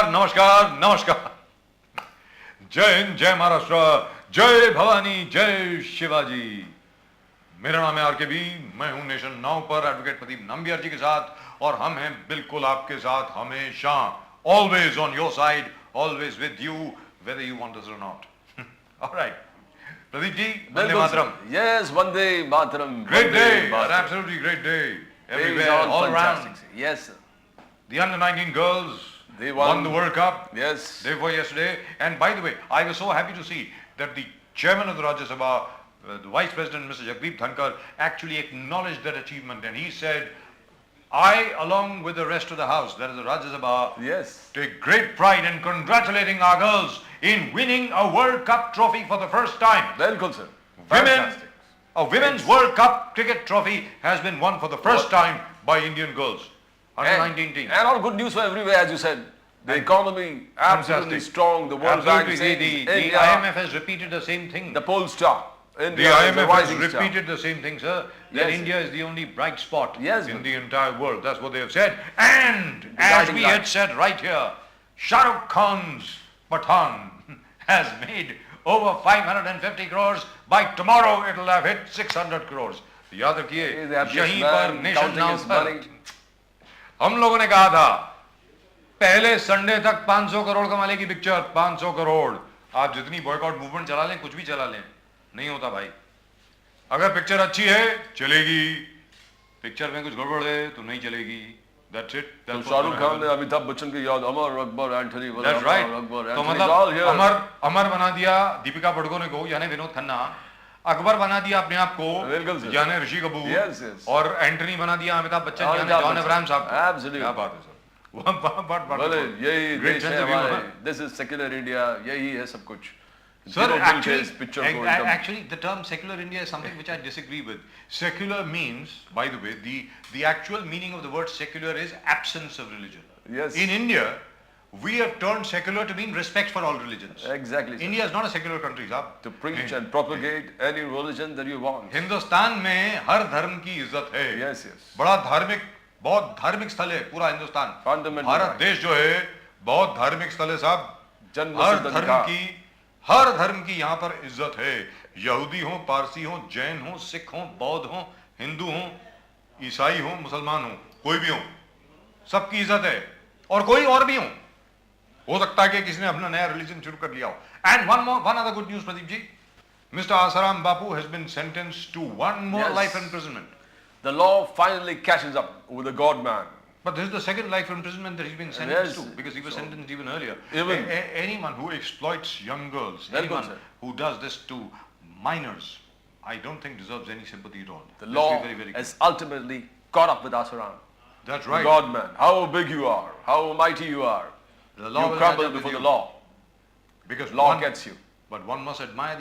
नमस्कार नमस्कार नमस्कार। जय हिंद, जय महाराष्ट्र, जय भवानी, जय शिवाजी। मेरा नाम है आरकेबी, मैं हूं नेशन नाउ पर एडवोकेट प्रदीप नंबियार जी के साथ और हम हैं बिल्कुल आपके साथ हमेशा, always on your side, always with you, whether you want us or not. Alright Pradeep ji, Vande Mataram. Yes, Vande Mataram. Great day, an absolutely great day everywhere, all around. Yes, sir. The under 19 girls, They won the World Cup. Yes. Day before yesterday. And by the way, I was so happy to see that the chairman of the Rajya Sabha, the Vice President, Mr. Jagdeep Dhankar, actually acknowledged that achievement. And he said, I, along with the rest of the House, that is the Rajya Sabha, Yes. take great pride in congratulating our girls in winning a World Cup trophy for the first time. Welcome, sir. Women, a Women's World Cup cricket trophy has been won for the first time by Indian girls. Under 19 team. And all good news for everywhere, as you said. The economy absolutely Fantastic. strong. The World Bank Absolutely. says The India, IMF has repeated the same thing. the pole star. The India is a IMF has rising star. repeated the same thing, sir. That Yes, India is the only bright spot Yes, in but- the entire world. That's what they have said. And as guiding we light. had said right here, Shah Rukh Khan's Pathan has made over 550 crores. By tomorrow, it will have hit 600 crores. याद रखिए, He is the happiest यहीं पर man, nation counting now his पर money. हम लोगों ने कहा था पहले संडे तक 500 करोड़ कमा लेगी पिक्चर, 500 करोड़। आप जितनी बॉयकॉट मूवमेंट चला लें, कुछ भी चला लें, नहीं होता भाई। अगर पिक्चर अच्छी है चलेगी, पिक्चर में कुछ गड़बड़ है तो नहीं चलेगी। That's it. तो That's शाहरुख खान ने अमिताभ बच्चन की याद Amar Akbar Anthony That's right. तो मतलब अमर बना दिया दीपिका पादुकोण को, यानी विनोद खन्ना। अकबर बना दिया अपने आप को, यानी ऋषि कपूर। Yes, yes. और एंटनी बना दिया अमिताभ बच्चन, यानी जॉन अब्राहम साहब को। Absolutely. क्या बात है सर। बोले यही Great देश sense है of humor. हमारे, this is secular India, यही है सब कुछ। Sir, Zero actually, bill case picture को एकदम- actually, the term secular India is something which I disagree with. Secular means, by the way, the actual meaning of the word secular is absence of religion. Yes. In India, we have turned secular to mean respect for all religions. Exactly, sir. India is not a secular country, साहब. To preach and propagate any religion that you want. Hindustan में हर धर्म की इज्जत है। Yes, yes. बड़ा धार्मिक, बहुत धार्मिक स्थल है पूरा हिंदुस्तान। Fundamental Bharat right. देश जो है बहुत धार्मिक स्थल है साहब। जन्म हर सिद्ध धर्म अधिकार। की, हर धर्म की यहाँ पर इज्जत है। यहूदी हो, पारसी हो, जैन हो, सिख हो, बौद्ध हो, हिंदू हो, ईसाई हो, मुसलमान हो, कोई भी हो, सबकी इज्जत है। और कोई और भी हो सकता है कि किसी ने अपना नया रिलीजन शुरू कर लिया हो। And one other good news Pradeep ji, mister Asaram Bapu has been sentenced to one more Yes. Life imprisonment. The law finally catches up with the God man. But this is the second life imprisonment that he's been sentenced to, because he was sentenced even earlier. Even- Anyone who exploits young girls, Welcome, anyone sir. who does this to minors, I don't think deserves any sympathy at all. The Let's law be very, very has ultimately caught up with Asaram. clear. That's The right. God man. How big you are, how mighty you are. The law You will crumble catch up with before the you. law. Because Law one, gets you. But one must admire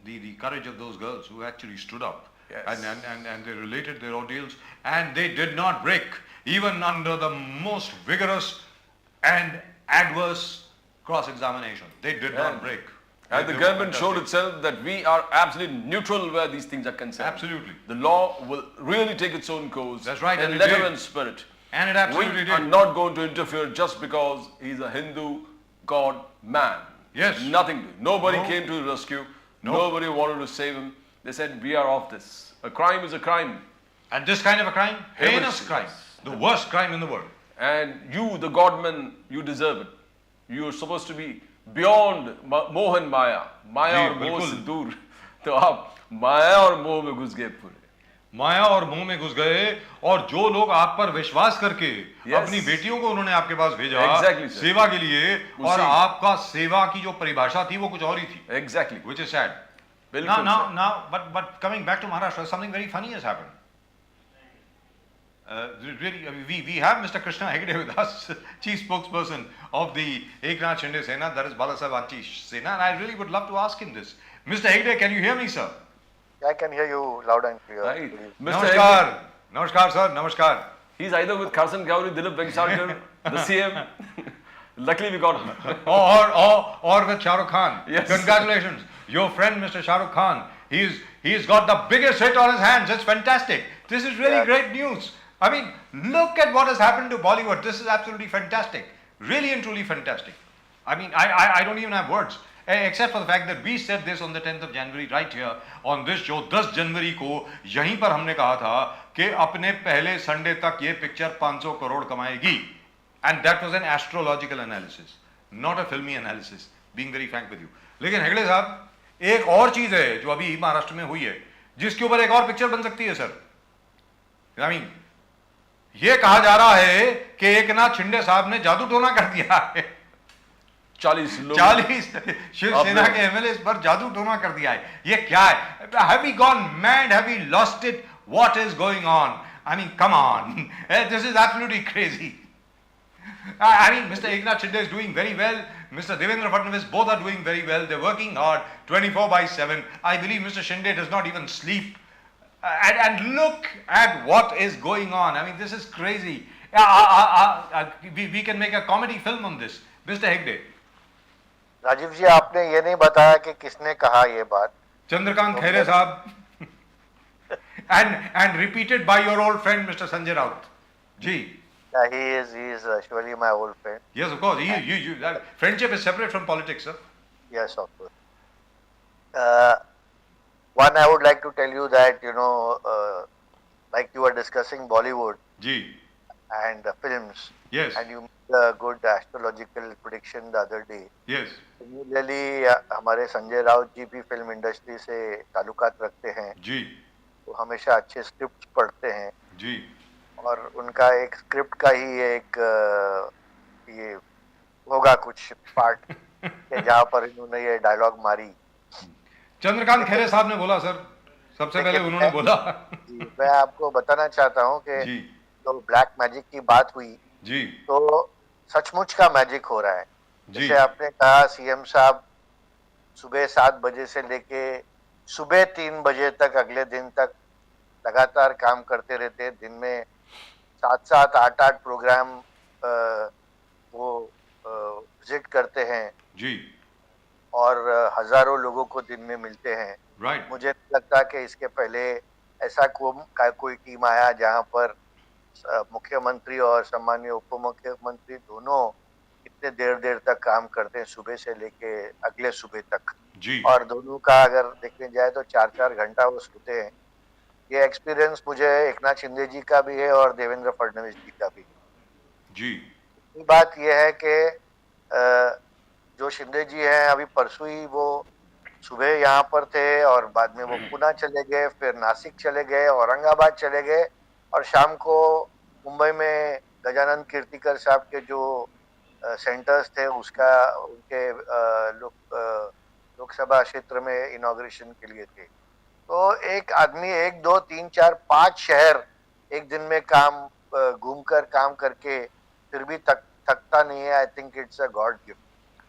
the courage of those girls who actually stood up. Yes. And they related their ordeals, and they did not break, even under the most vigorous and adverse cross-examination. They did not break. And the They were government showed fantastic. itself that we are absolutely neutral where these things are concerned. Absolutely. The law will really take its own course. That's right, In and it letter did. and spirit. And it absolutely We are did. not going to interfere just because he's a Hindu God man. Yes. Nothing to. Nobody No. came to his rescue. No. Nobody wanted to save him. They said, we are off this. A crime is a crime. And this kind of a crime, heinous Heinous. crime, the worst crime in the world. And you, the God man, you deserve it. You are supposed to be beyond Mohan Maya. Maya जी, और मोह बिल्कुल। से दूर. तो आप माया और मोह में घुस गए पूरे. माया और मोह में घुस गए, और जो लोग आप पर विश्वास करके Yes. अपनी बेटियों को उन्होंने आपके पास भेजा Exactly, sir. सेवा के लिए, और उसी- आपका सेवा की जो परिभाषा थी वो कुछ और ही थी, Exactly. which is sad. बिल्कुल sir. But coming back to Maharashtra, something very funny has happened. Really, we have Mr. Krishna Hegde with us, chief spokesperson of the Eknath Shinde SENA, that is Balasaheb Anchi SENA, and I really would love to ask him this. Mr. Hegde, can you hear me, sir? I can hear you loud and clear. Right. Mr. Namaskar. Hegde, Namaskar, sir. Namaskar. he's either with Karsan Gauri, Dilip Venkateswarkar, the CM. Luckily we got him. or with Shah Rukh Khan. Yes. Congratulations. Your friend, Mr. Shah Rukh Khan, he's got the biggest hit on his hands. It's fantastic. This is really Yeah. great news. I mean, look at what has happened to Bollywood. This is absolutely fantastic. really and truly fantastic. I mean, I don't even have words, except for the fact that we said this on the 10th of January right here on this show. 10 जनवरी को यहीं पर हमने कहा था कि अपने पहले Sunday तक ये पिक्चर 500 करोड़ कमाएगी, and that was an astrological analysis, not a filmy analysis, being very frank with you. लेकिन हेगड़े साहब, एक और चीज है जो अभी महाराष्ट्र में हुई है जिसके ऊपर एक और पिक्चर बन सकती है सर. I mean, ये कहा जा रहा है कि एकनाथ शिंदे साहब ने जादू टोना कर दिया है. 40 लोग 40 शिवसेना के एमएलए पर जादू टोना कर दिया है. ये क्या है? Have we gone mad? Have we lost it? What is going on? I mean, come on. This is absolutely crazy. I mean, Mr. Eknath Shinde is doing very well. Mr. Devendra Fadnavis, both are doing very well. They're working hard 24/7. I believe Mr. Shinde does not even sleep. And look at what is going on. I mean, this is crazy. We can make a comedy film on this. Mr. Hegde. Rajiv जी, आपने ये नहीं बताया कि किसने कहा ये बात. Chandrakant Khaire साहब. And repeated by your old friend Mr. Sanjay Raut. Ji. Yeah, he is surely my old friend. Yes, of course. Friendship is separate from politics, sir. Yes, of course. One, I would like to tell you that, like you were discussing Bollywood Ji. and films. Yes. And you made a good astrological prediction the other day. Yes. Similarly, हमारे संजय राउत जी भी film industry से ताल्लुकात रखते हैं. जी. वो हमेशा अच्छे script पढ़ते हैं. जी. और उनका एक स्क्रिप्ट का ही एक ये होगा कुछ पार्ट कि जहाँ पर इन्होंने ये डायलॉग मारी. चंद्रकांत खैरे साहब ने बोला सर, सबसे पहले उन्होंने बोला. मैं आपको बताना चाहता हूँ कि तो ब्लैक मैजिक की बात हुई जी, तो सचमुच का मैजिक हो रहा है. जी. जैसे आपने कहा सीएम साहब सुबह 7 बजे से लेके सुबह 3 बजे तक अगले दिन तक लगातार काम करते रहते. दिन में 7-7, 8-8 प्रोग्राम वो विजिट करते हैं जी. और हजारों लोगों को दिन में मिलते हैं. राइट. मुझे नहीं लगता कि इसके पहले ऐसा कोई टीम आया जहां पर मुख्यमंत्री और सम्मानीय उप मुख्यमंत्री दोनों इतने देर तक काम करते हैं सुबह से लेके अगले सुबह तक जी. और दोनों का अगर देखने जाए तो 4-4 घंटा वो सोते हैं. ये एक्सपीरियंस मुझे एकनाथ शिंदे जी का भी है और देवेंद्र फडणवीस जी का भी है. जी. बात यह है कि जो शिंदे जी हैं अभी परसों ही वो सुबह यहाँ पर थे और बाद में वो पुणे चले गए, फिर नासिक चले गए, औरंगाबाद चले गए और शाम को मुंबई में गजानन कीर्तिकर साहब के जो सेंटर्स थे उसका उनके लोकसभा क्षेत्र में इनॉग्रेशन के लिए थे. तो एक आदमी 1, 2, 3, 4, 5 शहर एक दिन में घूमकर काम करके फिर भी थकता नहीं है. I think it's a God gift.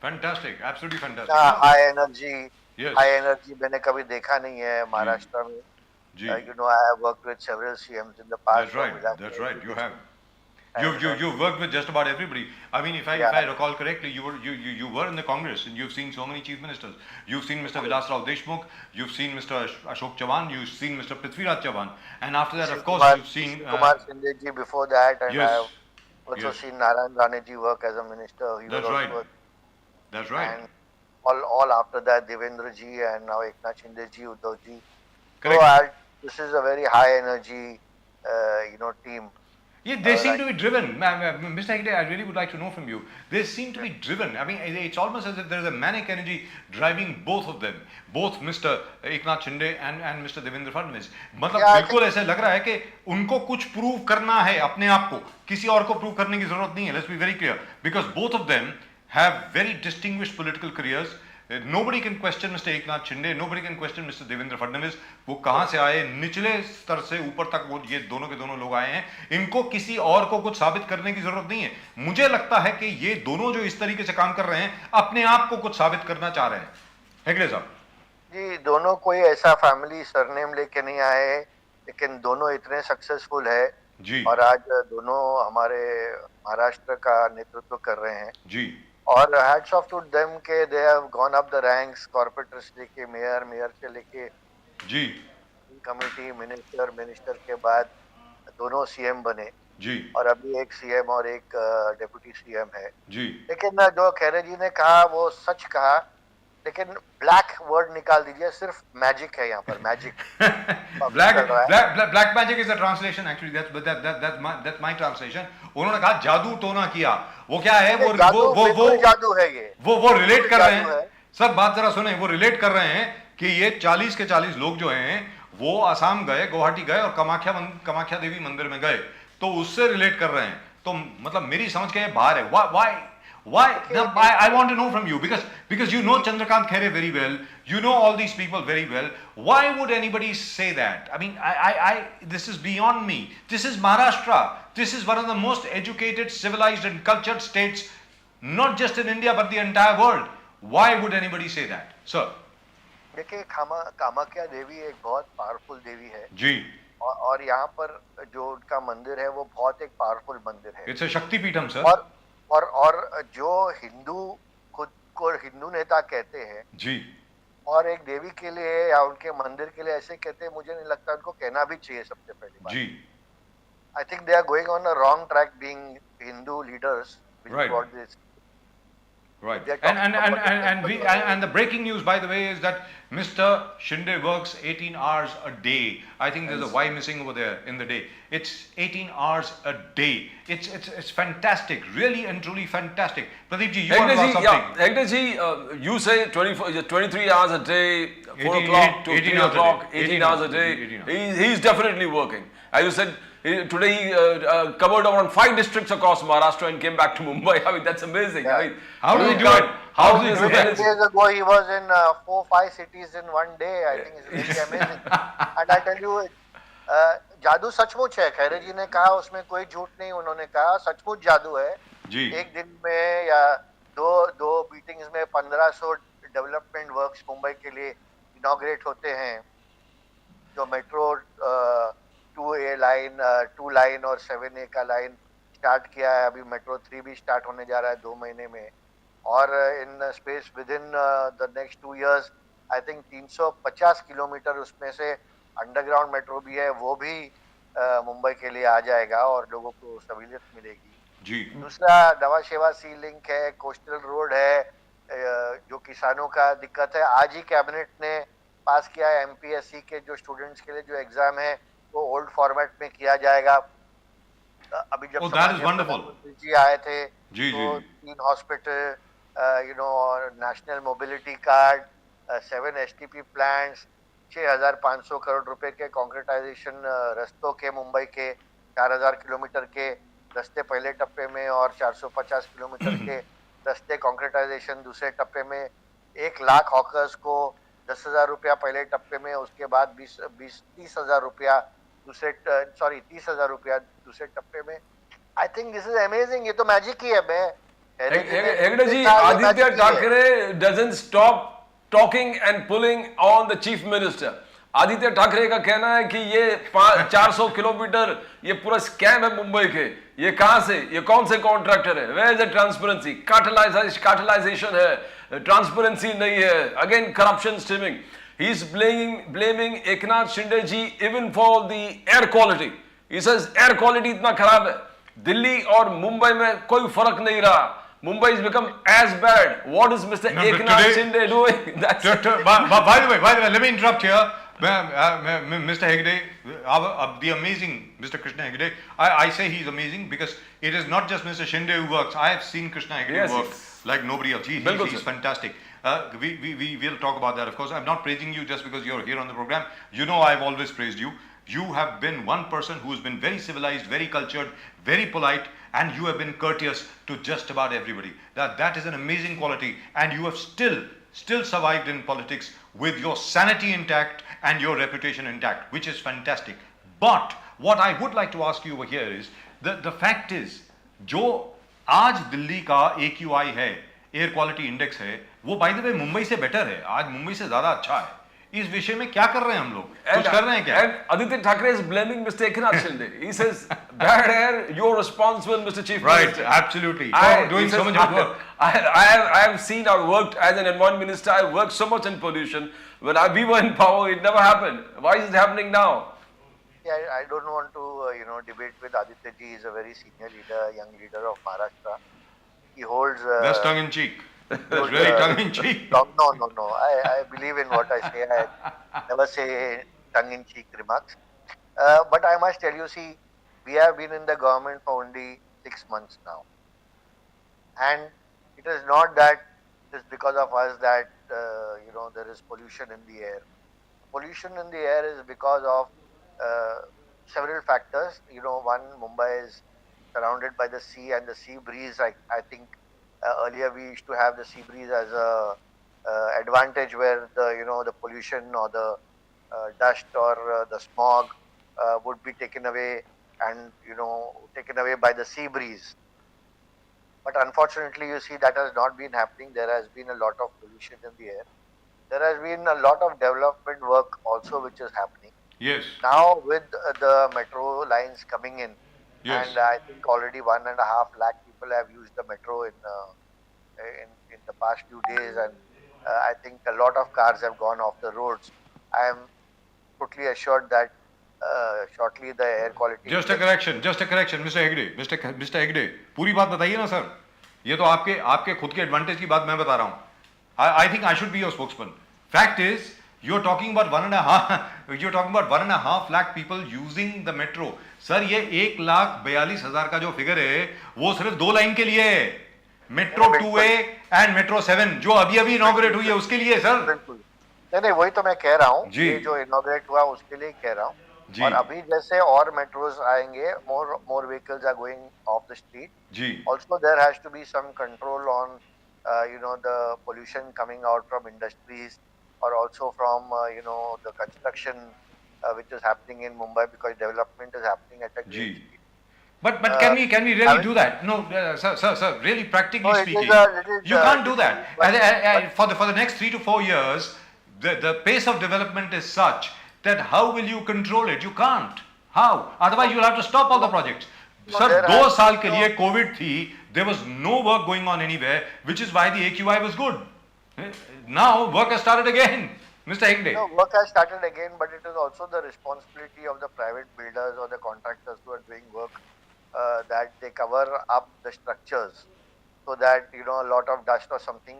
Fantastic, absolutely fantastic. High energy मैंने कभी देखा नहीं है महाराष्ट्र में. जी. I have worked with several CMs in the past. That's right. You have. You've worked with just about everybody. I mean, if I recall correctly, you were in the Congress and you've seen so many chief ministers. You've seen Mr. Vilas Rao Deshmukh, you've seen Mr. Ashok Chavan, you've seen Mr. Prithviraj Chavan, and after that, of course, you've seen Kumar Shinde ji before that, and yes. I have also seen Narayan Rane ji work as a minister. That's right. That's right. And all after that, Devendra ji and now Eknath Shinde ji, Uddhav ji. Correct. So this is a very high energy, team. Yeah, they seem to be driven. Mr. Hegde, I really would like to know from you. They seem to be driven. I mean, it's almost as if there is a manic energy driving both of them, both Mr. Eknath Shinde and Mr. Devendra Fadnavis. मतलब बिल्कुल ऐसा लग रहा है कि उनको कुछ prove करना है अपने आप को, किसी और को प्रूव करने की जरूरत नहीं है. Let's be very clear, because both of them have very distinguished political careers. Nobody can question Mr. Eknath Shinde, nobody can question Mr. Devendra Fadnavis. वो कहाँ से आए, निचले स्तर से ऊपर तक वो ये दोनों के दोनों लोग आए हैं. इनको किसी और को कुछ साबित करने की जरूरत नहीं है. मुझे लगता है कि ये दोनों जो इस तरीके से काम कर रहे हैं अपने आप को कुछ साबित करना चाह रहे हैं. हेगड़े साहब जी, दोनों कोई ऐसा फैमिली सरनेम लेके नहीं आए, लेकिन दोनों इतने सक्सेसफुल है जी. और आज दोनों हमारे महाराष्ट्र का नेतृत्व कर रहे हैं जी. और हैट्स ऑफ टू देम के they have gone up the ranks. Corporator से लेके मेयर से लेके जी. कमेटी मिनिस्टर के बाद दोनों सीएम बने. जी और अभी एक सीएम और एक डिप्टी सीएम है। जी लेकिन जो खैरे जी ने कहा वो सच कहा, लेकिन ब्लैक वर्ड निकाल दीजिए, सिर्फ मैजिक है यहाँ पर, मैजिक black चल रहा है। black magic is a translation actually, that's my translation. उन्होंने कहा जादू टोना किया, वो क्या है, वो जादू, वो बिल्कुल जादू है ये, वो रिलेट कर रहे जादू हैं है। सर, बात जरा सुने, वो रिलेट कर रहे हैं कि ये 40 के 40 लोग जो हैं वो आसाम गए, गुवाहाटी गए और कामाख्या देवी मंदिर में गए, तो उससे रिलेट कर रहे हैं। तो मतलब मेरी समझ के बाहर है। Why? Now, I want to know from you, because you know Chandrakant Khere very well, you know all these people very well. Why would anybody say that? I mean, this is beyond me. This is Maharashtra. This is one of the most educated, civilized and cultured states, not just in India but the entire world. Why would anybody say that, sir? देखिए, कामाख्या देवी एक बहुत powerful देवी है जी, और यहाँ पर जो उनका मंदिर है वो बहुत एक पावरफुल मंदिर है। it's a Shakti Peetham, sir. और जो हिंदू खुद को हिंदू नेता कहते हैं जी, और एक देवी के लिए या उनके मंदिर के लिए ऐसे कहते हैं, मुझे नहीं लगता उनको कहना भी चाहिए। सबसे पहली बात, जी, I think they are going on a wrong track being Hindu leaders Right. Right. They're talking And the breaking news, by the way, is that Mr. Shinde works 18 hours a day. I think there's a Y missing over there in the day. It's 18 hours a day. It's fantastic, really and truly fantastic. Pradeep ji, you want to ask something? Yeah, Hegde ji, you say 23 hours a day, 4 18 o'clock to 18 3 hours a o'clock, day. 18 hours a day. 18 hours. He's definitely working. As you said, today he covered around 5 districts across Maharashtra and came back to Mumbai. I mean, that's amazing. Yeah. I mean, How does he do it? How does he do 10 it? days ago he was in 4-5 cities in one day. I think it's really amazing. And I tell you, जादू सचमुच है। खैरे जी ने कहा, उसमें कोई झूठ नहीं, उन्होंने कहा सचमुच जादू है। जी, एक दिन में या दो मीटिंग्स में 1500 डेवलपमेंट वर्क्स मुंबई के लिए इनॉग्रेट होते हैं। जो मेट्रो 2A लाइन, 2 लाइन और 7A का लाइन स्टार्ट किया है, अभी मेट्रो 3 भी स्टार्ट होने जा रहा है 2 महीने में। और in space with in the next 2 years I think 350 kilometre उसमें से अंडरग्राउंड मेट्रो भी है, वो भी मुंबई के लिए आ जाएगा और लोगों को सहूलियत मिलेगी। जी, दूसरा नवा शेवा सी लिंक है, कोस्टल रोड है, जो किसानों का दिक्कत है। आज ही कैबिनेट ने पास किया है, MPSC के जो स्टूडेंट्स के लिए जो एग्जाम है वो ओल्ड फॉर्मेट में किया जाएगा। अभी जब जी आए थे जी, तो जी, 3 hospital, national mobility card, 7 STP plants, 6500 crore रुपए के कॉन्क्रीटाइजेशन रस्तों के, मुंबई के 4000 किलोमीटर के रस्ते पहले टप्पे में और 450 किलोमीटर के रस्ते कॉन्क्रीटाइजेशन दूसरे टप्पे में। 1 लाख हॉकर्स को 10,000 रुपया पहले टप्पे में, उसके बाद 30,000 रुपया 30,000 रुपया दूसरे टप्पे में। आई थिंक दिस इज अमेजिंग। ये तो मैजिक ही है। मैं Hegde ji, Aditya Thackeray doesn't stop talking and pulling on the chief minister. Aditya Thackeray का कहना है कि ये 400 किलोमीटर ये पूरा स्कैम है मुंबई के। ये कहां से, ये कौन से कॉन्ट्रैक्टर है? Where is the transparency? Cartelization है, ट्रांसपेरेंसी नहीं है, again corruption steaming. He is blaming Eknath Shinde ji even for the air quality. He says air quality इतना खराब है, दिल्ली और मुंबई में कोई फर्क नहीं रहा। Mumbai has become as bad. What is Mr. Eknath Shinde doing? By the way, let me interrupt here. Mr. Hegde, the amazing Mr. Krishna Hegde, I say he's amazing because it is not just Mr. Shinde who works. I have seen Krishna Hegde work like nobody else. He's fantastic. We will talk about that, of course. I'm not praising you just because you're here on the program. You know I've always praised you. You have been one person who has been very civilized, very cultured, very polite, and you have been courteous to just about everybody. That is an amazing quality, and you have still survived in politics with your sanity intact and your reputation intact, which is fantastic. But what I would like to ask you over here is the fact is, जो आज दिल्ली का AQI है, air quality index है, वो by the way Mumbai से better है, आज मुंबई से ज्यादा अच्छा है। इस विषय में क्या कर रहे हैं हम लोग? कुछ कर रहे हैं क्या? And Aditya Thackeray is blaming Mr. Eknath Shinde. He says, bad air, you're responsible, Mr. Chief Minister. Right, absolutely. For doing so much good work. I have seen, I've worked as an environment minister, I worked so much in pollution. When we were in power, it never happened. Why is it happening now? Yeah, I don't want to, debate with Aditya ji. He is a very senior leader, young leader of Maharashtra. He holds. That's tongue in cheek. That's holds, really tongue in cheek. No. I believe in what I say. I never say tongue-in-cheek remarks. But I must tell you, see, we have been in the government for only 6 months now. And it is not that it is because of us that, there is pollution in the air. Pollution in the air is because of several factors. One, Mumbai is surrounded by the sea and the sea breeze. I think earlier we used to have the sea breeze as a advantage where the pollution or the dust or the smog would be taken away and taken away by the sea breeze. But unfortunately, you see, that has not been happening. There has been a lot of pollution in the air. There has been a lot of development work also which is happening. Yes. Now with the metro lines coming in, Yes. and I think already 1.5 lakh people have used the metro in the past few days, and I think a lot of cars have gone off the roads. I am totally assured that shortly the air quality. Just a correction, Mr. Hegde, Mr. Hegde, पूरी बात बताइए ना sir. ये तो आपके खुद के advantage की बात मैं बता रहा हूँ. I think I should be your spokesman. Fact is, you're talking about 1.5 lakh people using the metro. Sir ये 1,42,000 का जो फिगर है वो सिर्फ 2 लाइन के लिए है. मेट्रो 2A एंड मेट्रो 7 जो अभी इनॉग्रेट हुई है उसके लिए सर. बिल्कुल. नहीं वही तो मैं कह रहा हूँ. जी. ये जो इनॉग्रेट हुआ उसके लिए कह रहा हूँ. जी. और अभी जैसे और मेट्रोज आएंगे, more vehicles are going off the street. Ji. Also there has to be some control on the pollution coming out from industries or also from the construction which is happening in Mumbai, because development is happening at a great ji. speed. But can we really do that? No, sir. Really, practically No, speaking, you it can't is, do that. but- For the next 3 to 4 years, the pace of development is such that how will you control it? You can't. How? Otherwise, you'll have to stop all the projects. No, Sir, there 2 has साल been के लिए COVID थी, there was no work going on anywhere, which is why the AQI was good. Now work has started again, Mr. Hegde. No, work has started again, but it is also the responsibility of the private builders or the contractors who are doing work that they cover up the structures so that a lot of dust or something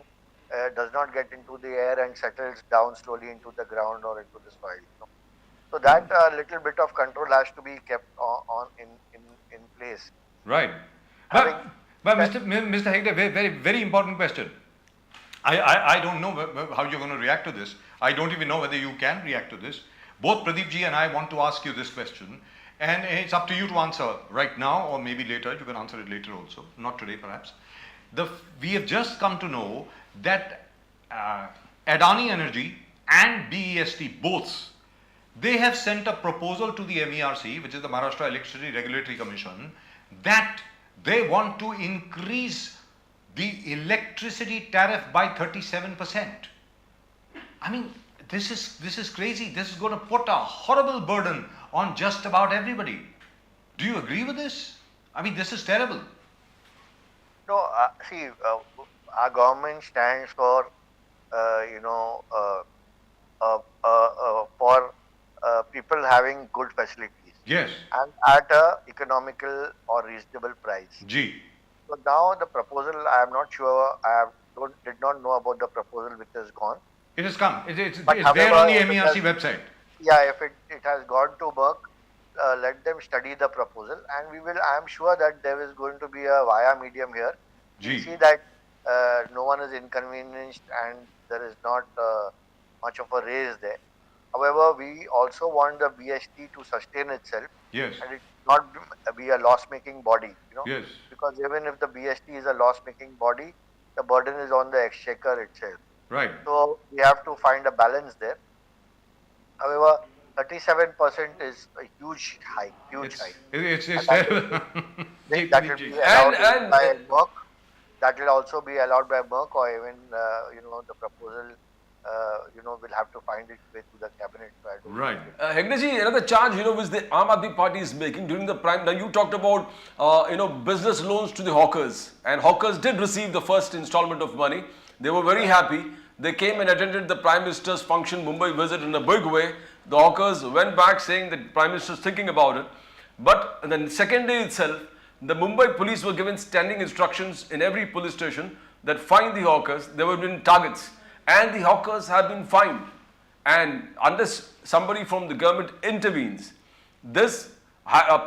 does not get into the air and settles down slowly into the ground or into the soil. So that little bit of control has to be kept on in place. Right. Having- But Mr. Hegde, very, very important question. I don't know how you're going to react to this. I don't even know whether you can react to this. Both Pradeep ji and I want to ask you this question, and it's up to you to answer right now or maybe later. You can answer it later also, not today perhaps. We have just come to know that Adani Energy and BEST both, they have sent a proposal to the MERC, which is the Maharashtra Electricity Regulatory Commission, that they want to increase the electricity tariff by 37%. I mean, this is crazy. This is going to put a horrible burden on just about everybody. Do you agree with this? I mean, this is terrible. No, see, our government stands for, for people having good facilities. Yes. And at a economical or reasonable price. G. So now the proposal, I am not sure, did not know about the proposal which has gone. It has come. It's But there on the however, MERC website. Yeah, if it has gone to work, let them study the proposal, and I am sure that there is going to be a via medium here. We see that no one is inconvenienced and there is not much of a raise there. However, we also want the BST to sustain itself. Yes. And it not be a loss-making body, Yes. Because even if the BST is a loss-making body, the burden is on the exchequer itself. Right. So we have to find a balance there. However, 37% is a huge hike, It's terrible. That will be allowed by Merck. That will also be allowed by Merck, or even the proposal. We'll have to find its way to the cabinet. So I don't Right. Hegde ji, another charge, which the Aam Aadmi Party is making during the prime. Now you talked about, business loans to the hawkers, and hawkers did receive the first installment of money. They were very happy. They came and attended the Prime Minister's function, Mumbai visit in a big way. the hawkers went back saying that Prime Minister is thinking about it. But the second day itself, the Mumbai police were given standing instructions in every police station that find the hawkers. There were been targets, and the hawkers have been fined. And unless somebody from the government intervenes, this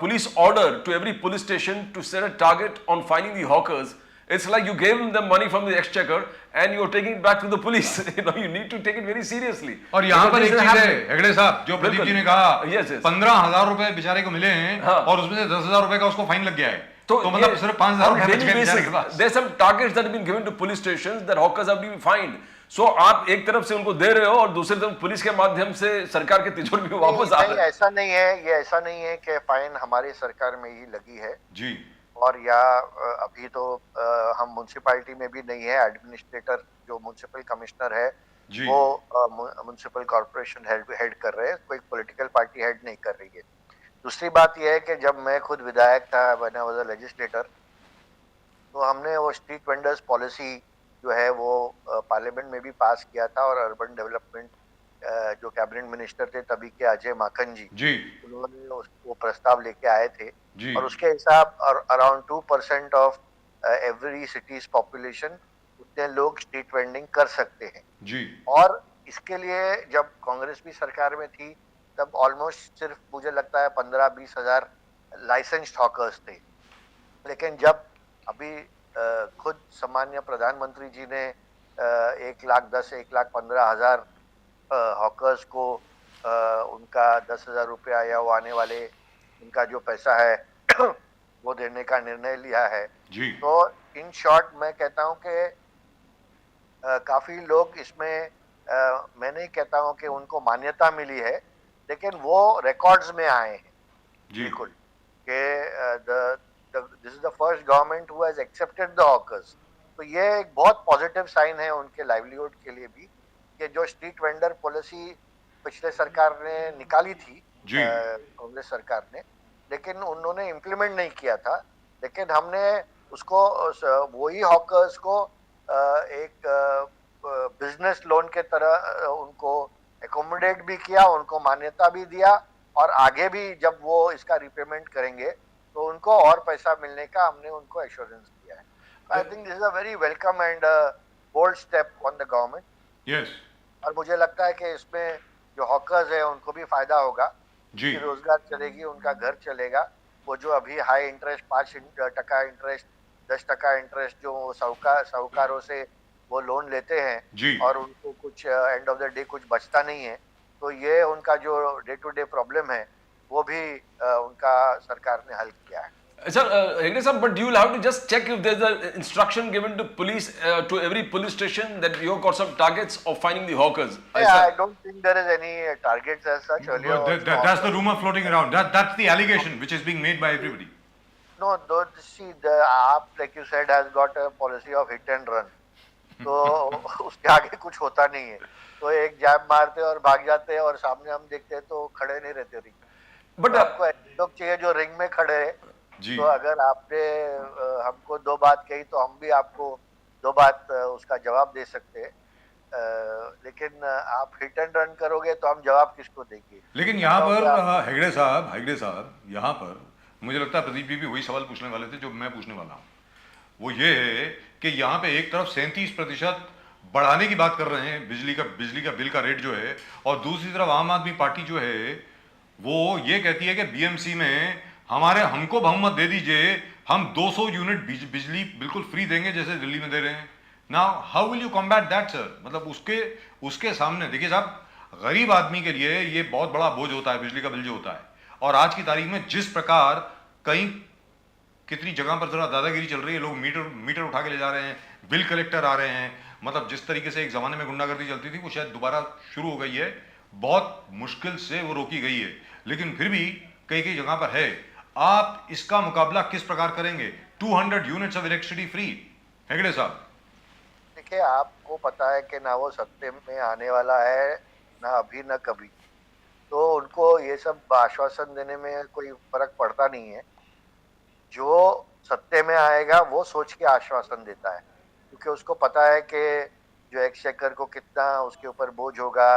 police order to every police station to set a target on finding the hawkers, it's like you gave them money from the exchequer and you're taking it back to the police. You need to take it very seriously. और यहाँ पर एक चीज है हेगड़े साहब, जो प्रदीप जी ने कहा, yes, yes. 15,000 रुपए बेचारे को मिले हैं, हाँ. और उसमें से 10,000 रुपए का उसको फाइन लग गया है, तो मतलब सिर्फ 5,000 रुपए बच गए बेचारे के पास. There's some targets that have been given to police stations that hawkers have been fined. So आप एक तरफ से उनको दे रहे हो और दूसरी तरफ पुलिस के माध्यम से सरकार के तिजोरी में वापस आ रहे हैं. ऐसा नहीं है, ये ऐसा नहीं है कि फाइन हमारी सरकार में ही लगी है जी. और या अभी तो हम म्युनिसिपैलिटी में भी नहीं है. एडमिनिस्ट्रेटर जो म्युनिसिपल कमिश्नर है वो म्युनिसिपल कॉर्पोरेशन हेड कर रहे हैं, कोई पॉलिटिकल पार्टी हेड नहीं कर रही है. दूसरी बात यह है कि जब मैं खुद विधायक था, when I was a legislator, तो हमने वो स्ट्रीट वेंडर्स पॉलिसी जो है वो पार्लियामेंट में भी पास किया था, और अर्बन डेवलपमेंट जो कैबिनेट मिनिस्टर थे तभी के अजय माखन जी उन्होंने वो प्रस्ताव लेके आए थे जी. और उसके हिसाब around 2% of every cities population उतने लोग स्ट्रीट वेंडिंग कर सकते हैं जी. और इसके लिए जब कांग्रेस भी सरकार में थी तब ऑलमोस्ट सिर्फ मुझे लगता है 15-20 हजार लाइसेंस्ड हॉकर्स थे. लेकिन जब अभी खुद सम्मान्य प्रधानमंत्री जी ने 1,10,000-1,15,000 हॉकर्स को उनका 10,000 रुपया या वो आने वाले उनका जो पैसा है वो देने का निर्णय लिया है जी. तो इन शॉर्ट मैं कहता हूं कि काफी लोग इसमें मैं नहीं कहता हूं कि उनको मान्यता मिली है, लेकिन वो रिकॉर्ड्स में आए हैं बिल्कुल कि this is the first government who has accepted the hawkers. तो ये एक बहुत पॉजिटिव साइन है उनके लाइवलीहुड के लिए भी कि जो स्ट्रीट वेंडर पॉलिसी पिछले सरकार ने निकाली थी कांग्रेस सरकार ने, लेकिन उन्होंने इम्प्लीमेंट नहीं किया था. लेकिन हमने उसको वही हॉकर्स को एक बिजनेस लोन के तरह उनको एकोमोडेट भी किया, उनको मान्यता भी दिया, और आगे भी जब वो इसका रिपेमेंट करेंगे तो उनको और पैसा मिलने का हमने उनको एश्योरेंस दिया है. I think this is a very welcome and bold step on the government. Yes. और मुझे लगता है कि इसमें जो हॉकर्स है उनको भी फायदा होगा जी. रोजगार चलेगी, उनका घर चलेगा. वो जो अभी हाई इंटरेस्ट 5% इंटरेस्ट 10% इंटरेस्ट जो साहूकारों से वो लोन लेते हैं जी. और उनको कुछ एंड ऑफ द डे कुछ बचता नहीं है, तो ये उनका जो डे टू डे प्रॉब्लम है वो भी उनका सरकार ने हल किया है. Sir, Hegde sir, but you will have to just check if there's an instruction given to police, to every police station that you've got some targets of finding the hawkers. Yeah, I don't think there is any targets as such. Earlier, that's the rumor floating around. That's the allegation which is being made by everybody. No, see, the app, like you said, has got a policy of hit and run. तो उसके आगे कुछ होता नहीं है. तो एक जैब मारते और भाग जाते हैं और सामने हम देखते हैं तो खड़े नहीं रहते रिंग. बट आपको ऐसे लोग चाहिए जो रिंग में खड़े हैं. तो अगर आपने हमको 2 बात कही तो हम भी आपको 2 बात उसका जवाब दे सकते हैं. लेकिन आप हिट एंड रन करोगे तो हम जवाब किसको देंगे. लेकिन यहाँ पर हेगड़े साहब यहाँ पर मुझे लगता है प्रदीप जी भी वही सवाल पूछने वाले थे जो मैं पूछने वाला हूँ. वो ये है कि यहाँ पे एक तरफ 37% बढ़ाने की बात कर रहे हैं बिजली का बिल का रेट जो है, और दूसरी तरफ आम आदमी पार्टी जो है वो ये कहती है कि बीएमसी में हमको बहुमत दे दीजिए, हम 200 यूनिट बिजली बिल्कुल फ्री देंगे जैसे दिल्ली में दे रहे हैं. Now how will you combat that sir? मतलब उसके सामने देखिए साहब, गरीब आदमी के लिए ये बहुत बड़ा बोझ होता है बिजली का बिल जो होता है. और आज की तारीख में जिस प्रकार कितनी जगह पर जरा दादागिरी चल रही है, लोग मीटर उठा के ले जा रहे हैं, बिल कलेक्टर आ रहे हैं, मतलब जिस तरीके से एक जमाने में गुंडागर्दी चलती थी वो शायद दोबारा शुरू हो गई है. बहुत मुश्किल से वो रोकी गई है, लेकिन फिर भी कई जगह पर है. आप इसका मुकाबला किस प्रकार करेंगे? 200 units of electricity free. Hegde साहब देखिए, आपको पता है कि ना वो सत्ते में आने वाला है ना अभी ना कभी, तो उनको ये सब आश्वासन देने में कोई फर्क पड़ता नहीं है. जो सत्ते में आएगा वो सोच के आश्वासन देता है, क्योंकि उसको पता है कि जो एक्सचेकर को कितना उसके ऊपर बोझ होगा,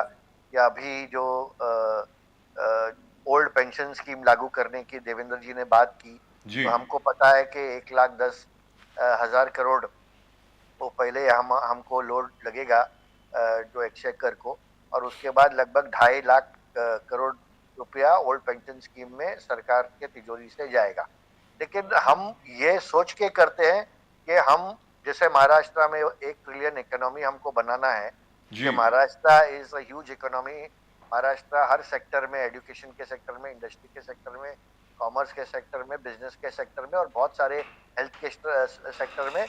या अभी जो ओल्ड पेंशन स्कीम लागू करने की देवेंद्र जी ने बात की, जी तो हमको पता है कि 1,10,000 करोड़ वो पहले हमको लोड लगेगा जो एक्सचेकर को, और उसके बाद लगभग 2.5 लाख करोड़ रुपया ओल्ड पेंशन स्कीम में सरकार के तिजोरी से जाएगा। लेकिन हम ये सोच के करते हैं कि हम जैसे महाराष्ट्र में 1 ट्रिलियन इकोनॉमी हमको बनाना है, जी कि Maharashtra is a huge economy. Maharashtra her sector में, एजुकेशन के सेक्टर में, इंडस्ट्री के सेक्टर में, कॉमर्स के सेक्टर में, बिजनेस के सेक्टर में और बहुत सारे हेल्थ के सेक्टर में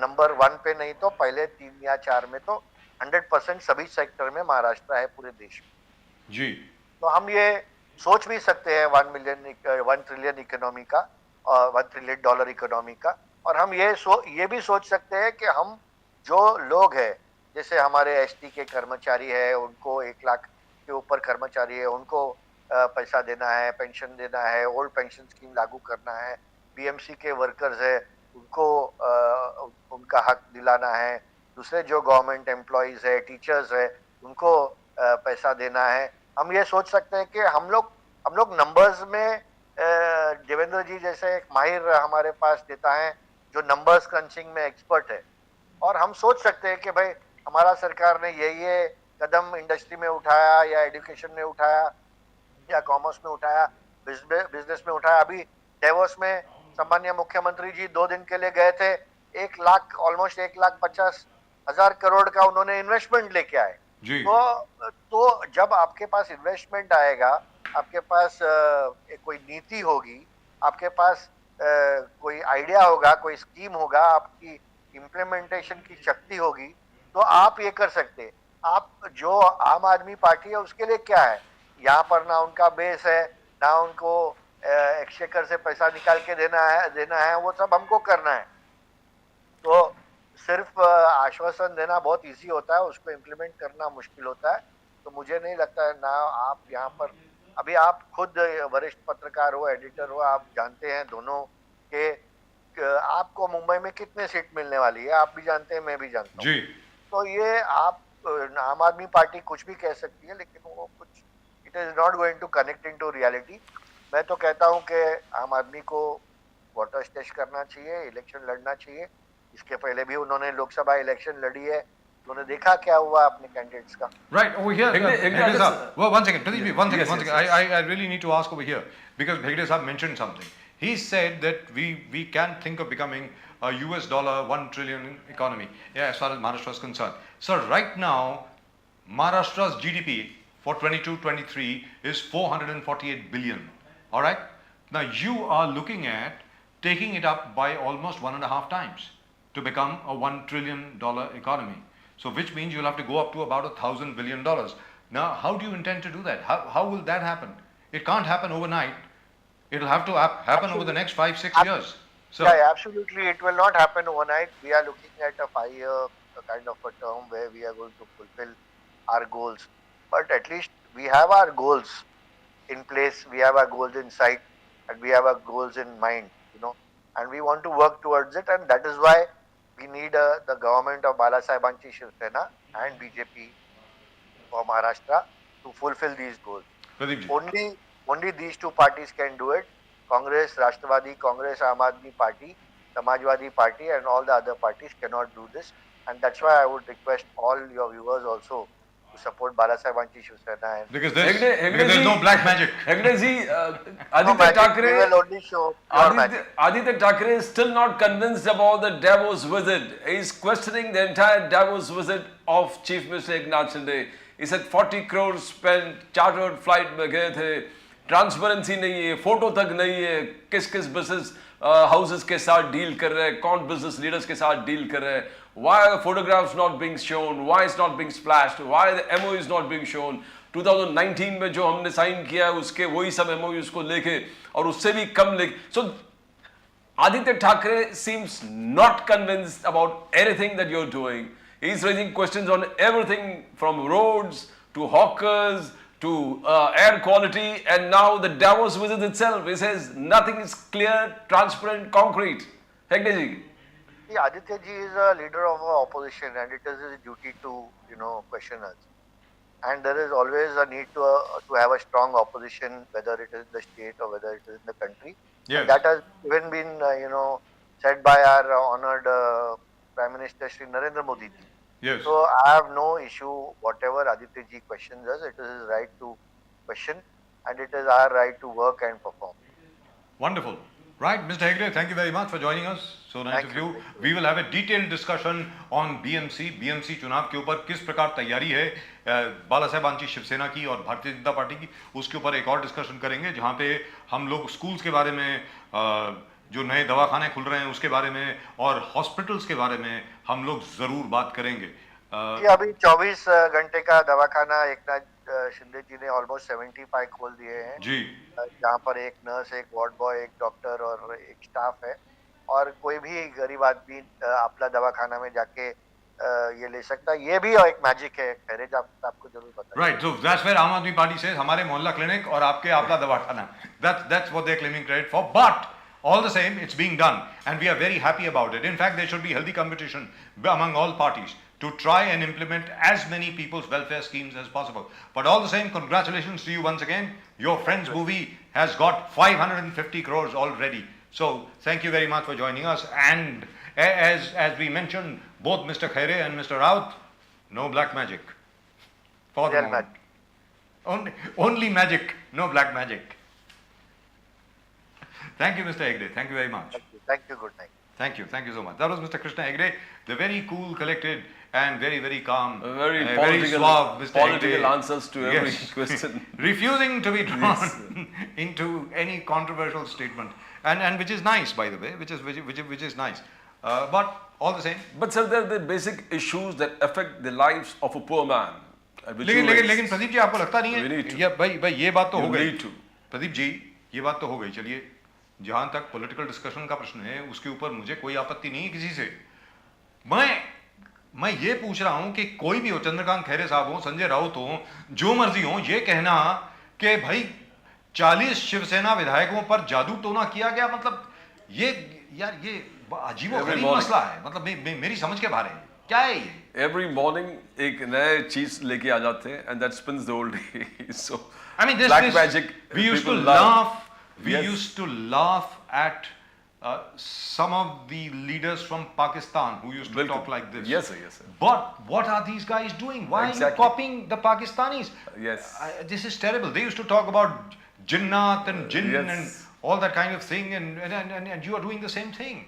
नंबर 1 पे नहीं तो पहले 3 या 4 में तो 100% सभी सेक्टर में महाराष्ट्र है पूरे देश में। जी तो हम ये सोच भी सकते हैं 1 ट्रिलियन इकोनॉमी का और $1 ट्रिलियन इकोनॉमी का, और हम ये भी सोच सकते हैं कि हम जो लोग हैं, जैसे हमारे एसटी के कर्मचारी है, उनको 1 लाख के ऊपर कर्मचारी है, उनको पैसा देना है, पेंशन देना है, ओल्ड पेंशन स्कीम लागू करना है, बीएमसी के वर्कर्स है उनको उनका हक दिलाना है, दूसरे जो गवर्नमेंट एम्प्लॉइज है, टीचर्स है, उनको पैसा देना है। हम ये सोच सकते हैं कि हम लोग नंबर्स में देवेंद्र जी जैसे एक माहिर हमारे पास देता है जो नंबर्स क्रंचिंग में एक्सपर्ट है, और हम सोच सकते हैं कि भाई हमारा सरकार ने ये कदम इंडस्ट्री में उठाया या एजुकेशन में उठाया या कॉमर्स में उठाया, बिजनेस में उठाया। अभी डेवोस में सम्मान्य मुख्यमंत्री जी 2 दिन के लिए गए थे, 1 लाख 50,000 करोड़ का उन्होंने इन्वेस्टमेंट लेके आए। जी तो जब आपके पास इन्वेस्टमेंट आएगा, आपके पास कोई नीति होगी, आपके पास कोई आइडिया होगा, कोई स्कीम होगा, आपकी इम्प्लीमेंटेशन की शक्ति होगी, तो आप ये कर सकते हैं। आप जो आम आदमी पार्टी है उसके लिए क्या है, यहाँ पर ना उनका बेस है, ना उनको एक्सचेकर से पैसा निकाल के देना है, वो सब हमको करना है। तो सिर्फ आश्वासन देना बहुत इजी होता है, उसको इम्प्लीमेंट करना मुश्किल होता है। तो मुझे नहीं लगता है ना, आप यहाँ पर अभी आप खुद वरिष्ठ पत्रकार हो, एडिटर हो, आप जानते हैं दोनों के आपको मुंबई में कितने सीट मिलने वाली है, आप भी जानते हैं, मैं भी जानता हूँ। जी तो ये आप आम आदमी पार्टी कुछ भी कह सकती है, लेकिन वो कुछ it is not going to connect into reality. मैं तो कहता हूँ कि आम आदमी को वोटर्स टेस्ट करना चाहिए, इलेक्शन लड़ना चाहिए। इसके पहले भी उन्होंने लोकसभा इलेक्शन लड़ी है, उन्होंने देखा क्या हुआ अपने कैंडिडेट्स का। Right, over here, Bhegde Saab. Well, one second, Pradeep, one second, Yes, one yes, second. yes. I really need to ask over here because Bhegde Saab mentioned something. He said that we can think of becoming a US dollar 1 trillion economy, yeah, as far as Maharashtra is concerned. So right now, Maharashtra's GDP for 22-23 is 448 billion. All right. Now you are looking at taking it up by almost 1.5 times to become a $1 trillion economy. So which means you'll have to go up to about $1,000 billion. Now, how do you intend to do that? How will that happen? It can't happen overnight. It'll have to happen over the next 5-6 years. So, yeah, absolutely. It will not happen overnight. We are looking at a 5-year kind of a term where we are going to fulfill our goals. But at least we have our goals in place. We have our goals in sight, and we have our goals in mind, and we want to work towards it. And that is why we need the government of Balasahebanchi Shiv Sena and BJP for Maharashtra to fulfill these goals. Pradeep ji. Only these two parties can do it. Congress, Rashtrabadi Congress, Aam Aadmi Party, Samajwadi Party and all the other parties cannot do this. And that's why I would request all your viewers also to support Balasahebanchi Shiv Sena. Because there's no black magic. Hegde ji, No Aditya magic, we Thackeray, will only show pure magic. Aditya Thackeray is still not convinced about the Davos visit. He is questioning the entire Davos visit of Chief Minister Eknath Shinde. He said 40 crores spent, chartered flight में गए थे, transparency नहीं है, photo तक नहीं है, किस business houses के साथ डील कर रहे हैं, कौन बिजनेस लीडर्स के साथ डील कर रहे हैं, why are the photographs not being shown, why it's not being splashed, why the MOU is not being shown. 2019 में जो हमने साइन किया है उसके वही सब MOUs को लेके और उससे भी कम लेके. So Aditya Thackeray seems not convinced about anything that you're doing. He's raising questions on everything from roads to hawkers to air quality, and now the Davos visit itself. He says nothing is clear, transparent, concrete. Hegde ji. See, Aditya ji is a leader of our opposition, and it is his duty to, question us. and there is always a need to have a strong opposition, whether it is in the state or whether it is in the country. Yes. And that has even been said by our honored Prime Minister Shri Narendra Modi ji. Yes. So I have no issue whatever Aditya ji questions us. It is his right to question, and it is our right to work and perform. Wonderful. Right, Mr. Hegde, thank you very much for joining us. So nice of you. We will have a detailed discussion on BMC चुनाव के ऊपर किस प्रकार तैयारी है बाला साहेब आंची शिवसेना की और Bharatiya Janata party की, उसके ऊपर एक और डिस्कशन करेंगे जहां पे हम लोग स्कूल्स के बारे में, जो नए दवाखाने खुल रहे हैं उसके बारे में और हॉस्पिटल्स के बारे में हम लोग जरूर बात करेंगे. अभी 24 घंटे का दवाखाना एकनाथ शिंदे जी ने ऑलमोस्ट 75 खोल दिए हैं जी, जहाँ पर एक नर्स, एक वार्ड बॉय, एक डॉक्टर और एक स्टाफ है, और कोई भी गरीब आदमी अपना दवाखाना में जाके ये ले सकता है. ये भी एक मैजिक है, खैरे आपको जरूर पता है. राइट, सो दैट्स वेयर आम आदमी पार्टी से हमारे मोहल्ला क्लिनिक और आपके आपका दवाखाना, that's what they are claiming credit for, but all the same it's being done and we are very happy about it. In fact, there should be healthy competition among all parties to try and implement as many people's welfare schemes as possible. But all the same, congratulations to you once again. Your friend's movie has got 550 crores already. So thank you very much for joining us. And as we mentioned, both Mr. Khaire and Mr. Raut, no black magic. For the moment. Only magic, no black magic. Thank you, Mr. Hegde. Thank you very much. Thank you. Good night. Thank you so much. That was Mr. Krishna Hegde, the very cool, collected, and very, very calm, very suave Mr. political Hegde. Answers to every question. Refusing to be drawn into any controversial statement, and which is nice, by the way, which is nice. But all the same. But sir, there are the basic issues that affect the lives of a poor man. लेकिन प्रदीप जी आपको लगता नहीं है भाई ये बात तो हो गई. प्रदीप जी ये बात तो हो गई. चलिए, जहां तक पॉलिटिकल डिस्कशन का प्रश्न है उसके ऊपर मुझे कोई आपत्ति नहीं है किसी से. मैं ये पूछ रहा हूं कि कोई भी हो, चंद्रकांत खैरे साहब हो, संजय राउत हो, जो मर्जी हो, ये कहना कि भाई 40 शिवसेना विधायकों पर जादू टोना किया गया, मतलब ये यार ये अजीबोगरीब मसला है, मतलब मेरी समझ के बाहर है. क्या है ये? Every morning एक नए चीज लेके आ जाते हैं and that spins the whole day. So I mean, black magic. We used to laugh. We used to laugh at some of the leaders from Pakistan who used to talk like this. Yes, sir. Yes, sir. But what are these guys doing? Why are you copying the Pakistanis? Yes. This is terrible. They used to talk about Jinnat and Jinn and all that kind of thing, and you are doing the same thing.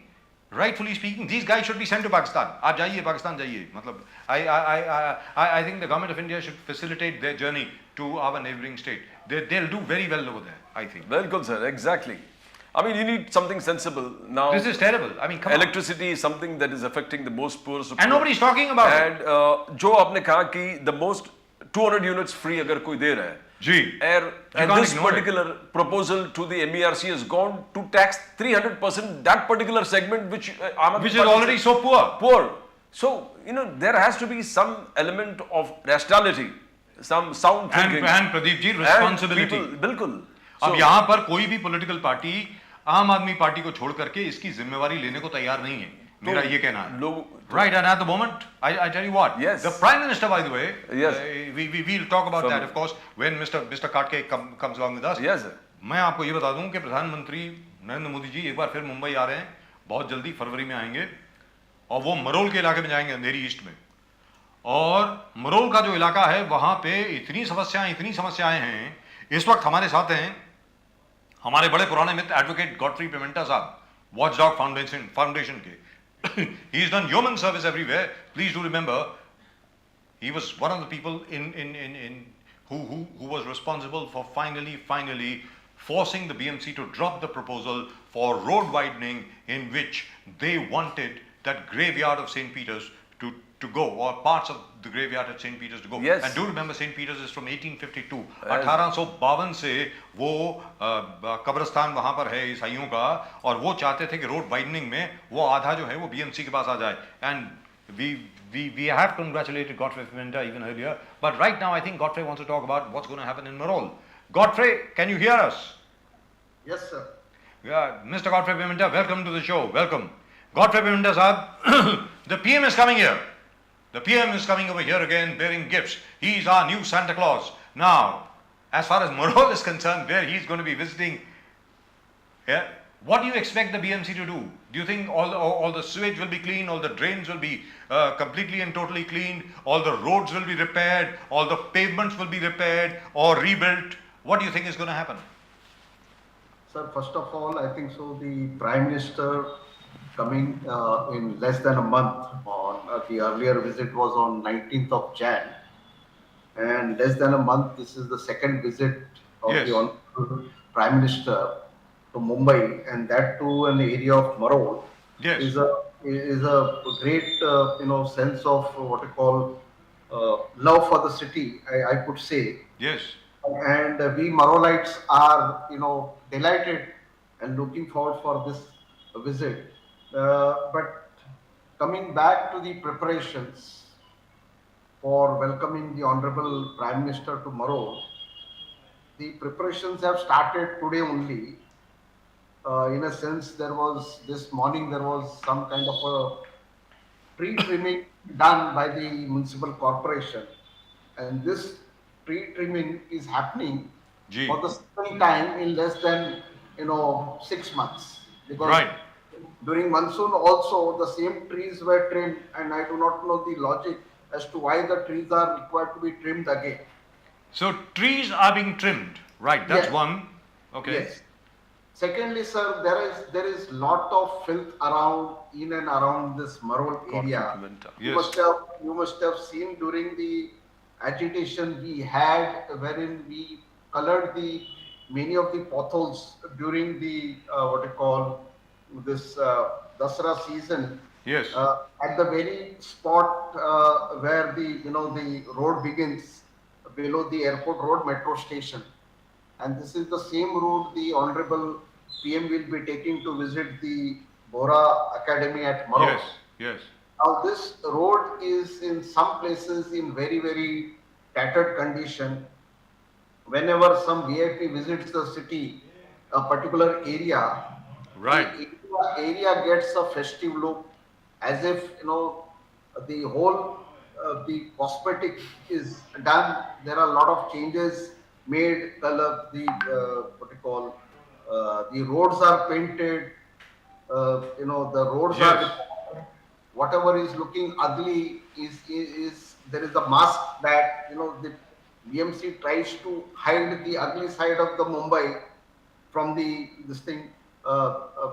Rightfully speaking, these guys should be sent to Pakistan. आप जाइए पाकिस्तान जाइए. मतलब I think the government of India should facilitate their journey to our neighboring state. They'll do very well over there, I think. Very good, sir. Exactly. I mean, you need something sensible now. This is terrible. I mean, come electricity is something that is affecting the most poorest. And nobody's talking about it. And जो आपने कहा कि the most 200 units free अगर कोई दे रहा है. जी. And this particular proposal to the MERC has gone to tax 300% that particular segment which is already so poor. Poor. So there has to be some element of rationality, some sound thinking. And Pradeep ji, responsibility. बिल्कुल. अब यहाँ पर कोई भी political party आम आदमी party को छोड़ करके इसकी जिम्मेवारी लेने को तैयार नहीं है. मेरा ये कहना है. Right, and at the moment, I tell you what. Yes. The Prime Minister, by the way. Yes. We'll talk about that, of course, when Mr. Katke comes along with us. Yes, sir. मैं आपको ये बता दूं कि प्रधानमंत्री नरेंद्र मोदी जी एक बार फिर मुंबई आ रहे हैं, बहुत जल्दी फरवरी में आएंगे, और वो मरोल के इलाके में जाएंगे, अंधेरी ईस्ट में. और मरोल का जो इलाका है वहां पे इतनी समस्याएं हैं. इस वक्त हमारे साथ हैं हमारे बड़े पुराने मित्र एडवोकेट गॉडफ्री पेमेंटा साहब, वॉचडॉग फाउंडेशन के. He's done yeoman service everywhere. Please do remember, he was one of the people who was responsible for finally forcing the BMC to drop the proposal for road widening, in which they wanted that graveyard of St. Peter's to go, or parts of the graveyard at St. Peter's to go. Yes. And do remember, St. Peter's is from 1852. 1852 से वो कब्रिस्तान वहां पर है ईसाइयों का, और वो चाहते थे कि रोड वाइडनिंग में वो आधा जो है वो बीएमसी के पास आ जाए. And we have congratulated Godfrey Pimenta even earlier, but right now I think Godfrey wants to talk about what's going to happen in Marol. Godfrey, can you hear us? Yes, sir. Yeah, Mr. Godfrey Pimenta, welcome to the show. Welcome. Godfrey Pimenta Saab, the PM is coming here. The PM is coming over here again bearing gifts. He's our new Santa Claus. Now, as far as MAROL is concerned, where he's going to be visiting, yeah, what do you expect the BMC to do? Do you think all the sewage will be clean, all the drains will be completely and totally cleaned, all the roads will be repaired, all the pavements will be repaired or rebuilt? What do you think is going to happen? Sir, first of all, I think so. The Prime Minister coming in less than a month. On the earlier visit was on 19th of Jan, and less than a month. This is the second visit of Yes. the Honorable Prime Minister to Mumbai, and that to an area of MAROL. Yes. Is a great sense of what I call love for the city. I could say. Yes. And we Marolites are, delighted and looking forward for this visit. But coming back to the preparations for welcoming the Honorable Prime Minister to Marol, the preparations have started today only. In a sense, this morning there was some kind of a tree trimming done by the municipal corporation, and this tree trimming is happening Gee. for the second time in less than 6 months, because Right. during monsoon also the same trees were trimmed, and I do not know the logic as to why the trees are required to be trimmed again. So trees are being trimmed. Right. That's Yes. one. Okay. Yes. Secondly, sir, there is lot of filth around in and around this Marol area. Yes. You must have seen during the agitation we had, wherein we colored the many of the potholes during the this Dasara season. Yes. At the very spot where the road begins below the airport road metro station, and this is the same route the Honorable PM will be taking to visit the Bora Academy at Marol. Yes. Yes. Now this road is in some places in very, very tattered condition. Whenever some VIP visits the city, a particular area, Right. the area gets a festive look, as if the whole the cosmetic is done. There are a lot of changes made. Color, the roads are painted. The roads Yes. are, whatever is looking ugly is there is a mask that the BMC tries to hide the ugly side of the Mumbai from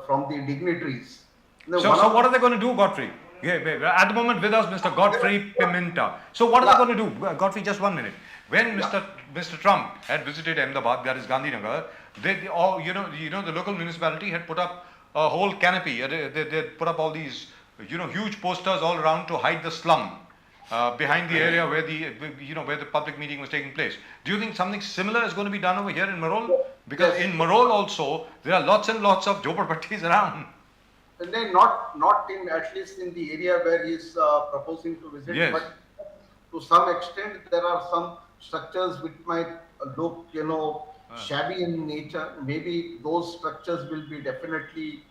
from the dignitaries. So what are they going to do, Godfrey? Yeah, at the moment with us, Mr. Godfrey Pimenta. So what are they going to do? Godfrey, just 1 minute. When Mr. Trump had visited Ahmedabad, that is Gandhinagar, they all, the local municipality had put up a whole canopy. They put up all these, huge posters all around to hide the slum behind the area where the public meeting was taking place. Do you think something similar is going to be done over here in Marol? Because in Marol also, there are lots and lots of jhopparpattis around. They not in, at least in the area where he is proposing to visit, Yes. but to some extent there are some structures which might look shabby in nature. Maybe those structures will be definitely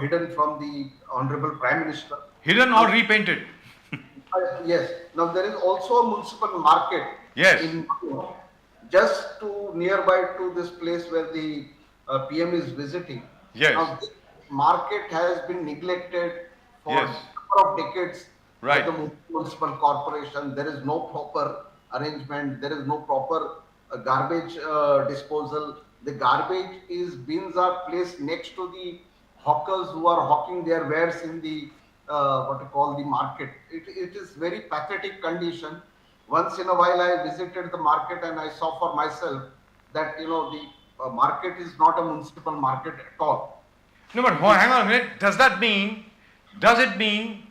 hidden from the Honorable Prime Minister. Hidden or repainted? Yes. Now there is also a municipal market. Yes. In just nearby to this place where the PM is visiting. Yes. Now, this market has been neglected for Yes. a number of decades Right. by the municipal corporation. There is no proper arrangement. There is no proper garbage disposal. The garbage bins are placed next to the hawkers who are hawking their wares in the the market. It is very pathetic condition. Once in a while I visited the market and I saw for myself that the market is not a municipal market at all. No, but hang on a minute. Does it mean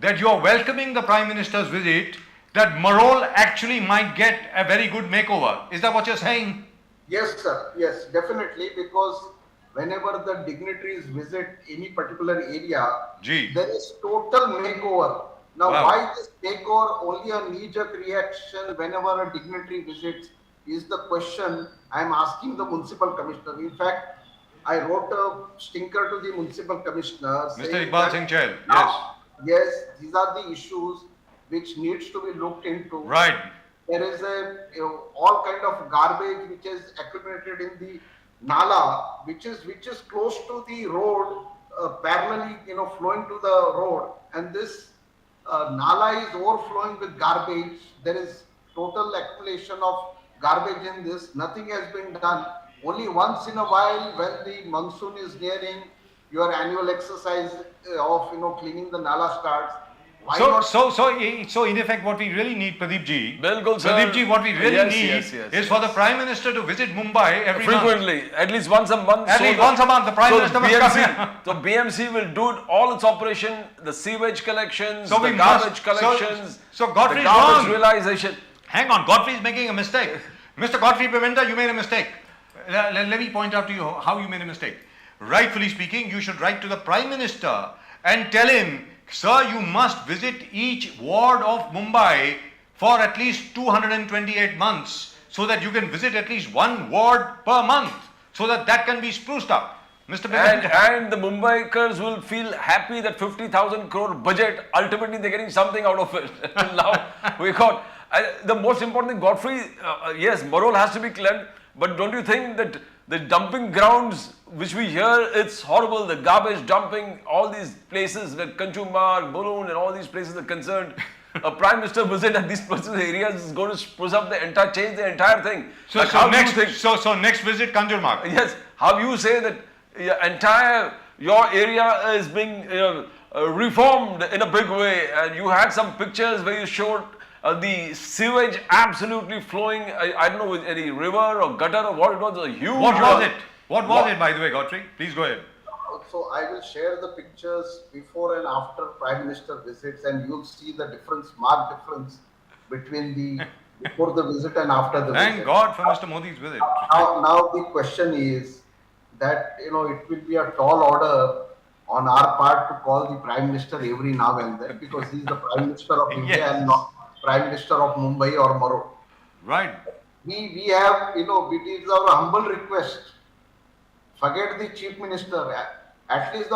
that you are welcoming the Prime Minister's visit, that Marol actually might get a very good makeover? Is that what you're saying? Yes, sir. Yes, definitely, because whenever the dignitaries visit any particular area, Gee. there is total makeover. Now, Wow. why this makeover? Only a knee-jerk reaction whenever a dignitary visits is the question I am asking the municipal commissioner. In fact, I wrote a stinker to the municipal commissioner. Mr. saying Iqbal that Singh Chahal, now, yes, these are the issues. which needs to be looked into. Right. There is all kind of garbage which is accumulated in the nala, which is close to the road, parallelly flowing to the road, and this nala is overflowing with garbage. There is total accumulation of garbage in this. Nothing has been done. Only once in a while, when the monsoon is nearing, your annual exercise of cleaning the nala starts. Why not? So in effect, what we really need, Pradeep ji, what we really need is for the Prime Minister to visit Mumbai every frequently, month. at least once a month. At least once a month, the Prime Minister must come here. So BMC will do all its operation, the sewage collections, So the we garbage must- collections, so Godfrey the is garbage wrong. realization. Hang on, Godfrey is making a mistake. Mr. Godfrey Pimenta, you made a mistake. Let me point out to you how you made a mistake. Rightfully speaking, you should write to the Prime Minister and tell him, sir, you must visit each ward of Mumbai for at least 228 months so that you can visit at least one ward per month so that can be spruced up. Mr. Pimenta. And the Mumbaikars will feel happy that 50,000 crore budget, ultimately they're getting something out of it. Now we got, the most important thing, Godfrey, yes, MAROL has to be cleared, but don't you think that the dumping grounds which we hear, it's horrible, the garbage dumping, all these places like Kanchumar, Balloon and all these places are concerned. A Prime Minister visit at these specific areas is going to spruce up change the entire thing. So, Like, so how do next, you think, so next visit, Kanjurmarg. yes, how you say that your area is being reformed in a big way, and you had some pictures where you showed the sewage absolutely flowing, I don't know, with any river or gutter or what it was, a huge. What was it? What was it, by the way, Godfrey? Please go ahead. So I will share the pictures before and after Prime Minister visits, and you'll see the difference, marked difference between the before the visit and after the visit. Thank God for Mr. Modi's visit. Now the question is that it will be a tall order on our part to call the Prime Minister every now and then, because he is the Prime Minister of India Yes. and not Prime Minister of Mumbai or MAROL. Right. We have, it is our humble request. Forget the Chief Minister, at least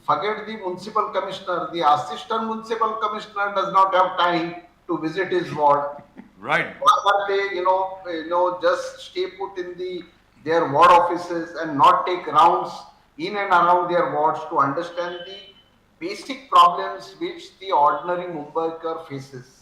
forget the Municipal Commissioner. The Assistant Municipal Commissioner does not have time to visit his ward. Right. Why are they, just stay put in their ward offices and not take rounds in and around their wards to understand the basic problems which the ordinary Mumbaikar faces.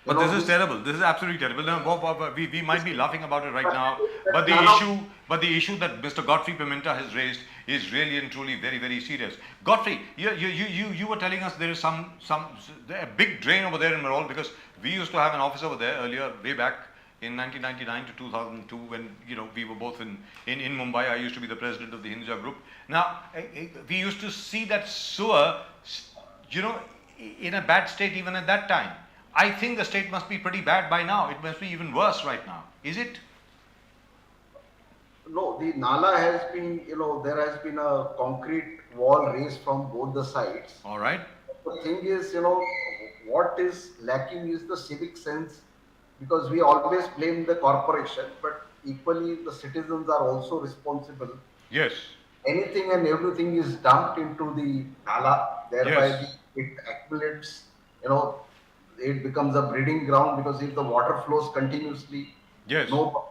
But this is terrible. This is absolutely terrible. Now, we might be laughing about it right now, but the issue that Mr. Godfrey Pimenta has raised is really and truly very, very serious. Godfrey, you were telling us there is a big drain over there in MAROL, because we used to have an office over there earlier, way back in 1999 to 2002, when we were both in Mumbai. I used to be the president of the Hinduja group. Now we used to see that sewer, in a bad state even at that time. I think the state must be pretty bad by now. It must be even worse right now. Is it? No, the Nala has been, there has been a concrete wall raised from both the sides. All right. The thing is, what is lacking is the civic sense, because we always blame the corporation, but equally the citizens are also responsible. Yes. Anything and everything is dumped into the Nala, thereby Yes. it accumulates, it becomes a breeding ground, because if the water flows continuously, Yes. no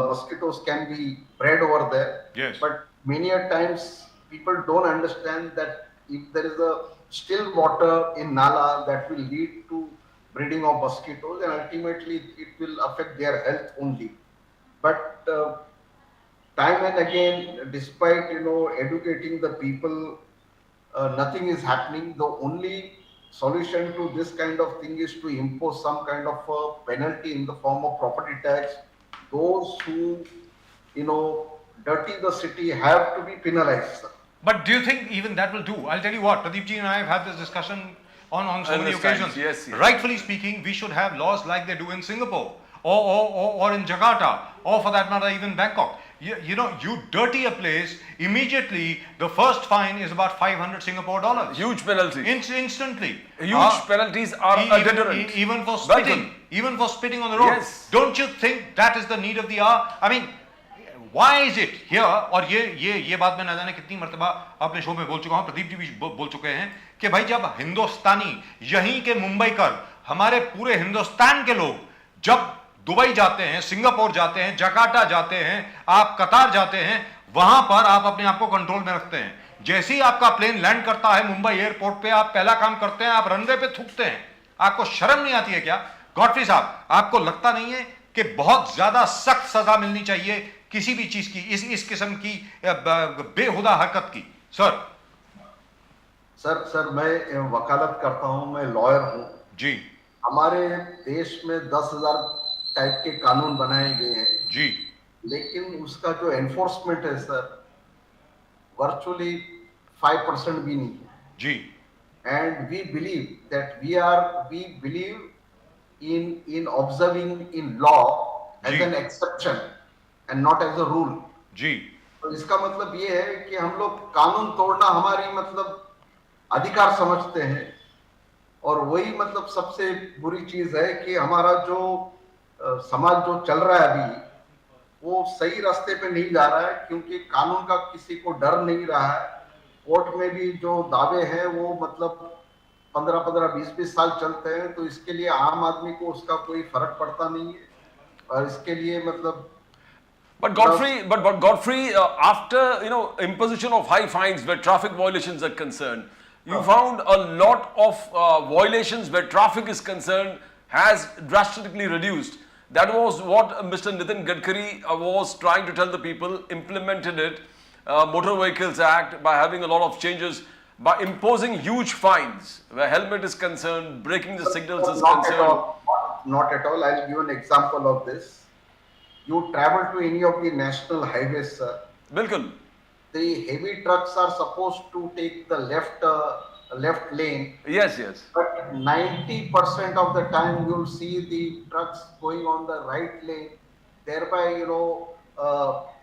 mosquitoes can be bred over there. Yes. But many a times people don't understand that if there is a still water in Nala, that will lead to breeding of mosquitoes, and ultimately it will affect their health only. But time and again, despite educating the people, nothing is happening. The only solution to this kind of thing is to impose some kind of a penalty in the form of property tax. Those who dirty the city have to be penalized. But do you think even that will do? I'll tell you what, Pradeep ji and I have had this discussion on so many occasions. Yes. Rightfully speaking, we should have laws like they do in Singapore or in Jakarta, or for that matter even Bangkok. You dirty a place, immediately the first fine is about 500 Singapore dollars. Huge penalties. Instantly. Huge penalties are a deterrent. Even for spitting. Welcome. Even for spitting on the road. Yes. Don't you think that is the need of the hour? I mean, why is it here, और ये बात मैं ना जाने कितनी मर्तबा अपने show में बोल चुका हूं, प्रदीप जी भी बोल चुके हैं कि भाई जब हिंदुस्तानी यहीं के मुंबई कर हमारे पूरे हिंदुस्तान के लोग जब दुबई जाते हैं, सिंगापुर जाते हैं, जकार्ता जाते हैं, आप कतार जाते हैं, वहां पर आप अपने आप को कंट्रोल में रखते हैं। जैसे ही आपका प्लेन लैंड करता है मुंबई एयरपोर्ट पे, आप पहला काम करते हैं, आप रनवे पे थूकते हैं। आपको शर्म नहीं आती है क्या? गॉडफ्री साहब, आपको लगता नहीं है कि बहुत ज्यादा सख्त सजा मिलनी चाहिए किसी भी चीज की, इस किस्म की बेहुदा हरकत की? सर मैं वकालत करता हूं, मैं लॉयर हूं जी हमारे देश में 10,000 टाइप के कानून बनाए गए हैं जी, लेकिन उसका जो एनफोर्समेंट है सर, वर्चुअली 5% भी नहीं है जी। and we believe that we believe in observing in law as ji. an exception and not as a rule. जी तो इसका मतलब ये है कि हम लोग कानून तोड़ना हमारी मतलब अधिकार समझते हैं, और वही मतलब सबसे बुरी चीज है कि हमारा जो समाज जो चल रहा है अभी, वो सही रास्ते पे नहीं जा रहा है, क्योंकि कानून का किसी को डर नहीं रहा है। कोर्ट में भी जो दावे हैं वो मतलब 15-15, 20-20 साल चलते हैं, तो इसके लिए आम आदमी को उसका कोई फर्क पड़ता नहीं है, और इसके लिए मतलब But Godfrey, after imposition of high fines where traffic violations are concerned, you found a lot of violations where traffic is concerned has drastically reduced. That was what Mr. Nitin Gadkari was trying to tell the people. Implemented it, Motor Vehicles Act, by having a lot of changes, by imposing huge fines where helmet is concerned, breaking the signals is not concerned. at all, not at all. I'll give an example of this. You travel to any of the national highways, sir. Bilkul. The heavy trucks are supposed to take the left lane. Yes. But 90% of the time you'll see the trucks going on the right lane. Thereby,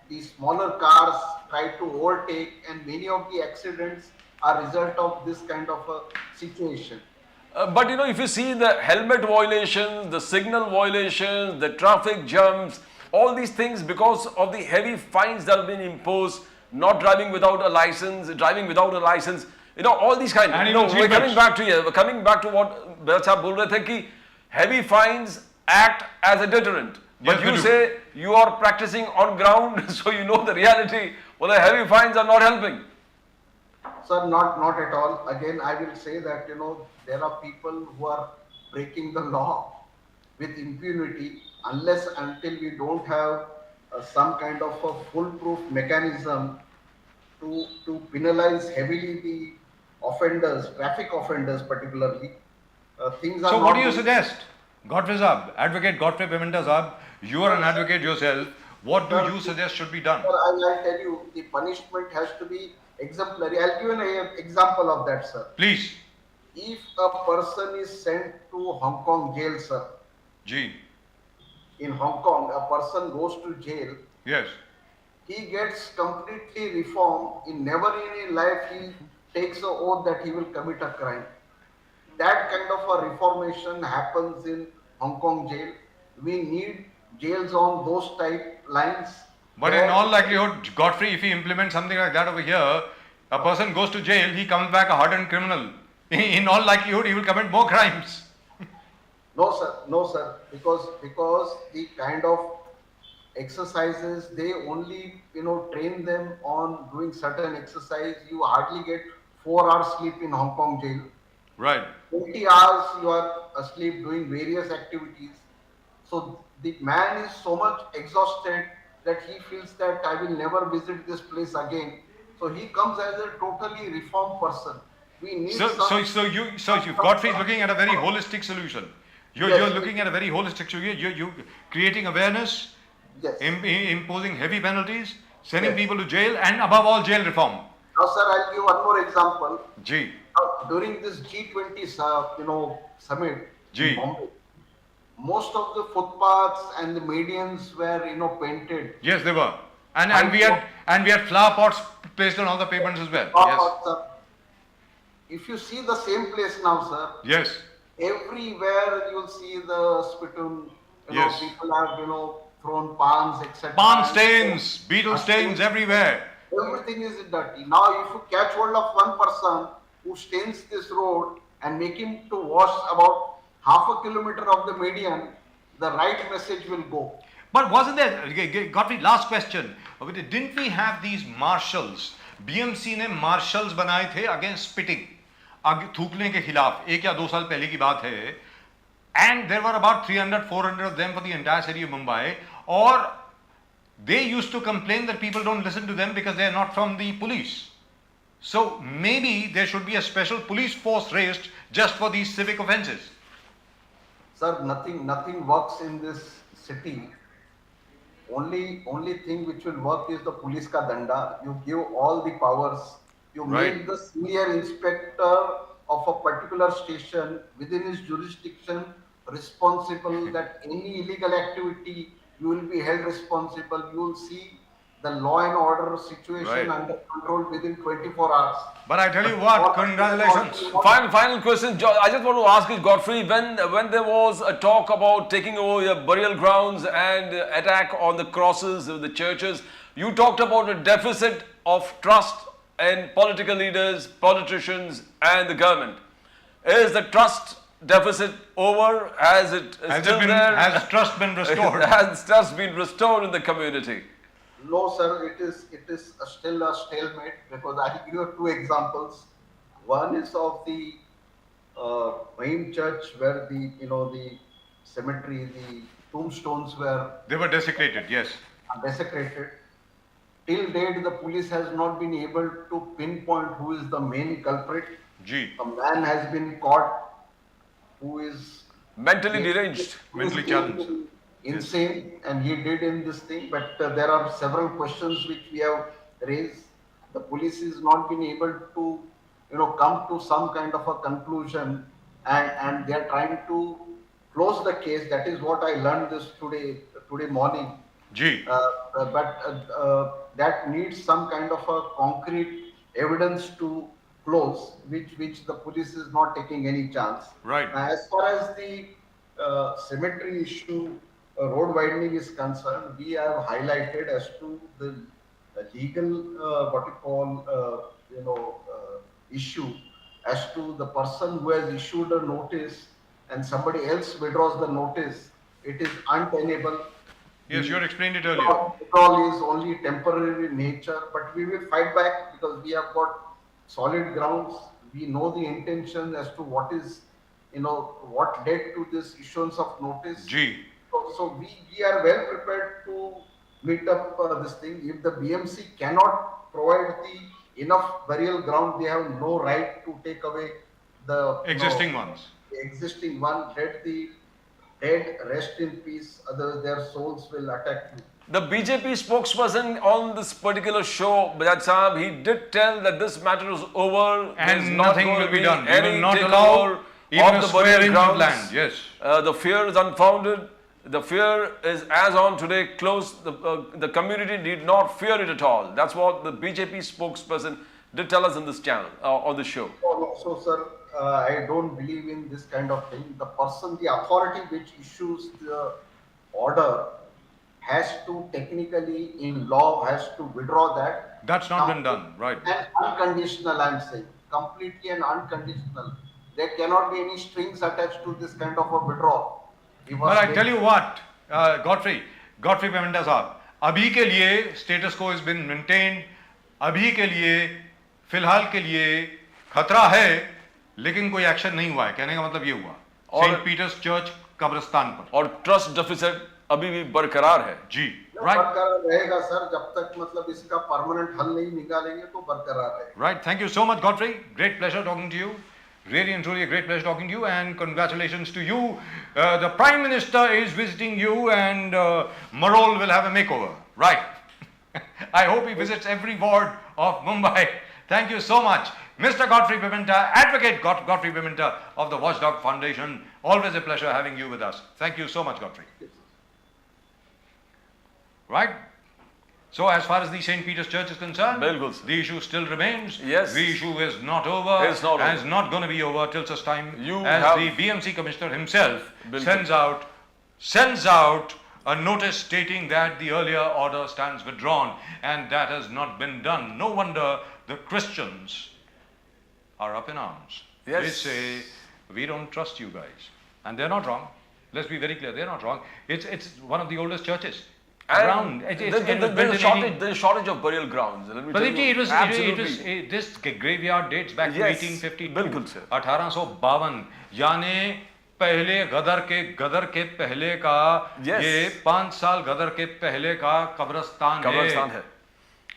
the smaller cars try to overtake, and many of the accidents are result of this kind of a situation. But if you see the helmet violations, the signal violations, the traffic jumps, all these things because of the heavy fines that have been imposed, not driving without a license, driving without a license, all these kind. And even We're coming back to here. We're coming back to what Bharat Sahab bol rahe the ki heavy fines act as a deterrent. But Yes, you they do. say you are practicing on ground, so you know the reality. Well, the heavy fines are not helping. Sir, not at all. Again, I will say that there are people who are breaking the law with impunity, unless until we don't have some kind of a foolproof mechanism to penalize heavily the offenders, traffic offenders particularly. Things are So not what do you being- suggest? Godfrey Saab, Advocate Godfrey Pimenta Saab, you are an advocate yourself. What do Sir, you suggest should be done? Sir, I'll tell you, the punishment has to be exemplary. I'll give an example of that, sir. Please. If a person is sent to Hong Kong jail, sir, Ji. in Hong Kong, a person goes to jail, Yes. he gets completely reformed. Never in his life he takes an oath that he will commit a crime. That kind of a reformation happens in Hong Kong jail. We need jails on those type lines. But in all likelihood, Godfrey, if he implements something like that over here, a person goes to jail, he comes back a hardened criminal. In all likelihood, he will commit more crimes. No, sir, because the kind of exercises they only train them on doing certain exercise. You hardly get 4 hours sleep in Hong Kong jail. Right. 20 hours you are asleep doing various activities. So the man is so much exhausted that he feels that I will never visit this place again. So he comes as a totally reformed person. We need So Godfrey is looking at a very holistic solution. You're looking at a very holistic solution. You creating awareness, Yes. imposing heavy penalties, sending people to jail, and above all, jail reform. Now, sir, I'll give one more example. Ji. During this G20 summit Ji. in Bombay, most of the footpaths and the medians were painted. Yes, they were. And we had flower pots placed on all the pavements as well. Yes. Sir. If you see the same place now, sir, Yes. everywhere you'll see the spittoon. Yes. People have thrown palms, etc. Palm stains, beetle stains everywhere. Everything is dirty. Now, if you catch hold of one person who stains this road and make him to wash about half a kilometer of the median, the right message will go. But wasn't there, Godfrey, last question, didn't we have these marshals? BMC ने marshals बनाए थे against spitting, थूकने के खिलाफ, 1 या 2 साल पहले की बात है, and there were about 300-400 of them for the entire city of Mumbai, or they used to complain that people don't listen to them because they are not from the police. So maybe there should be a special police force raised just for these civic offences. Sir, nothing works in this city. Only thing which will work is the police ka danda. You give all the powers. You make the senior inspector of a particular station within his jurisdiction responsible that any illegal activity you will be held responsible. You will see the law and order situation under control within 24 hours. But I tell you what, congratulations. Final question. I just want to ask you, Godfrey, when there was a talk about taking over your burial grounds and attack on the crosses of the churches, you talked about a deficit of trust in political leaders, politicians and the government. Is the trust deficit over? Has trust been restored? Has trust been restored in the community? No, sir. It is still a stalemate because I will give you 2 examples. One is of the main church where the cemetery, the tombstones They were desecrated. Yes. Desecrated. Till date, the police has not been able to pinpoint who is the main culprit. Gee. A man has been caught who is mentally deranged, mentally challenged, insane, and he did in this thing. But there are several questions which we have raised. The police is not been able to, come to some kind of a conclusion, and they are trying to close the case. That is what I learned this today morning. Gee. But that needs some kind of a concrete evidence to close, which the police is not taking any chance. Right. As far as the cemetery issue, road widening is concerned, we have highlighted as to the legal issue as to the person who has issued a notice and somebody else withdraws the notice. It is untenable. Yes, you had explained it earlier. Withdrawal is only temporary in nature, but we will fight back because we have got solid grounds. We know the intention as to what is, what led to this issuance of notice. Gee. So we are well prepared to meet up this thing. If the BMC cannot provide the enough burial ground, they have no right to take away the existing ones. The existing one. Let the dead rest in peace. Others, their souls will attack you. The BJP spokesperson on this particular show, Bajaj Saab, he did tell that this matter is over and nothing will be done. We will not allow even a square inch of land. Yes. The fear is unfounded. The fear is, as on today, closed. The community did not fear it at all. That's what the BJP spokesperson did tell us in this channel, on the show. So, sir, I don't believe in this kind of thing. The authority which issues the order has to technically, in law, has to withdraw that. That's not been done, right? And unconditional, I'm saying. Completely and unconditional. There cannot be any strings attached to this kind of a withdrawal. But I tell you what, Godfrey Pavementa साहब, अभी के लिए status quo has been maintained, अभी के लिए, फिलहाल के लिए खतरा है, लेकिन कोई एक्शन नहीं हुआ है, कहने का मतलब ये हुआ, सेंट पीटर्स चर्च कब्रिस्तान पर, और ट्रस्ट डेफिसिट अभी भी बरकरार है, जी, right? बरकरार रहेगा सर, जब तक मतलब इसका परमानेंट हल नहीं निकालेंगे तो बरकरार रहेगा. Right, thank you so much, Godfrey. Great pleasure talking to you. Really and truly a great pleasure talking to you, and congratulations to you. The Prime Minister is visiting you, and MAROL will have a makeover. Right. I hope he visits every ward of Mumbai. Thank you so much. Mr. Godfrey Pavementa, Advocate Godfrey Pavementa of the Watchdog Foundation. Always a pleasure having you with us. Thank you so much, Godfrey. Right. So as far as the St. Peter's Church is concerned, the issue still remains. Yes. The issue is not over. It's not and over. it's not going to be over till such time as the BMC Commissioner himself sends out a notice stating that the earlier order stands withdrawn, and that has not been done. No wonder the Christians are up in arms. Yes. They say, we don't trust you guys. And they're not wrong. Let's be very clear, they're not wrong. It's one of the oldest churches around. There's a shortage of burial grounds. Let me tell Pradeep you. ji, this graveyard dates back to Yes, 1852. बिल्कुल sir. 1852, यानी पहले गदर के पहले का Yes. ये 5 साल गदर के पहले का कब्रिस्तान है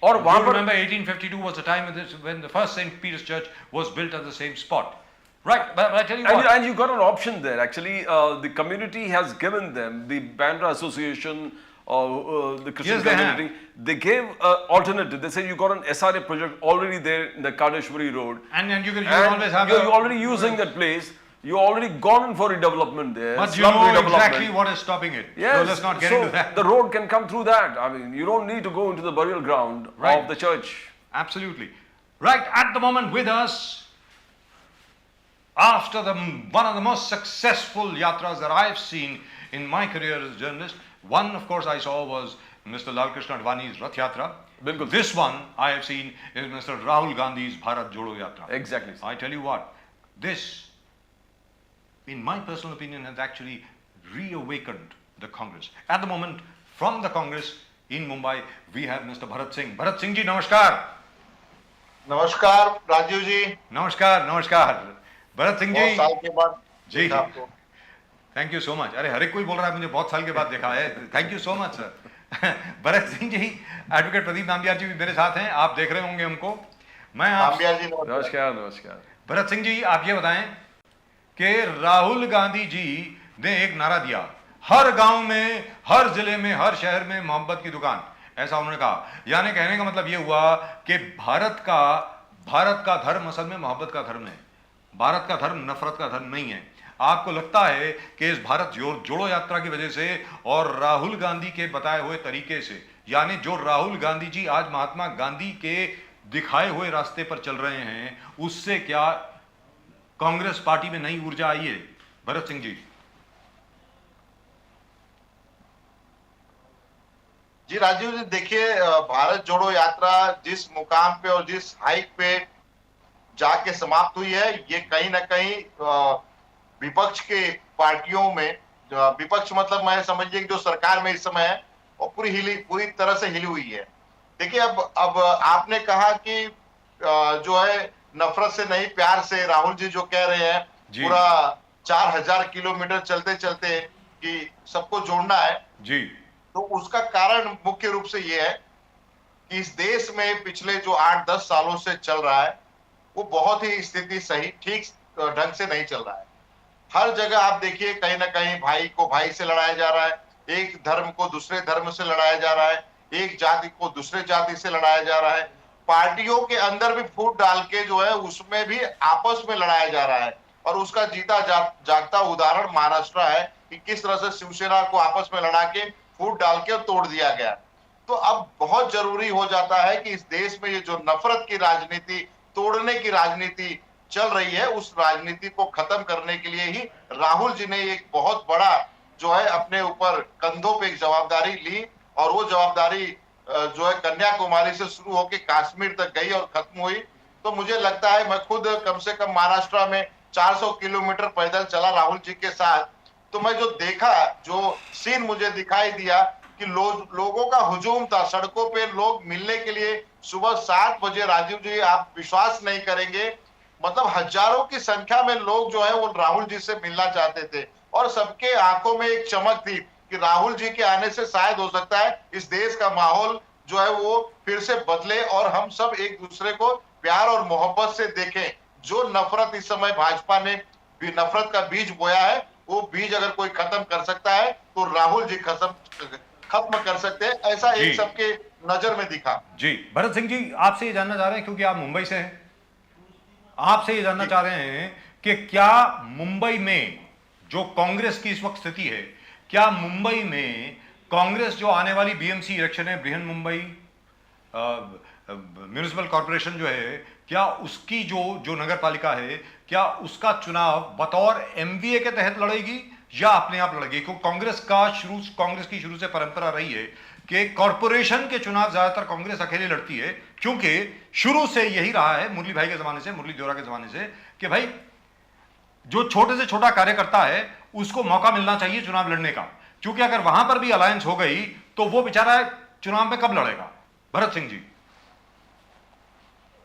और वहां पर remember 1852 was the time when the first St. Peter's Church was built at the same spot. Right, but I tell you what. and you got an option there. Actually, the community has given them, the Bandra Association, the Christian Yes, they community, they gave alternative. They said you got an SRA project already there in the Kadeshwari Road. And you And always have you're already using that place. You're already gone for redevelopment there. But you slum know redevelopment. exactly what is stopping it. Yes, So let's not get so into that. the road can come through that. I mean, you don't need to go into the burial ground Right. of the church. Absolutely. Right at the moment with us, after one of the most successful yatras that I've seen in my career as a journalist, one of course I saw was Mr. Lal Krishna Advani's Rath Yatra. Bilkul. This one I have seen is Mr. Rahul Gandhi's Bharat Jodo Yatra. Exactly. I tell you what, this, in my personal opinion, has actually reawakened the Congress. At the moment, from the Congress in Mumbai, we have Mr. Bharat Singh. Bharat Singh ji, namaskar. नमस्कार राजीव जी। नमस्कार नमस्कार भरत सिंह बहुत जी साल के बाद जी देखा आपको। Thank you so much. अरे हर एक कोई बोल रहा है मुझे बहुत साल के बाद देखा है। Thank you so much sir. Bharat Singh ji, advocate Pradeep Nambiar ji भी मेरे साथ हैं, आप देख रहे होंगे हमको। मैं आप नामबियार जी नमस्कार नमस्कार। भरत सिंह जी, आप ये बताएं कि राहुल गांधी जी ने एक नारा दिया, हर गांव में, हर जिले में, हर शहर में मोहब्बत की दुकान, ऐसा उन्होंने कहा। यानी कहने का मतलब ये हुआ कि भारत का धर्म असल में मोहब्बत का धर्म है। भारत का धर्म नफरत का धर्म नहीं है। आपको लगता है कि इस भारत जोड़ो यात्रा की वजह से और राहुल गांधी के बताए हुए तरीके से, यानी जो राहुल गांधी जी आज महात्मा गांधी के दिखाए हुए रास्ते पर चल रहे हैं, उससे क्या कांग्रेस पार्टी में नई ऊर्जा आई है? भरत सिंह जी जी। राजीव जी देखिए, भारत जोड़ो यात्रा जिस मुकाम पे और जिस हाइक पे जाके समाप्त हुई है, ये कहीं ना कहीं विपक्ष के पार्टियों में, विपक्ष मतलब मैं समझिए कि जो सरकार में इस समय है, वो पूरी तरह से हिली हुई है। देखिए अब आपने कहा कि जो है नफरत से नहीं प्यार से, राहुल जी जो कह रहे हैं पूरा 4000 किलोमीटर चलते चलते कि सबको जोड़ना है जी, तो उसका कारण मुख्य रूप से ये है कि इस देश में पिछले जो 8-10 सालों से चल रहा है, वो बहुत ही स्थिति सही ठीक ढंग से नहीं चल रहा है। हर जगह आप देखिए कहीं ना कहीं भाई को भाई से लड़ाया जा रहा है, एक धर्म को दूसरे धर्म से लड़ाया जा रहा है, एक जाति को दूसरे जाति से लड़ाया जा रहा है, पार्टियों के अंदर भी फूट डाल के जो है उसमें भी आपस में लड़ाया जा रहा है। और उसका जीता जागता उदाहरण महाराष्ट्र है कि किस तरह से शिवसेना को आपस में लड़ा के फूट डाल के तोड़ दिया गया। तो अब बहुत जरूरी हो जाता है कि इस देश में ये जो नफरत की राजनीति, तोड़ने की राजनीति चल रही है, उस राजनीति को खत्म करने के लिए ही राहुल जी ने एक बहुत बड़ा जो है अपने ऊपर कंधों पे एक जवाबदारी ली। और वो जवाबदारी जो है कन्याकुमारी से शुरू होकर कश्मीर तक गई और खत्म हुई। तो मुझे लगता है, मैं खुद कम से कम महाराष्ट्र में 400 किलोमीटर पैदल चला राहुल जी के साथ, तो मैं जो देखा, जो सीन मुझे दिखाई दिया कि लोगों का हुजूम था, सड़कों पे लोग मिलने के लिए सुबह 7 बजे, राजीव जी आप विश्वास नहीं करेंगे, मतलब हजारों की संख्या में लोग जो है वो राहुल जी से मिलना चाहते थे। और सबके आंखों में एक चमक थी कि राहुल जी के आने से शायद हो सकता है इस देश का माहौल जो है वो फिर से बदले और हम सब एक दूसरे को प्यार और मोहब्बत से देखें। जो नफरत इस समय भाजपा ने नफरत का बीज बोया है, वो बीज अगर कोई खत्म कर सकता है तो राहुल जी खत्म कर सकते हैं, ऐसा एक सबके नजर में दिखा। जी भरत सिंह जी, आपसे ये जानना चाह रहे हैं क्योंकि आप मुंबई से हैं, आपसे ये जानना चाह रहे हैं कि क्या मुंबई में जो कांग्रेस की इस वक्त स्थिति है, क्या मुंबई में कांग्रेस जो आने वाली बीएमसी इलेक्शन है, बृहन मुंबई म्यूनिसिपल कॉर्पोरेशन जो है, क्या उसकी जो नगर पालिका है, क्या उसका चुनाव बतौर एमवीए के तहत लड़ेगी या अपने आप लड़ेंगे? क्योंकि कांग्रेस की शुरू से परंपरा रही है कि कॉरपोरेशन के चुनाव ज्यादातर कांग्रेस अकेले लड़ती है, क्योंकि शुरू से यही रहा है, मुरली भाई के जमाने से, मुरली देवरा के जमाने से, कि भाई जो छोटे से छोटा कार्यकर्ता है उसको मौका मिलना चाहिए चुनाव लड़ने का, क्योंकि अगर वहां पर भी अलायंस हो गई तो वो बेचारा चुनाव में कब लड़ेगा? भरत सिंह जी।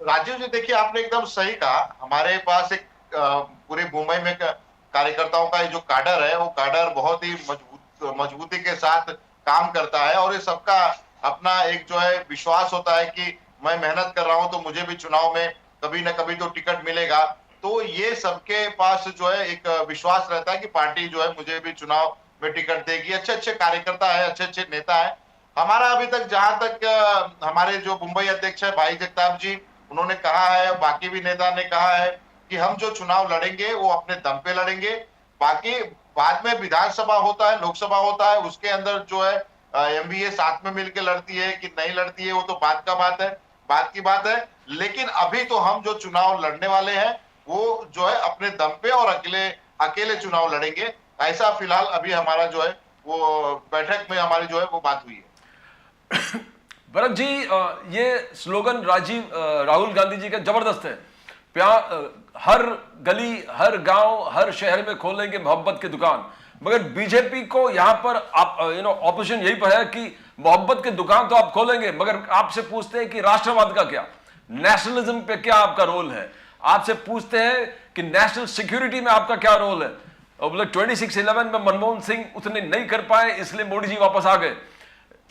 राजीव जी, देखिए आपने एकदम सही कहा। हमारे पास एक पूरे मुंबई में कार्यकर्ताओं का जो काडर है, वो काडर बहुत ही मजबूती के साथ काम करता है, और ये सबका अपना एक जो है विश्वास होता है कि मैं मेहनत कर रहा हूं तो मुझे भी चुनाव में कभी ना कभी तो टिकट मिलेगा। तो ये सबके पास जो है एक विश्वास रहता है कि पार्टी जो है मुझे भी चुनाव में टिकट देगी। अच्छे अच्छे कार्यकर्ता है, अच्छे अच्छे नेता है। हमारा अभी तक जहां तक हमारे जो मुंबई अध्यक्ष है भाई जगताप जी, उन्होंने कहा है, बाकी भी नेता ने कहा है कि हम जो चुनाव लड़ेंगे वो अपने दम पे लड़ेंगे। बाकी बाद में विधानसभा होता है, लोकसभा होता है, उसके अंदर जो है एमबीए साथ में मिलकर लड़ती है कि नहीं लड़ती है, वो तो बात की बात है। लेकिन अभी तो हम जो चुनाव लड़ने वाले हैं वो जो है अपने दम पे और अकेले चुनाव लड़ेंगे। ऐसा फिलहाल अभी हमारा जो है वो बैठक में हमारी जो है वो बात हुई है। भरत जी, ये स्लोगन राहुल गांधी जी का जबरदस्त है। हर गली, हर गांव, हर शहर में खोलेंगे मोहब्बत की दुकान। मगर बीजेपी को यहाँ पर आप ऑपोजिशन यही पर है कि मोहब्बत की दुकान तो आप खोलेंगे, मगर आपसे पूछते हैं कि राष्ट्रवाद का क्या, नेशनलिज्म पे क्या आपका रोल है? आपसे पूछते हैं कि नेशनल सिक्योरिटी में आपका क्या रोल है? और बोले 26/11 में मनमोहन सिंह उतने नहीं कर पाए, इसलिए मोदी जी वापस आ गए।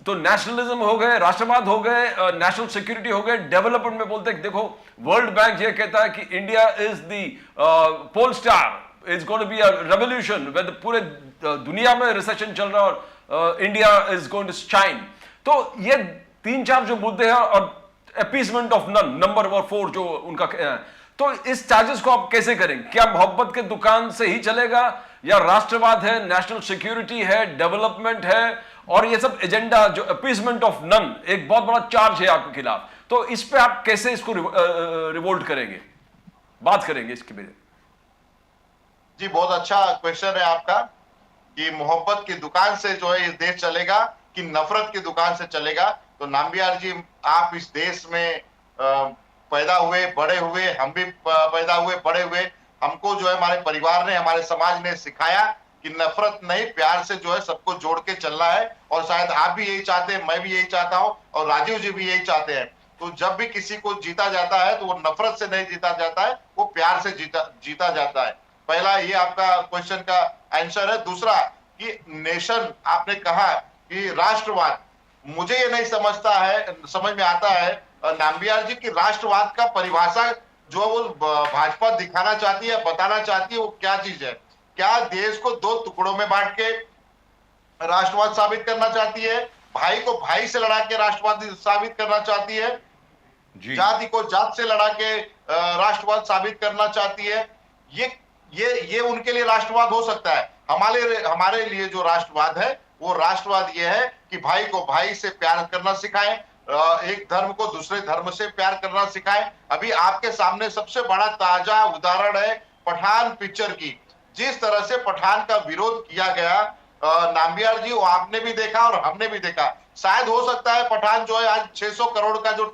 तो नेशनलिज्म हो गए, राष्ट्रवाद हो गए, नेशनल सिक्योरिटी हो गए, डेवलपमेंट में बोलते हैं देखो वर्ल्ड बैंक ये कहता है कि India is the pole star, it's going to be a revolution, पूरे दुनिया में रिसेशन चल रहा है और India is going to shine. तो ये 3-4 जो मुद्दे हैं, और अपीसमेंट ऑफ नन नंबर 4 जो उनका है, तो इस चार्जेस को आप कैसे करेंगे? क्या मोहब्बत के दुकान से ही चलेगा, या राष्ट्रवाद है, नेशनल सिक्योरिटी है, डेवलपमेंट है, और ये सब एजेंडा जो अपीसमेंट ऑफ नन एक बहुत बड़ा चार्ज है आपके खिलाफ, तो इस पे आप कैसे इसको रिवोल्ट करेंगे, बात करेंगे इसके बारे में? जी, बहुत अच्छा क्वेश्चन है आपका कि मोहब्बत की दुकान से जो है ये देश चलेगा कि नफरत की दुकान से चलेगा। तो नाम्बियार जी, आप इस देश में पैदा हुए, बड़े हुए, हम भी पैदा हुए, बड़े हुए। हमको जो है हमारे परिवार ने, हमारे समाज ने सिखाया कि नफरत नहीं, प्यार से जो है सबको जोड़ के चलना है। और शायद आप भी यही चाहते हैं, मैं भी यही चाहता हूं, और राजीव जी भी यही चाहते हैं। तो जब भी किसी को जीता जाता है तो वो नफरत से नहीं जीता जाता है, वो प्यार से जीता जाता है। पहला ये आपका क्वेश्चन का आंसर है। दूसरा कि नेशन, आपने कहा कि राष्ट्रवाद, मुझे ये नहीं समझ में आता है नाम्बियार जी की राष्ट्रवाद का परिभाषा जो वो भाजपा दिखाना चाहती है, बताना चाहती है, वो क्या चीज है? क्या देश को 2 टुकड़ों में बांट के राष्ट्रवाद साबित करना चाहती है? भाई को भाई से लड़ा के राष्ट्रवाद साबित करना चाहती है? जाति को जात से लड़ा के राष्ट्रवाद साबित करना चाहती है? ये उनके लिए राष्ट्रवाद हो सकता है। हमारे लिए जो राष्ट्रवाद है वो राष्ट्रवाद ये है कि भाई को भाई से प्यार करना सिखाएं, एक धर्म को दूसरे धर्म से प्यार करना सिखाएं। अभी आपके सामने सबसे बड़ा ताजा उदाहरण है पठान पिक्चर की। जिस तरह से पठान का विरोध किया गया नाम्बियार जी, वो आपने भी देखा और हमने भी देखा। शायद हो सकता है पठान जो है आज 600 करोड़ का जो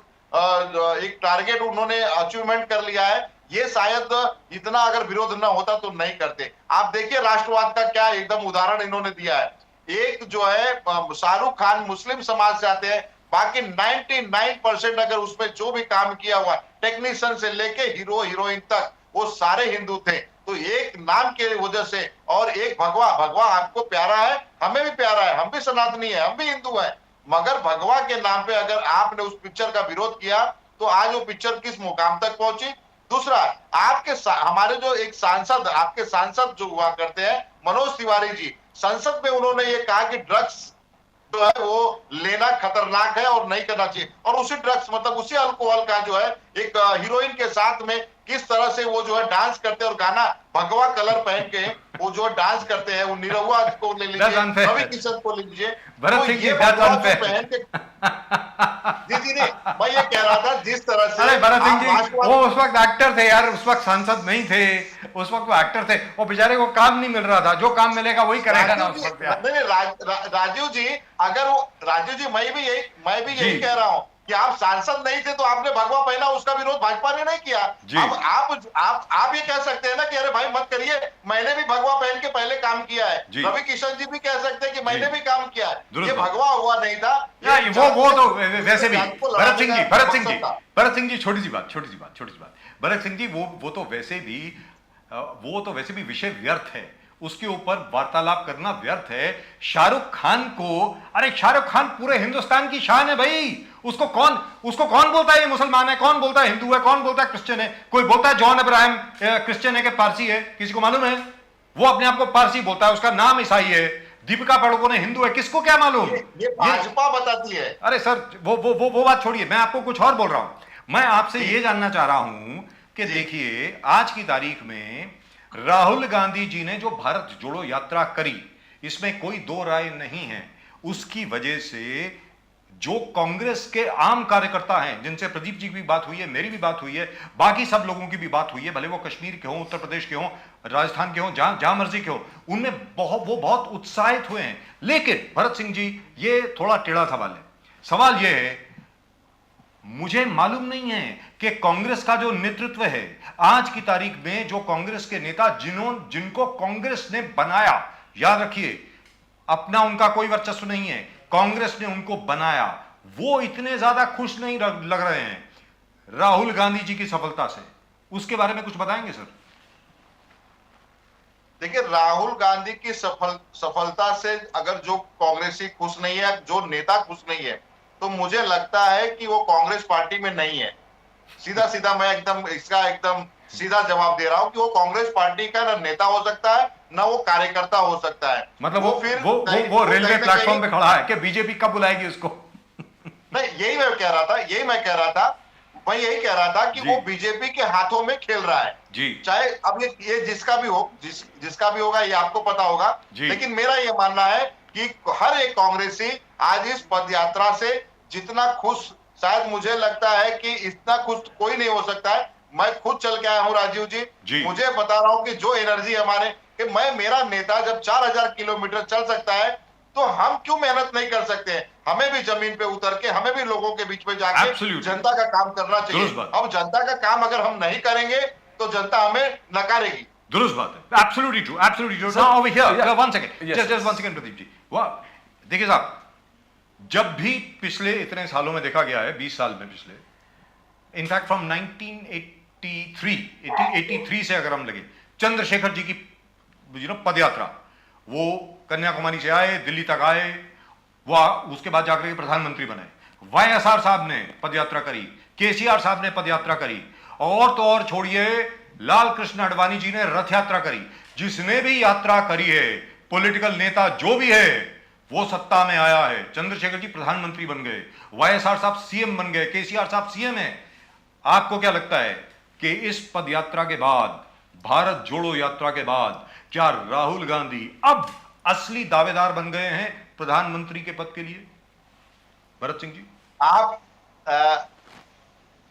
एक टारगेट उन्होंने अचीवमेंट कर लिया है, ये शायद इतना अगर विरोध न होता तो नहीं करते। आप देखिए राष्ट्रवाद का क्या एकदम उदाहरण इन्होंने दिया है। एक जो है शाहरुख खान मुस्लिम समाज से आते हैं, बाकी 99% अगर उसमें जो भी काम किया हुआ टेक्नीशियन से लेके हीरो हीरोइन तक वो सारे हिंदू थे। तो एक नाम के वजह से, और एक भगवा आपको प्यारा है, हमें भी प्यारा है, हम भी सनातनी है, हम भी हिंदू हैं, मगर भगवा के नाम पे अगर आपने उस पिक्चर का विरोध किया तो आज वो पिक्चर किस मुकाम तक पहुंची। दूसरा, हमारे जो एक सांसद, आपके सांसद जो हुआ करते हैं मनोज तिवारी जी, संसद में उन्होंने ये कहा कि ड्रग्स जो है वो लेना खतरनाक है और नहीं करना चाहिए। और उसी ड्रग्स मतलब उसी अल्कोहल का जो है एक हीरोइन के साथ में किस तरह से वो जो है डांस करते और गाना भगवा कलर पहन के वो जो डांस करते हैं, वो निरहुआ को ले लीजिए, That's unfair. रवि किशन को ले लीजिए, भरत तो सिंह जी, ये that's भगवा जो unfair. पहन के जी नहीं, मैं ये कह रहा था जिस तरह से अरे भरत सिंह आप जी, राष्ट्रवादी- वो उस वक्त एक्टर थे यार, उस वक्त सांसद नहीं थे, उस वक्त वो एक्टर थे, वो बेचारे को काम नहीं मिल रहा था, जो काम मिलेगा वही करेगा ना उस वक्त यार। नहीं राजीव जी, अगर वो राजीव जी, मैं भी यही जी। कह रहा हूं कि आप सांसद नहीं थे तो आपने भगवा पहना, उसका विरोध भाजपा ने नहीं किया। जी। अब आप ये कह सकते हैं ना कि अरे भाई मत करिए, मैंने भी भगवा पहन के पहले काम किया है। जी। रवि किशन जी भी कह सकते हैं कि मैंने जी। भी काम किया है, दुरुस्त ये बात। भगवा हुआ नहीं था। नहीं, वो तो वैसे भी जात को भरत लड़ाने सिंह जी, का भरत सिंह जी, मकसद था। भरत सिंह जी, छोटी सी बात भरत सिंह जी, वो तो वैसे भी विषय व्यर्थ है, उसके ऊपर वार्तालाप करना व्यर्थ है। शाहरुख खान पूरे हिंदुस्तान की शान है भाई, उसको कौन बोलता है ये मुसलमान है, कौन बोलता है हिंदू है, कौन बोलता है क्रिश्चियन है? कोई बोलता है जॉन अब्राहम क्रिश्चियन है कि पारसी है? किसी को मालूम है? वो अपने आप को पारसी बोलता है, उसका नाम ईसाई है। दीपिका पादुकोण हिंदू है, किसको क्या मालूम? ये भाजपा बताती है। अरे सर, वो बात छोड़िए, मैं आपको कुछ और बोल रहा हूं। मैं आपसे ये जानना चाह रहा हूं कि देखिए, आज की तारीख में राहुल गांधी जी ने जो भारत जोड़ो यात्रा करी, इसमें कोई दो राय नहीं है। उसकी वजह से जो कांग्रेस के आम कार्यकर्ता हैं, जिनसे प्रदीप जी की भी बात हुई है, मेरी भी बात हुई है, बाकी सब लोगों की भी बात हुई है, भले वो कश्मीर के हों, उत्तर प्रदेश के हों, राजस्थान के हों, जहां मर्जी के हों, उनमें वो बहुत उत्साहित हुए हैं। लेकिन भरत सिंह जी, ये थोड़ा टेढ़ा सवाल है। सवाल ये है, मुझे मालूम नहीं है कि कांग्रेस का जो नेतृत्व है आज की तारीख में, जो कांग्रेस के नेता जिनको कांग्रेस ने बनाया, याद रखिए, अपना उनका कोई वर्चस्व नहीं है, कांग्रेस ने उनको बनाया, वो इतने ज्यादा खुश नहीं लग रहे हैं राहुल गांधी जी की सफलता से। उसके बारे में कुछ बताएंगे सर? देखिए, राहुल गांधी की सफलता से अगर जो कांग्रेसी खुश नहीं है, जो नेता खुश नहीं है, तो मुझे लगता है कि वो कांग्रेस पार्टी में नहीं है। सीधा मैं एकदम सीधा जवाब दे रहा हूं कि वो कांग्रेस पार्टी का ना नेता हो सकता है, ना वो कार्यकर्ता हो सकता है। मतलब वो रेलवे प्लेटफॉर्म पे खड़ा है कि बीजेपी कब बुलाएगी उसको? नहीं, यही मैं कह रहा था मैं यही कह रहा था कि वो बीजेपी के हाथों में खेल रहा है जी। चाहे अब ये जिसका भी होगा, ये आपको पता होगा। लेकिन मेरा ये मानना है कि हर एक कांग्रेसी आज इस पदयात्रा से जितना खुश, शायद मुझे लगता है कि इतना खुश कोई नहीं हो सकता है। मैं खुद चल के आया हूं राजीव जी, मुझे बता रहा हूं कि जो एनर्जी हमारे, कि मेरा नेता जब 4000 किलोमीटर चल सकता है, तो हम क्यों मेहनत नहीं कर सकते हैं? हमें भी जमीन पे उतर के, हमें भी लोगों के बीच में जाके जनता का काम करना चाहिए। अब जनता का काम अगर हम नहीं करेंगे तो जनता हमें नकारेगी। दुरुस्त बात है, absolutely true. Now over here, one second, just one second Pradeep ji. वाह, देखिए साहब, जब भी पिछले इतने सालों में देखा गया है, 20 साल में पिछले, इनफैक्ट फ्रॉम 1983 से अगर हम लगे, चंद्रशेखर जी की पदयात्रा, वो कन्याकुमारी से आए, दिल्ली तक आए, वह उसके बाद जाकर के प्रधानमंत्री बने। वाईएसआर साहब ने पदयात्रा करी, केसीआर साहब ने पदयात्रा करी, और तो और छोड़िए, लाल कृष्ण आडवाणी जी ने रथ यात्रा करी। जिसने भी यात्रा करी है, पॉलिटिकल नेता जो भी है, वो सत्ता में आया है। चंद्रशेखर जी प्रधानमंत्री बन गए, वाईएसआर साहब सीएम बन गए, केसीआर साहब सीएम है। आपको क्या लगता है कि इस पदयात्रा के बाद, भारत जोड़ो यात्रा के बाद, क्या राहुल गांधी अब असली दावेदार बन गए हैं प्रधानमंत्री के पद के लिए? भरत सिंह जी, आप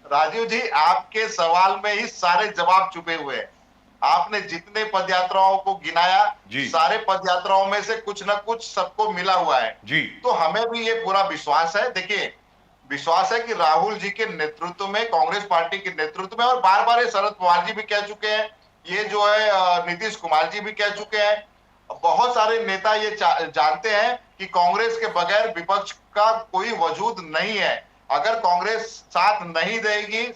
राजीव जी, आपके सवाल में ही सारे जवाब छुपे हुए हैं। आपने जितने पदयात्राओं को गिनाया, सारे पदयात्राओं में से कुछ ना कुछ सबको मिला हुआ है जी। तो हमें भी ये पूरा विश्वास है। देखिए, विश्वास है कि राहुल जी के नेतृत्व में, कांग्रेस पार्टी के नेतृत्व में, और बार बार शरद पवार जी भी कह चुके हैं, ये जो है नीतीश कुमार जी भी कह चुके हैं, बहुत सारे नेता ये जानते हैं कि कांग्रेस के बगैर विपक्ष का कोई वजूद नहीं है। अगर कांग्रेस साथ नहीं देगी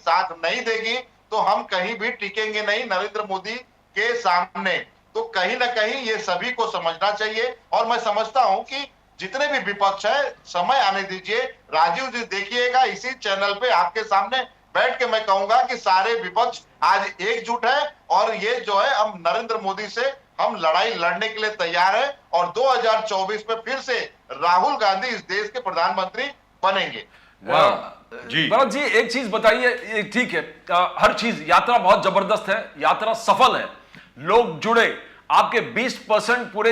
तो हम कहीं भी टिकेंगे नहीं नरेंद्र मोदी के सामने। तो कहीं ना कहीं ये सभी को समझना चाहिए, और मैं समझता हूं कि जितने भी विपक्ष है, समय आने दीजिए। राजीव जी, देखिएगा इसी चैनल पे आपके सामने बैठ के मैं कहूंगा कि सारे विपक्ष आज एकजुट है, और ये जो है, हम नरेंद्र मोदी से हम लड़ाई लड़ने के लिए तैयार है, और 2024 में फिर से राहुल गांधी इस देश के प्रधानमंत्री बनेंगे। भरत जी, एक चीज बताइए, ठीक है, हर चीज, यात्रा बहुत जबरदस्त है, यात्रा सफल है, लोग जुड़े, आपके 20% पूरे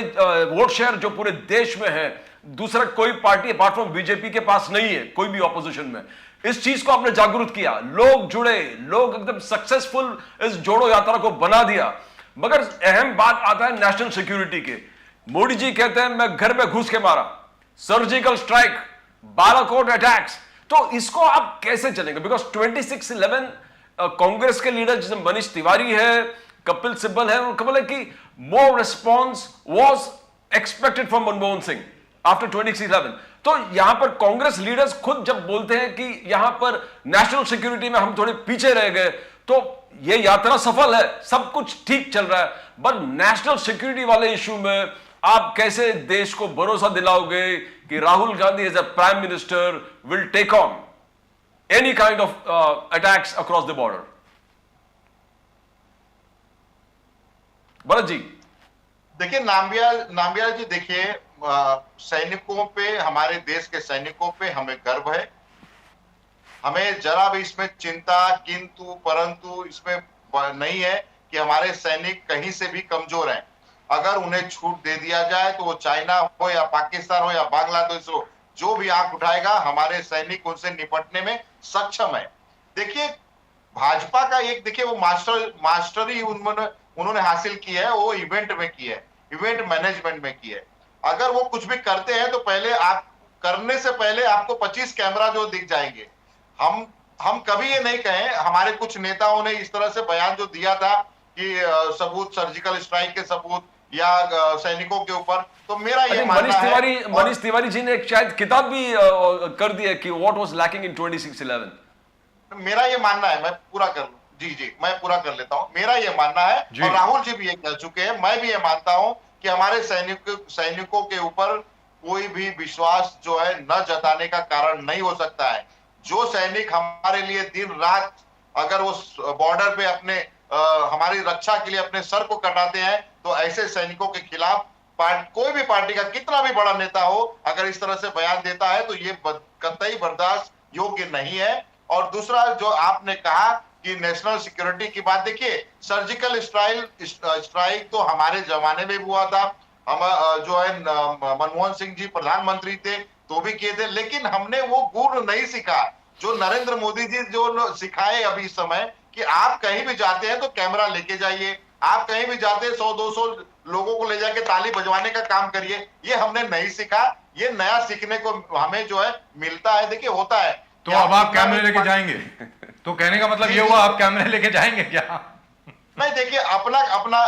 वोट शेयर जो पूरे देश में है, दूसरा कोई पार्टी अपार्ट फ्रॉम बीजेपी के पास नहीं है, कोई भी ऑपोजिशन में। इस चीज को आपने जागरूक किया, लोग जुड़े, लोग एकदम सक्सेसफुल इस जोड़ो यात्रा को बना दिया। मगर अहम बात आता है नेशनल सिक्योरिटी के। मोदी जी कहते हैं मैं घर में घुस के मारा, सर्जिकल स्ट्राइक, बालाकोट अटैक्स, तो इसको आप कैसे चलेंगे? बिकॉज 26/11 कांग्रेस के लीडर जैसे मनीष तिवारी है, कपिल सिब्बल है, उन्होंने कहा कि more response was expected from Manmohan Singh after 26/11। तो यहां पर कांग्रेस लीडर्स खुद जब बोलते हैं कि यहां पर नेशनल सिक्योरिटी में हम थोड़े पीछे रह गए, तो ये यात्रा सफल है, सब कुछ ठीक चल रहा है, बट नेशनल सिक्योरिटी वाले इशू में आप कैसे देश को भरोसा दिलाओगे कि Rahul Gandhi as a prime minister will take on any kind of attacks across the border? Bharat ji देखिए, नाम्बियाल जी, देखिए सैनिकों पे, हमारे देश के सैनिकों पे हमें गर्व है, हमें जरा भी इसमें चिंता किंतु परंतु इसमें नहीं है कि हमारे सैनिक कहीं से भी कमजोर हैं। अगर उन्हें छूट दे दिया जाए तो वो चाइना हो या पाकिस्तान हो या बांग्लादेश हो, जो भी आंख उठाएगा हमारे सैनिक उनसे निपटने में सक्षम है। देखिए, भाजपा का एक, देखिए वो मास्टरी उन्होंने हासिल की है, वो इवेंट में की है, इवेंट मैनेजमेंट में की है। अगर वो कुछ भी करते हैं तो पहले आप करने से पहले आपको 25 कैमरा जो दिख जाएंगे। हम कभी ये नहीं कहें, हमारे कुछ नेताओं ने इस तरह से बयान जो दिया था कि सबूत, सर्जिकल स्ट्राइक के सबूत या सैनिकों के ऊपर, तो मेरा ये मानना है, मनीष तिवारी जी ने एक शायद किताब भी कर दी है कि व्हाट वाज लैकिंग इन 26/11। मेरा ये मानना है, मैं पूरा कर लूं, जी मैं पूरा कर लेता हूं। मेरा ये मानना है, और राहुल जी भी ये कह चुके हैं, मैं भी ये मानता हूं कि हमारे सैनिकों के ऊपर कोई भी विश्वास जो है न जताने का कारण नहीं हो सकता है। जो सैनिक हमारे लिए दिन रात अगर वो बॉर्डर पे अपने हमारी रक्षा के लिए अपने सर को कटाते हैं, तो ऐसे सैनिकों के खिलाफ कोई भी पार्टी का कितना भी बड़ा नेता हो, अगर इस तरह से बयान देता है तो ये कतई बर्दाश्त योग्य नहीं है। और दूसरा जो आपने कहा कि नेशनल सिक्योरिटी की बात, देखिए सर्जिकल स्ट्राइक तो हमारे जमाने में हुआ था, हम जो है मनमोहन सिंह जी प्रधानमंत्री थे तो भी किए थे, लेकिन हमने वो गुण नहीं सीखा जो नरेंद्र मोदी जी जो सिखाए अभी इस समय, कि आप कहीं भी जाते हैं तो कैमरा लेके जाइए, आप कहीं भी जाते हैं 100-200 लोगों को ले जाके ताली बजवाने का काम करिए। ये हमने नहीं सीखा, ये नया सीखने को हमें जो है मिलता है। देखिए होता है, तो अब आप कैमरे लेके जाएंगे, तो कहने का मतलब ये हुआ आप कैमरे लेके जाएंगे क्या? नहीं, देखिए अपना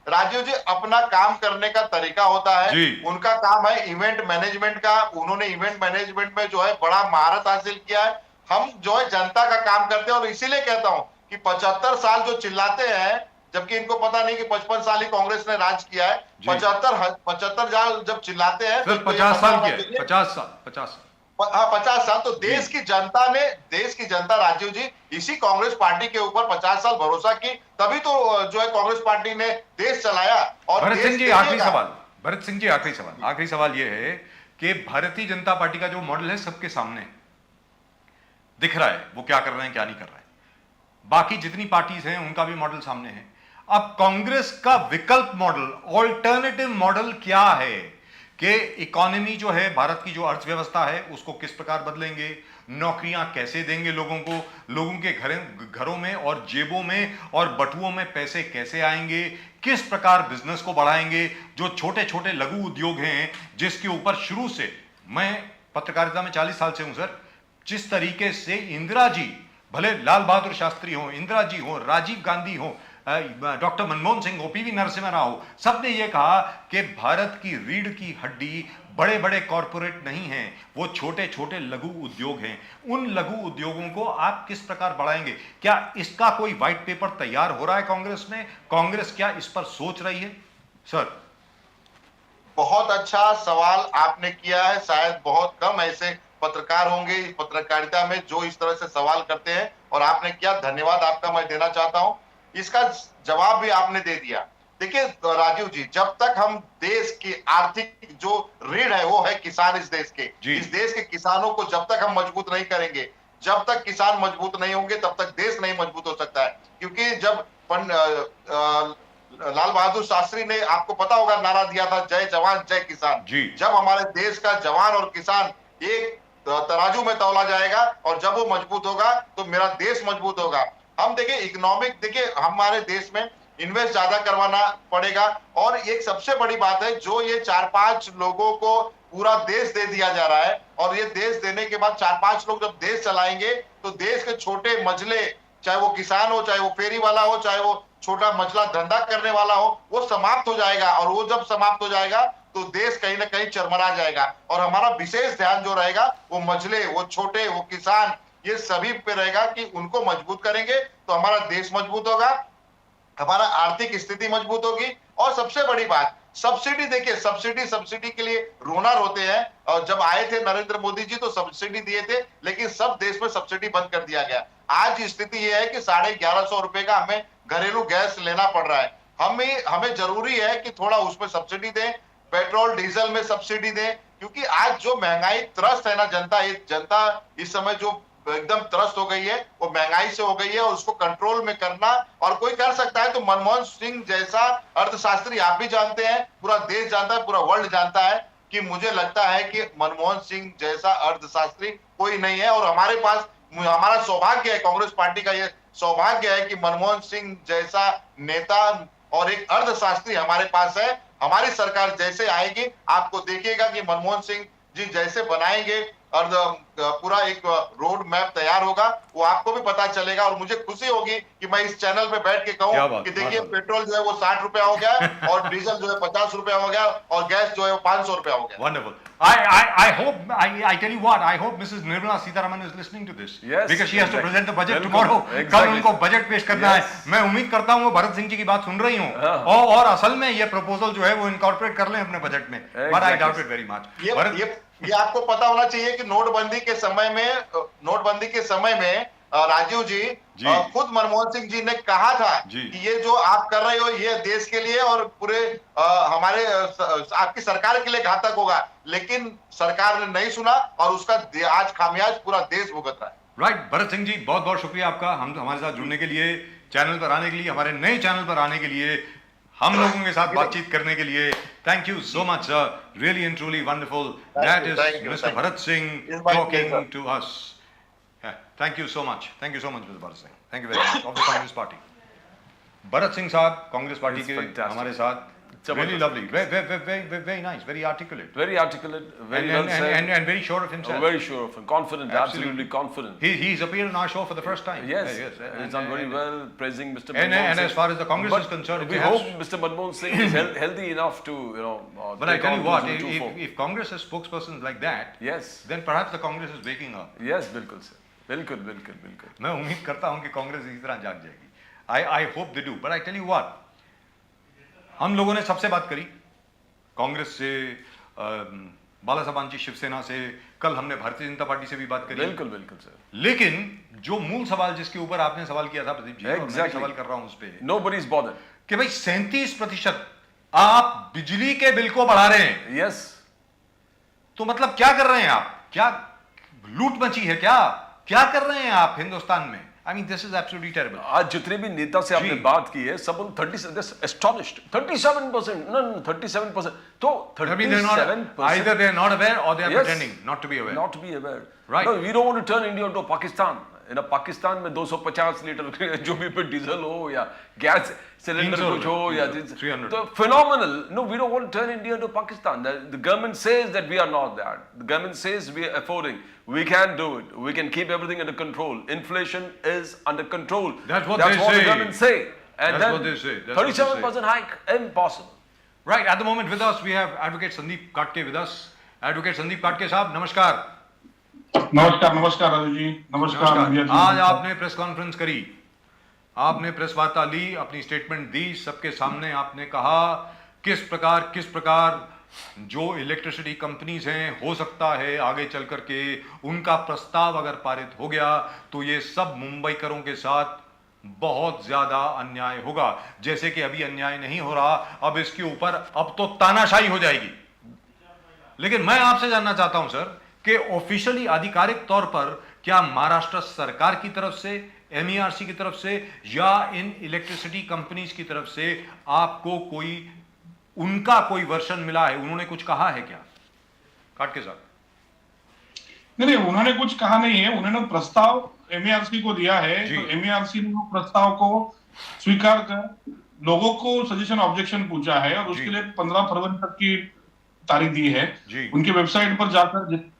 राजीव जी अपना काम करने का तरीका होता है, उनका काम है इवेंट मैनेजमेंट का, उन्होंने इवेंट मैनेजमेंट में जो है बड़ा महारत हासिल किया है। हम जो है जनता का काम करते हैं, और इसीलिए कहता हूं कि 75 साल जो चिल्लाते हैं, जबकि इनको पता नहीं कि 55 साल ही कांग्रेस ने राज किया है। 75 साल जब चिल्लाते हैं, 50 साल किया, 50 साल तो देश की जनता राजीव जी इसी कांग्रेस पार्टी के ऊपर 50 साल भरोसा की, तभी तो जो है कांग्रेस पार्टी ने देश चलाया। और भरत सिंह जी आखिरी सवाल ये है कि भारतीय जनता पार्टी का जो मॉडल है सबके सामने दिख रहा है, वो क्या कर रहे हैं क्या नहीं कर रहे हैं, बाकी जितनी पार्टीज हैं उनका भी मॉडल सामने है। अब कांग्रेस का विकल्प मॉडल, ऑल्टरनेटिव मॉडल क्या है कि इकोनॉमी जो है, भारत की जो अर्थव्यवस्था है उसको किस प्रकार बदलेंगे, नौकरियां कैसे देंगे लोगों को, लोगों के घरों में और जेबों में और बटुओं में पैसे कैसे आएंगे, किस प्रकार बिजनेस को बढ़ाएंगे, जो छोटे छोटे लघु उद्योग हैं जिसके ऊपर शुरू से, मैं पत्रकारिता में 40 साल से हूं सर, जिस तरीके से इंदिरा जी, भले लाल बहादुर शास्त्री हो, इंदिरा जी हो, राजीव गांधी हो, डॉक्टर मनमोहन सिंह हो, पीवी नरसिम्हा राव हो, सबने ये कहा कि भारत की रीढ़ की हड्डी बड़े बड़े कॉरपोरेट नहीं हैं, वो छोटे छोटे लघु उद्योग हैं। उन लघु उद्योगों को आप किस प्रकार बढ़ाएंगे? क्या इसका कोई व्हाइट पेपर तैयार हो रहा है कांग्रेस में? कांग्रेस क्या इस पर सोच रही है? सर, बहुत अच्छा सवाल आपने किया है। शायद बहुत कम ऐसे पत्रकार होंगे पत्रकारिता में जो इस तरह से सवाल करते हैं, और आपने किया, धन्यवाद आपका मैं देना चाहता हूं। इसका जवाब भी आपने दे दिया। देखिए राजीव जी, जब तक हम देश की आर्थिक जो रीढ़ है वो है किसान, इस देश के किसानों को जब तक हम मजबूत नहीं करेंगे, जब तक किसान मजबूत नहीं होंगे तब तक देश नहीं मजबूत हो सकता है। क्योंकि जब लाल बहादुर शास्त्री ने, आपको पता होगा, नारा दिया था जय जवान जय किसान। जी। जब हमारे देश का जवान और किसान एक तराजू में तौला जाएगा और जब वो मजबूत होगा तो मेरा देश मजबूत होगा। हम देखिए इकोनॉमिक, देखिए हमारे देश में इन्वेस्ट ज्यादा करवाना पड़ेगा। और एक सबसे बड़ी बात है, जो ये 4-5 लोगों को पूरा देश दे दिया जा रहा है, और ये देश देने के बाद 4-5 लोग जब देश चलाएंगे तो देश के छोटे मजले, चाहे वो किसान हो, चाहे वो फेरी वाला हो, चाहे वो छोटा मजला धंधा करने वाला हो, वो समाप्त हो जाएगा। और वो जब समाप्त हो जाएगा तो देश कहीं ना कहीं चरमरा जाएगा। और हमारा विशेष ध्यान जो रहेगा वो मजले, वो छोटे, वो किसान, ये सभी पे रहेगा कि उनको मजबूत करेंगे तो हमारा देश मजबूत होगा, हमारा आर्थिक स्थिति मजबूत होगी। और सबसे बड़ी बात, सब्सिडी, देखिए सब्सिडी के लिए रोना रोते हैं। और जब आए थे नरेंद्र मोदी जी तो सब्सिडी दिए थे, लेकिन सब देश में सब्सिडी बंद कर दिया गया। आज स्थिति यह है कि 1150 रुपए का हमें घरेलू गैस लेना पड़ रहा है। हमें जरूरी है कि थोड़ा उसमें सब्सिडी दें, पेट्रोल डीजल में सब्सिडी दें, क्योंकि आज जो महंगाई त्रस्त है ना, जनता इस समय जो एकदम त्रस्त हो गई है, वो महंगाई से हो गई है। और उसको कंट्रोल में करना, और कोई कर सकता है तो मनमोहन सिंह जैसा अर्थशास्त्री, आप भी जानते हैं, पूरा देश जानता है, पूरा वर्ल्ड जानता है कि मुझे लगता है कि मनमोहन सिंह जैसा अर्थशास्त्री कोई नहीं है। और हमारे पास, हमारा सौभाग्य है, कांग्रेस पार्टी का ये सौभाग्य है कि मनमोहन सिंह जैसा नेता और एक अर्थशास्त्री हमारे पास है। हमारी सरकार जैसे आएगी, आपको देखिएगा कि मनमोहन सिंह जी जैसे बनाएंगे और पूरा एक रोड मैप तैयार होगा, वो आपको भी पता चलेगा। और मुझे खुशी होगी कि मैं इस चैनल पे बैठ के कहूं कि देखिए पेट्रोल जो है वो 60 रुपया हो गया है, और डीजल जो है 50 रुपया हो गया, और गैस जो है वो 500 रुपया हो गया। Wonderful. I hope, I tell you what, I hope Mrs. Nirmala Sitharaman is listening to this. Yes, because she has to exactly. present the budget बिल्कुल, tomorrow. exactly. कल उनको बजट पेश करना Yes. है। मैं उम्मीद करता हूँ वो भरत सिंह जी की बात सुन रही हूँ, हाँ। और असल में ये प्रपोजल जो है वो इनकॉर्पोरेट कर लें अपने बजट में। But I doubt it very much. ये आपको पता होना चाहिए कि नोटबंदी के समय में राजीव जी खुद मनमोहन सिंह जी ने कहा था कि ये जो आप कर रहे हो ये देश के लिए और पूरे हमारे आपकी सरकार के लिए घातक होगा, लेकिन सरकार ने नहीं सुना और उसका आज खामियाज पूरा देश भुगत रहा है। राइट, भरत सिंह जी बहुत बहुत शुक्रिया आपका हमारे साथ जुड़ने के लिए, चैनल पर आने के लिए, हमारे नए चैनल पर आने के लिए, हम लोगों के साथ बातचीत करने के लिए। Thank you so much sir, really and truly wonderful. That is mister Bharat Singh talking to us. Thank you so much, mister Bharat Singh, thank you very much, of the Congress party. Bharat Singh साहब कांग्रेस पार्टी के हमारे साथ, really lovely, very nice, very articulate, very well said, and very sure of himself, very sure of him, confident, absolutely confident. He's appeared on our show for the first time. Yes, he's done very well, praising Mr. Manmohan Singh. And as far as the Congress is concerned, we hope Mr. Manmohan Singh is healthy enough to, but I tell you what, if Congress has spokespersons like that, yes, then perhaps the Congress is waking up. Yes, बिल्कुल sir, बिल्कुल। मैं उम्मीद करता हूं कि कांग्रेस इसी तरह जाग जाएगी। I hope they do, but I tell you what, हम लोगों ने सबसे बात करी, कांग्रेस से, बालासाहेबांची शिवसेना से, कल हमने भारतीय जनता पार्टी से भी बात करी। बिल्कुल सर। लेकिन जो मूल सवाल जिसके ऊपर आपने सवाल किया था प्रदीप जी, मैं सवाल कर रहा हूं उस पे, Nobody is bothered, कि भाई 37% आप बिजली के बिल को बढ़ा रहे हैं। yes, तो मतलब क्या कर रहे हैं आप? क्या लूट मची है? क्या कर रहे हैं आप हिंदुस्तान में? I mean, this is absolutely terrible. आज जितने भी नेता से आपने बात की है, सब 37%, 37%, तो 37%. Either they are not aware or they are pretending not to be aware. Not to be aware. Right. No, we don't want to turn India into Pakistan. Pakistan में 250 लीटर जो भी पे डीजल हो या गैस सिलेंडर कुछ हो या 300, तो phenomenal. No, we don't want to turn India into Pakistan. The government says that we are not that. The government says we are affording. We can do it. We can keep everything under control. Inflation is under control. That's what the government say. And that's what they say. 37% hike, impossible. Right. At the moment with us we have Advocate Sandeep Katke with us. Advocate Sandeep Katke साहब नमस्कार। नमस्कार राजू जी, नमस्कार। आज आपने press conference करी, आपने press वार्ता ली, अपनी स्टेटमेंट दी, सबके सामने आपने कहा किस प्रकार जो इलेक्ट्रिसिटी कंपनीज हैं, हो सकता है आगे चल करके उनका प्रस्ताव अगर पारित हो गया तो ये सब मुंबईकरों के साथ बहुत ज्यादा अन्याय होगा। जैसे कि अभी अन्याय नहीं हो रहा, अब इसके ऊपर अब तो तानाशाही हो जाएगी। लेकिन मैं आपसे जानना चाहता हूं सर कि ऑफिशियली आधिकारिक तौर पर क्या महाराष्ट्र सरकार की तरफ से, MERC की तरफ से या इन इलेक्ट्रिसिटी कंपनीज की तरफ से आपको कोई उनका कोई वर्शन मिला है? उन्होंने कुछ कहा है क्या? काट के साथ नहीं, उन्होंने कुछ कहा नहीं है। उन्होंने प्रस्ताव MERC को दिया है, तो MERC ने वो प्रस्ताव को स्वीकार कर लोगों को सजेशन ऑब्जेक्शन पूछा है और उसके लिए 15 फरवरी तक की तारीख दी है। उनकी वेबसाइट पर जाकर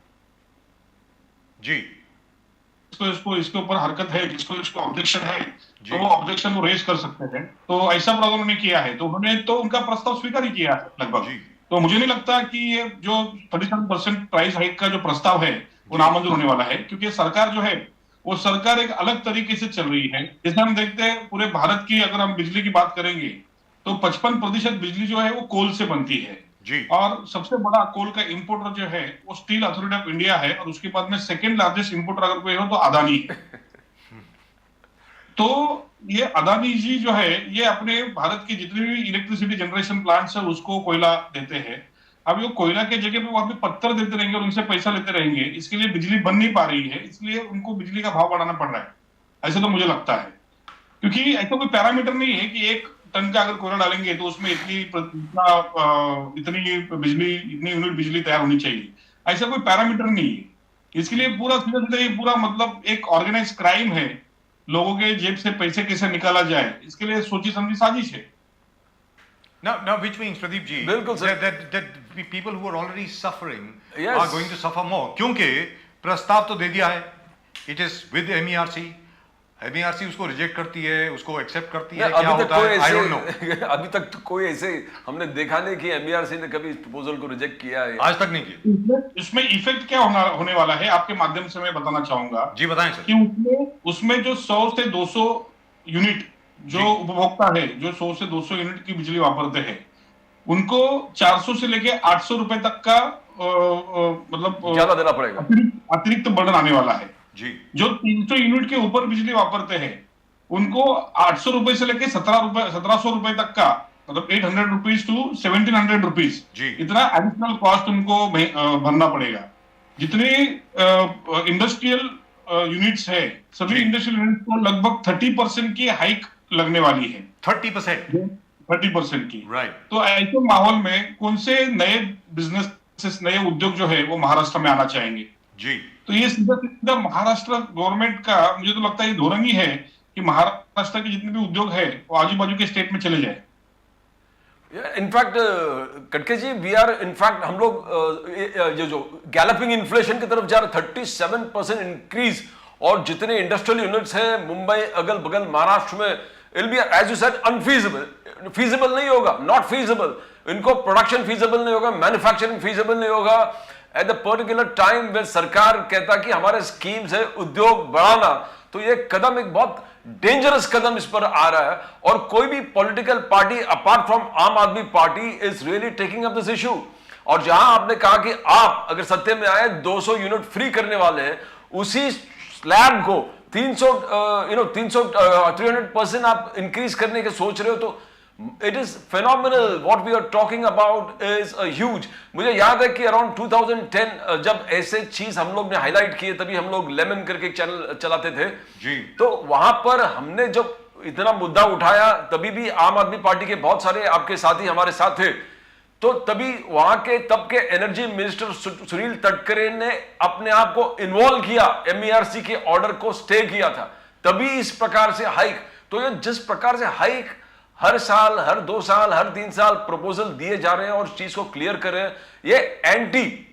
इसको इसके ऊपर हरकत है, इसको ऑब्जेक्शन है, तो वो ऑब्जेक्शन वो रेज कर सकते हैं। तो ऐसा प्रकार उन्होंने किया है, तो उन्होंने तो उनका प्रस्ताव स्वीकार ही किया है लगभग। तो मुझे नहीं लगता कि ये जो 37% प्राइस हाइक का जो प्रस्ताव है वो नामंजूर होने वाला है, क्योंकि सरकार जो है वो सरकार एक अलग तरीके से चल रही है। जैसे हम देखते हैं पूरे भारत की, अगर हम बिजली की बात करेंगे तो 55% बिजली जो है वो कोल से बनती है और सबसे बड़ा कोल का इंपोर्टर जो है वो स्टील अथॉरिटी ऑफ इंडिया है और उसके बाद में सेकेंड लार्जेस्ट इंपोर्टर अगर कोई हो तो अदानी है। तो ये अदानी जी जो है ये अपने भारत के जितने भी इलेक्ट्रिसिटी जनरेशन प्लांट्स है उसको कोयला देते हैं। अब ये कोयला के जगह पे वहां पे पत्थर देते रहेंगे और उनसे पैसा लेते रहेंगे, इसके लिए बिजली बन नहीं पा रही है, इसलिए उनको बिजली का भाव बढ़ाना पड़ रहा है, ऐसा तो मुझे लगता है। क्योंकि ऐसा कोई पैरामीटर नहीं है कि 1 टन का अगर कोयला डालेंगे तो उसमें इतनी बिजली, इतनी यूनिट बिजली तैयार होनी चाहिए, ऐसा कोई पैरामीटर नहीं है। इसके लिए पूरा सीधा सीधा ये पूरा मतलब एक ऑर्गेनाइज क्राइम है, लोगों के जेब से पैसे कैसे निकाला जाए, इसके लिए सोची समझी साजिश है। Now, which means, Pradeep ji, that people who are already suffering are going to suffer more. क्योंकि प्रस्ताव तो दे दिया है, it is with MERC, MERC उसको रिजेक्ट करती है, उसको एक्सेप्ट करती है, क्या होता है, I don't know. अभी तक तो कोई ऐसे हमने देखा नहीं कि MERC ने कभी इस प्रपोजल को रिजेक्ट किया है, आज तक नहीं किया। इसमें इफेक्ट क्या होने वाला है आपके माध्यम से मैं बताना चाहूंगा। जी बताएं सर। कि उसमें जो 100 से 200 यूनिट जो उपभोक्ता है, जो 100 से 200 यूनिट की बिजली वापरते हैं, उनको 400 से लेके 800 रुपए तक का मतलब ज्यादा देना पड़ेगा, अतिरिक्त बर्डन आने वाला है। जी। जो 300 यूनिट के ऊपर बिजली वापरते हैं उनको 800 रुपए से लेके 1700 रुपए तक का, मतलब 800 रुपीज टू 1700 रुपीज, इतना एडिशनल कॉस्ट उनको भरना पड़ेगा। जितने इंडस्ट्रियल यूनिट्स है, सभी इंडस्ट्रियल यूनिट्स को लगभग 30% की हाइक लगने वाली है। 30% की, राइट। तो ऐसे माहौल में कौन से नए बिजनेस, नए उद्योग जो है वो महाराष्ट्र में आना चाहेंगे? जी। तो ये सीधा महाराष्ट्र गवर्नमेंट का मुझे तो लगता है ये धोरण ही है कि महाराष्ट्र के जितने भी उद्योग है वो आजू बाजू के स्टेट में चले जाए। इनफैक्ट कटके जी, वी आर इनफैक्ट हम लोग जो गैलपिंग इन्फ्लेशन की तरफ जा रहे, 37% इंक्रीज, और जितने इंडस्ट्रियल यूनिट्स हैं मुंबई अगल बगल महाराष्ट्र में, it be as you said unfeasible, feasible नहीं होगा, नॉट फीजिबल। इनको प्रोडक्शन फीजिबल नहीं होगा, मैन्युफैक्चरिंग फीजिबल नहीं होगा एट द पर्टिकुलर टाइम वे सरकार कहता कि हमारे स्कीम्स है उद्योग बढ़ाना। तो ये कदम एक बहुत डेंजरस कदम इस पर आ रहा है, और कोई भी पॉलिटिकल पार्टी अपार्ट फ्रॉम आम आदमी party is really taking up this issue. और जहां आपने कहा कि आप अगर सत्ते में आए 200 यूनिट फ्री करने वाले हैं, उसी स्लैब को 300% आप इंक्रीज करने के सोच रहे हो, तो it is phenomenal. What we are talking about is huge. मुझे याद है कि अराउंड 2010 जब ऐसे चीज हम लोग ने हाईलाइट किए, तभी हम लोग लेमन करके एक चैनल चलाते थे जी। तो वहां पर हमने जब इतना मुद्दा उठाया, तभी भी आम आदमी पार्टी के बहुत सारे आपके साथी हमारे साथ थे, तो तभी वहां के तब के एनर्जी मिनिस्टर सुनील तटकरे ने अपने आप को इन्वॉल्व किया, MERC के ऑर्डर को स्टे किया था, तभी इस प्रकार से हाइक। तो ये जिस प्रकार से हाइक हर साल, हर 2 साल, हर 3 साल प्रपोजल दिए जा रहे हैं और चीज को क्लियर कर रहे हैं, ये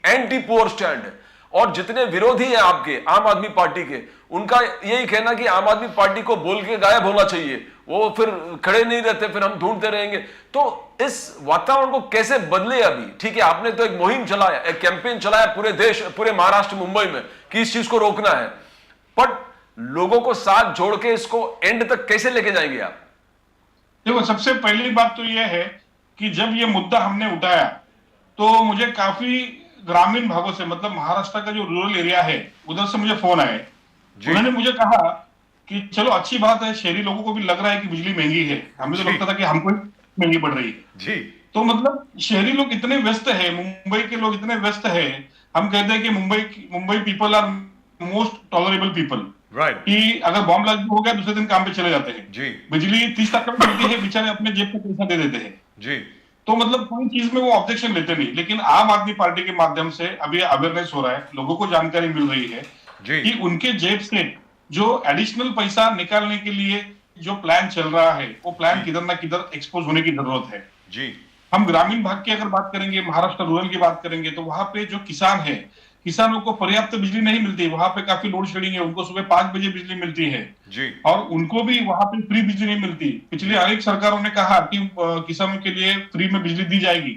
एंटी पुअर स्टैंड है। और जितने विरोधी हैं आपके आम आदमी पार्टी के, उनका यही कहना कि आम आदमी पार्टी को बोल के गायब होना चाहिए, वो फिर खड़े नहीं रहते, फिर हम ढूंढते रहेंगे। तो इस वातावरण को कैसे बदले अभी? ठीक है, आपने तो एक मुहिम चलाया, एक कैंपेन चलाया पूरे देश, पूरे महाराष्ट्र, मुंबई में कि इस चीज को रोकना है, बट लोगों को साथ जोड़ के इसको एंड तक कैसे लेके जाएंगे आप? देखो, सबसे पहली बात तो यह है कि जब ये मुद्दा हमने उठाया तो मुझे काफी ग्रामीण भागों से, मतलब महाराष्ट्र का जो रूरल एरिया है उधर से मुझे फोन आए। उन्होंने मुझे कहा कि चलो अच्छी बात है, शहरी लोगों को भी लग रहा है कि बिजली महंगी है, हमें तो लगता था कि हमको महंगी पड़ रही है जी। तो मतलब शहरी लोग इतने व्यस्त है, मुंबई के लोग इतने व्यस्त है, हम कहते हैं कि Mumbai people are most tolerable people, right कि अगर बॉम्ब ब्लास्ट हो गया दूसरे दिन काम पे चले जाते हैं जी बिजली 30 तक मिलती है, बेचारे अपने जेब पे पैसा दे देते हैं। जी तो मतलब कोई चीज में वो ऑब्जेक्शन लेते नहीं। लेकिन आम आदमी पार्टी के माध्यम से अभी अवेयरनेस हो रहा है, लोगों को जानकारी मिल रही है जी कि उनके जेब से जो एडिशनल पैसा निकालने के लिए जो प्लान चल रहा है वो प्लान किधर ना किधर एक्सपोज होने की जरूरत है। जी हम ग्रामीण भाग की अगर बात करेंगे, महाराष्ट्र रूरल की बात करेंगे, तो वहां पे जो किसान है, किसानों को पर्याप्त बिजली नहीं मिलती, वहां पे काफी लोड शेडिंग है, उनको सुबह 5 बजे बिजली मिलती है जी और उनको भी वहां पे फ्री बिजली नहीं मिलती। पिछली अनेक सरकारों ने कहा कि किसानों के लिए फ्री में बिजली दी जाएगी,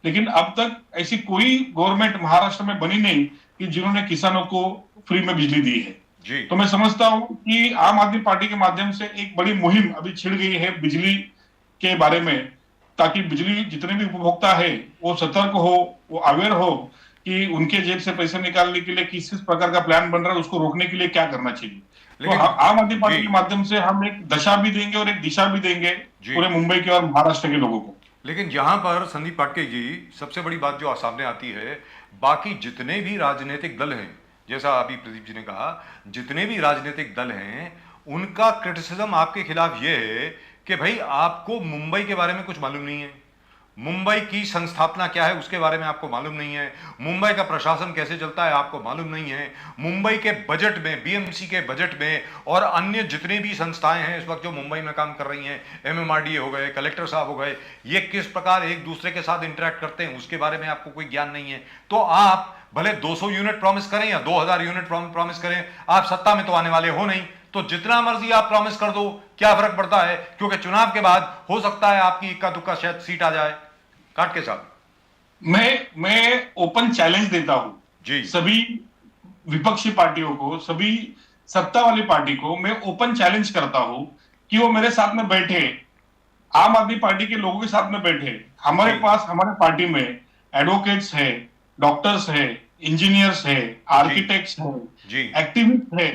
लेकिन अब तक ऐसी कोई गवर्नमेंट महाराष्ट्र में बनी नहीं कि जिन्होंने किसानों को फ्री में बिजली दी है। जी तो मैं समझता हूं कि आम आदमी पार्टी के माध्यम से एक बड़ी मुहिम अभी छिड़ गई है बिजली के बारे में, ताकि बिजली जितने भी उपभोक्ता है वो सतर्क हो, वो अवेयर हो कि उनके जेब से पैसे निकालने के लिए किस किस प्रकार का प्लान बन रहा है, उसको रोकने के लिए क्या करना चाहिए। तो लेकिन आम आदमी पार्टी जी के माध्यम से हम एक दशा भी देंगे और एक दिशा भी देंगे जी पूरे मुंबई के और महाराष्ट्र के लोगों को। लेकिन यहां पर संदीप पाटके जी सबसे बड़ी बात जो सामने आती है, बाकी जितने भी राजनीतिक दल हैं, जैसा अभी प्रदीप जी ने कहा, जितने भी राजनीतिक दल हैं उनका क्रिटिसिज्म आपके खिलाफ ये है कि भाई आपको मुंबई के बारे में कुछ मालूम नहीं है, मुंबई की संस्थापना क्या है उसके बारे में आपको मालूम नहीं है, मुंबई का प्रशासन कैसे चलता है आपको मालूम नहीं है, मुंबई के बजट में, बीएमसी के बजट में और अन्य जितने भी संस्थाएं हैं इस वक्त जो मुंबई में काम कर रही हैं, एमएमआरडीए हो गए, कलेक्टर साहब हो गए, ये किस प्रकार एक दूसरे के साथ इंटरेक्ट करते हैं उसके बारे में आपको कोई ज्ञान नहीं है। तो आप भले 200 यूनिट प्रॉमिस करें या 2000 यूनिट प्रॉमिस करें, आप सत्ता में तो आने वाले हो नहीं, तो जितना मर्जी आप प्रॉमिस कर दो क्या फर्क पड़ता है, क्योंकि चुनाव के बाद हो सकता है आपकी इक्का दुक्का शायद सीट आ जाए। काट के साहब, मैं ओपन चैलेंज देता हूं जी सभी विपक्षी पार्टियों को, सभी सत्ता वाली पार्टी को मैं ओपन चैलेंज करता हूं कि वो मेरे साथ में बैठे, आम आदमी पार्टी के लोगों के साथ में बैठे। हमारे पास हमारे पार्टी में एडवोकेट्स है, डॉक्टर्स है, इंजीनियर्स है, आर्किटेक्ट्स है, एक्टिविस्ट है,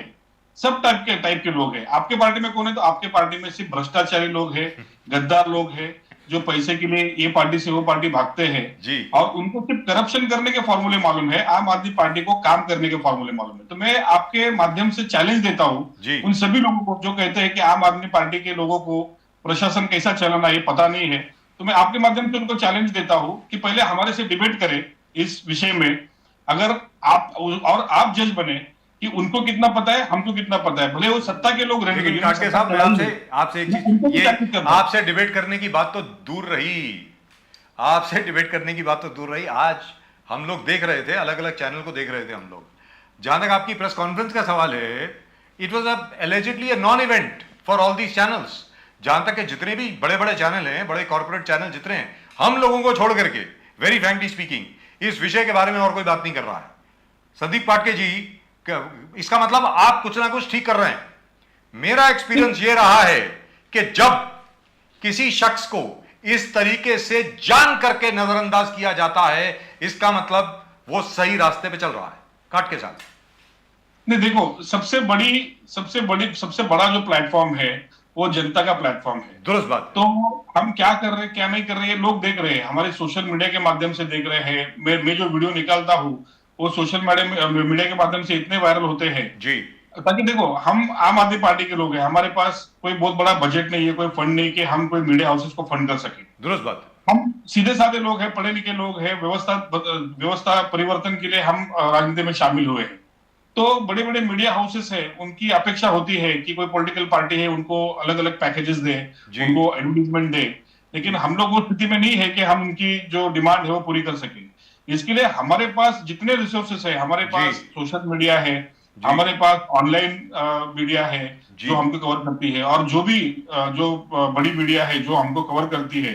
सब टाइप के लोग हैं। आपके पार्टी में कौन है? तो आपके पार्टी में सिर्फ भ्रष्टाचारी लोग हैं, गद्दार लोग हैं, जो पैसे के लिए ये पार्टी से वो पार्टी भागते हैं और उनको सिर्फ करप्शन करने के फॉर्मूले मालूम है, आम आदमी पार्टी को काम करने के फॉर्मूले मालूम है। तो मैं आपके माध्यम से चैलेंज देता हूं उन सभी लोगों को जो कहते हैं कि आम आदमी पार्टी के लोगों को प्रशासन कैसा चलाना ये पता नहीं है, तो मैं आपके माध्यम से उनको चैलेंज देता हूं कि पहले हमारे से डिबेट करें इस विषय में। अगर आप जज बने कि उनको कितना पता है, हमको कितना पता है, भले वो सत्ता के लोग रहेंगे। लेकिन काटके साहब, मैं आपसे एक चीज, ये आपसे डिबेट करने की बात तो दूर रही, आपसे डिबेट करने की बात तो दूर रही, आज हम लोग देख रहे थे, अलग अलग चैनल को देख रहे थे हम लोग, जहां तक आपकी प्रेस कॉन्फ्रेंस का सवाल है, it was allegedly a non event for all these channels. जहां तक जितने भी बड़े बड़े चैनल हैं, बड़े कॉर्पोरेट चैनल जितने हैं, हम लोगों को छोड़ करके, वेरी फ्रैंकली स्पीकिंग, इस विषय के बारे में और कोई बात नहीं कर रहा है। संदीप पाटके जी, इसका मतलब आप कुछ ना कुछ ठीक कर रहे हैं। मेरा एक्सपीरियंस यह रहा है कि जब किसी शख्स को इस तरीके से जान करके नजरअंदाज किया जाता है, इसका मतलब वो सही रास्ते पे चल रहा है। काट के साथ नहीं, देखो, सबसे बड़ा जो प्लेटफॉर्म है वो जनता का प्लेटफॉर्म है। दुरुस्त बात। तो हम क्या कर रहे हैं, क्या नहीं कर रहे हैं, लोग देख रहे हैं, हमारे सोशल मीडिया के माध्यम से देख रहे हैं। मैं जो वीडियो निकालता हूं वो सोशल मीडिया के माध्यम से इतने वायरल होते हैं जी, ताकि देखो, हम आम आदमी पार्टी के लोग हैं, हमारे पास कोई बहुत बड़ा बजट नहीं है, कोई फंड नहीं कि हम कोई मीडिया हाउसेस को फंड कर सके। दुरुस्त बात। हम सीधे साधे लोग हैं, पढ़े लिखे लोग हैं, व्यवस्था परिवर्तन के लिए हम राजनीति में शामिल हुए हैं। तो बड़े बड़े मीडिया हाउसेस है, उनकी अपेक्षा होती है कि कोई पॉलिटिकल पार्टी है उनको अलग अलग पैकेजेस दे, उनको एडवर्टीजमेंट दे, लेकिन हम लोग उस स्थिति में नहीं है कि हम उनकी जो डिमांड है वो पूरी कर सके। इसके लिए हमारे पास जितने रिसोर्सेस है, हमारे पास सोशल मीडिया है, हमारे पास ऑनलाइन मीडिया है जो हमको कवर करती है, और जो भी जो बड़ी मीडिया है जो हमको कवर करती है,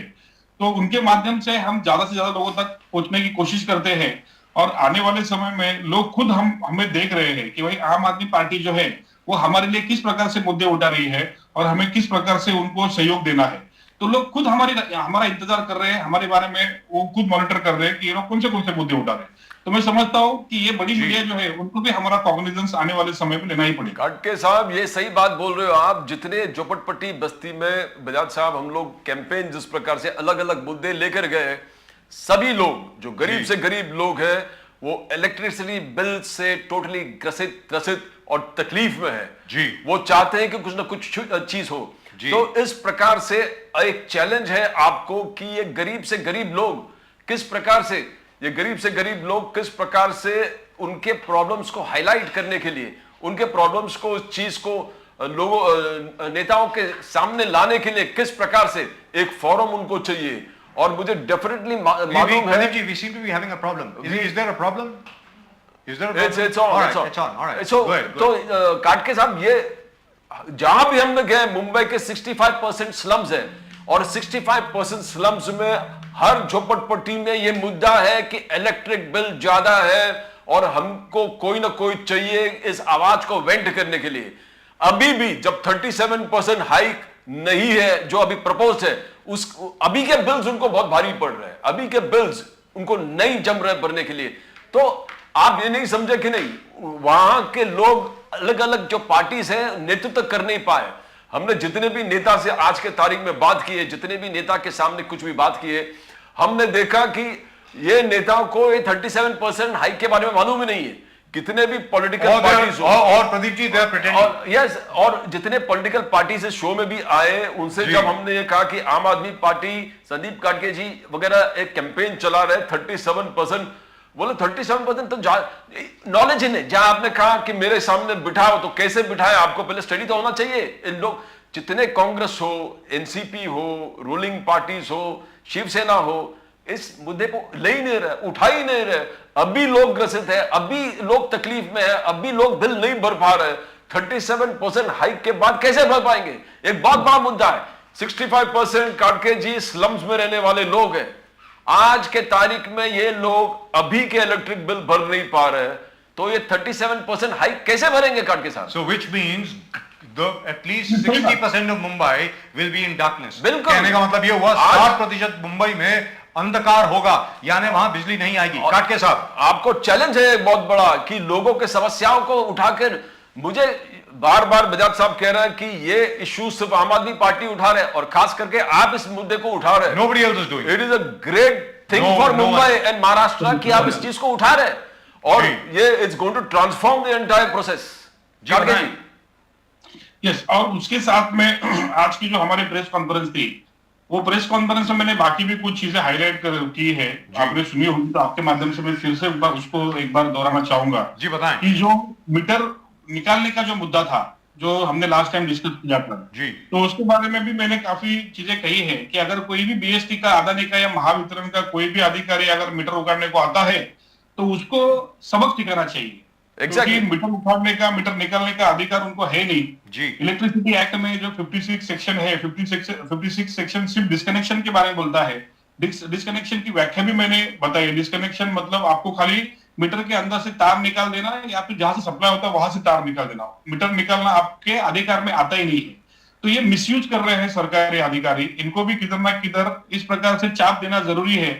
तो उनके माध्यम से हम ज्यादा से ज्यादा लोगों तक पहुंचने की कोशिश करते हैं। और आने वाले समय में लोग खुद हमें देख रहे हैं कि भाई आम आदमी पार्टी जो है वो हमारे लिए किस प्रकार से मुद्दे उठा रही है और हमें किस प्रकार से उनको सहयोग देना है। तो लोग खुद हमारा इंतजार कर रहे हैं, हमारे बारे में वो खुद मॉनिटर कर रहे हैं कि ये लोग कौन से मुद्दे उठा रहे हैं। तो मैं समझता हूं कि ये बड़ी मीडिया जो है उनको भी हमारा कॉग्निजेंस आने वाले समय में लेना ही पड़ेगा। खड़के साहब, ये सही बात बोल रहे हो आप। जितने झोपड़पट्टी बस्ती में बजाज साहब हम लोग कैंपेन जिस प्रकार से अलग अलग मुद्दे लेकर गए, सभी लोग जो गरीब से गरीब लोग हैं वो इलेक्ट्रिसिटी बिल से टोटली ग्रसित और तकलीफ में है जी। वो चाहते हैं कि कुछ ना कुछ चीज हो। तो इस प्रकार से एक चैलेंज है आपको कि ये गरीब से गरीब लोग किस प्रकार से उनके प्रॉब्लम्स को हाईलाइट करने के लिए, उनके प्रॉब्लम्स को, उस चीज को लोगों नेताओं के सामने लाने के लिए किस प्रकार से एक फोरम उनको चाहिए। और मुझे डेफिनेटली मालूम है जी, we seem to be having a problem. Is there a problem? Is there a problem? It's on. All right. So, Go ahead. तो काटके साहब, ये जहां भी हम गए, मुंबई के 65% स्लम्स है और 65% स्लम्स में हर झोपड़पट्टी में ये मुद्दा है कि इलेक्ट्रिक बिल ज्यादा है और हमको कोई ना कोई चाहिए इस आवाज को वेंट करने के लिए। अभी भी जब 37% हाइक नहीं है जो अभी प्रपोज है, उस अभी के बिल्स उनको बहुत भारी पड़ रहे हैं, अभी के बिल्स उनको नहीं जम रहे भरने के लिए। तो आप ये नहीं समझे कि नहीं, वहां के लोग अलग अलग जो पार्टीज है नेतृत्व कर नहीं पाए। हमने जितने भी नेता से आज के तारीख में बात की है, जितने भी नेता के सामने कुछ भी बात की है, हमने देखा कि ये नेताओं को ये 37% हाइक के बारे में मालूम ही नहीं है। कितने भी पॉलिटिकल पार्टीज और प्रदीप जी, यस, और जितने पॉलिटिकल पार्टी से शो में भी आए, उनसे जब हमने ये कहा कि आम आदमी पार्टी, संदीप काटके जी वगैरह एक कैंपेन चला रहे 37%, बोले 37% तो नॉलेज ही नहीं। जहां आपने कहा कि मेरे सामने बिठाओ, तो कैसे बिठाए, आपको पहले स्टडी तो होना चाहिए। इन लोग जितने कांग्रेस हो, एनसीपी हो, रूलिंग पार्टीज हो, शिवसेना हो, इस मुद्दे को ले ही नहीं रहे, उठा ही नहीं रहे। अभी लोग ग्रसित है, अभी लोग तकलीफ में है, अभी लोग बिल नहीं भर पा रहे। 37% हाइक के बाद कैसे भर पाएंगे? एक बहुत बड़ा मुद्दा है। 65% काटके जी स्लम्स में रहने वाले लोग हैं। आज के तारीख में ये लोग अभी के इलेक्ट्रिक बिल भर नहीं पा रहे, तो ये 37% हाइक कैसे भरेंगे काटके साहब? So which means at least 60% of Mumbai will be in darkness. बिल्कुल। कहने का मतलब ये हुआ 60% मुंबई में अंधकार होगा, यानी वहां बिजली नहीं आएगी। काटके साहब, आपको चैलेंज है बहुत बड़ा कि लोगों के समस्याओं को उठाकर, मुझे बार बार बजाज साहब कह रहे हैं कि ये इशू सिर्फ आम आदमी पार्टी उठा रहे हैं और खास करके आप इस मुद्दे को उठा रहे हैं। Nobody else is doing it. It is a great thing for Mumbai and Maharashtra कि आप इस चीज को उठा रहे हैं और ये it's going to transform the entire process। Yes, और उसके साथ में आज की जो हमारी प्रेस कॉन्फ्रेंस थी, वो प्रेस कॉन्फ्रेंस में मैंने बाकी भी कुछ चीजें हाईलाइट की है, आपने सुनी होगी, तो आपके माध्यम से मैं फिर से उसको एक बार दोहराना चाहूंगा। जी बताएं। कि जो मीटर निकालने का जो मुद्दा था, जो हमने लास्ट टाइम डिस्कस किया था जी, तो उसके बारे में भी मैंने काफी चीजें कही है कि अगर कोई भी बीएसटी का, अदानी का या महावितरण का कोई भी अधिकारी अगर मीटर उखाड़ने को आता है तो उसको सबक सिखाना चाहिए। क्योंकि मीटर उखाड़ने का, मीटर निकालने का अधिकार उनको है नहीं जी। इलेक्ट्रिसिटी एक्ट में जो 56 सेक्शन है, 56 सेक्शन सिर्फ डिस्कनेक्शन के बारे में बोलता है। डिस्कनेक्शन की व्याख्या भी मैंने बताई। डिस्कनेक्शन मतलब आपको खाली मीटर के अंदर से तार निकाल देना है या फिर जहां से सप्लाई होता है वहां से तार निकाल देना। मीटर निकालना आपके अधिकार में आता ही नहीं है। तो ये मिसयूज कर रहे हैं सरकारी अधिकारी, इनको भी किधर ना किधर इस प्रकार से चाप देना जरूरी है।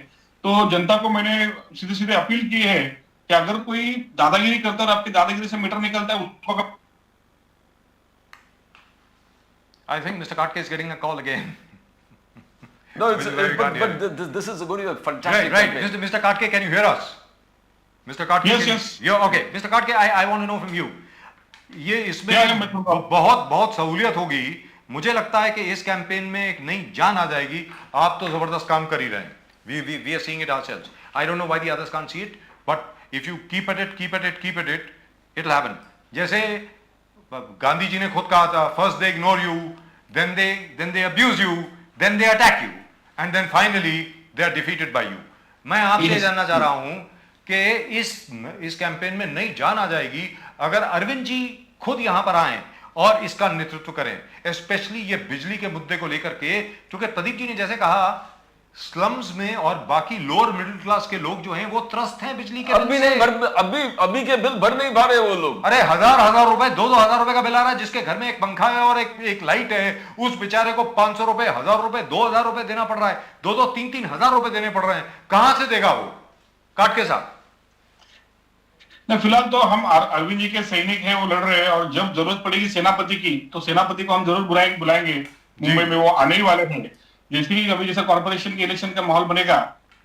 तो जनता को मैंने सीधे सीधे अपील की है कि अगर कोई दादागिरी करता है और आपकी दादागिरी से मीटर निकलता है उसको I think Mr. Katke is getting a call again. No, but this is going to be a fantastic. Right. Mr. Katke, can you hear us? Mr. Katke, yes. Yeah, okay. Mr. Katke, I want to know from you. ये इसमें बहुत सहूलियत होगी। मुझे लगता है कि इस कैंपेन में एक नई जान आ जाएगी। आप तो जबरदस्त काम कर ही रहे हैं। We are seeing it ourselves. I don't know why the others can't see it, but if you keep at it, it'll happen. जैसे गांधी जी ने खुद कहा था, first they ignore you, then they abuse you, then they attack you, and then finally they are defeated by you. मैं आपसे जानना चाह रहा हूं कि इस कैंपेन में नई जान आ जाएगी अगर अरविंद जी खुद यहां पर आए और इसका नेतृत्व करें, स्पेशली ये बिजली के मुद्दे को लेकर के। क्योंकि प्रदीप जी ने जैसे कहा, स्लम्स में और बाकी लोअर मिडिल क्लास के लोग जो हैं वो त्रस्त हैं बिजली के अभी नहीं अभी के बिल भर नहीं पा रहे वो लोग। अरे हजार रुपए, 2,000 रुपए का बिल आ रहा है। जिसके घर में एक पंखा है और एक लाइट है, उस बेचारे को 500 रुपए, 1,000 रुपए, 2,000 रुपए देना पड़ रहा है। 2-3 हजार रुपए देने पड़ रहे हैं। कहां से देगा वो काटके साहब? नहीं, फिलहाल तो हम अरविंद जी के सैनिक हैं, वो लड़ रहे हैं, और जब जरूरत पड़ेगी सेनापति की तो सेनापति को हम जरूर बुलाएंगे। मुंबई में वो आने ही वाले हैं। जैसे ही अभी जैसे कॉर्पोरेशन के इलेक्शन का माहौल बनेगा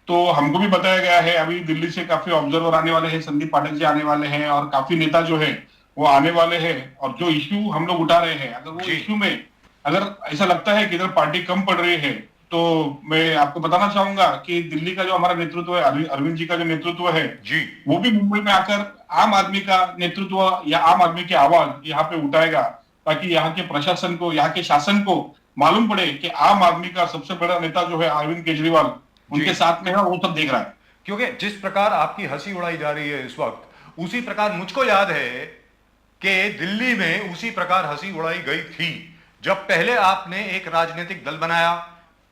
तो हमको भी बताया गया है अभी दिल्ली से काफी ऑब्जर्वर आने वाले हैं, संदीप पाठक जी आने वाले हैं और काफी नेता जो है वो आने वाले हैं। और जो इश्यू हम लोग उठा रहे हैं, अगर वो इश्यू में अगर ऐसा लगता है कि इधर पार्टी कम पड़ रही है, तो मैं आपको बताना चाहूंगा कि दिल्ली का जो हमारा नेतृत्व है, अरविंद जी का जो नेतृत्व है जी, वो भी मुंबई में आकर आम आदमी का नेतृत्व या आम आदमी की आवाज यहाँ पे उठाएगा, ताकि यहाँ के प्रशासन को, यहाँ के शासन को मालूम पड़े कि आम आदमी का सबसे बड़ा नेता जो है अरविंद केजरीवाल उनके साथ में है, वो सब देख रहा है। क्योंकि जिस प्रकार आपकी हंसी उड़ाई जा रही है इस वक्त, उसी प्रकार मुझको याद है कि दिल्ली में उसी प्रकार हंसी उड़ाई गई थी जब पहले आपने एक राजनीतिक दल बनाया।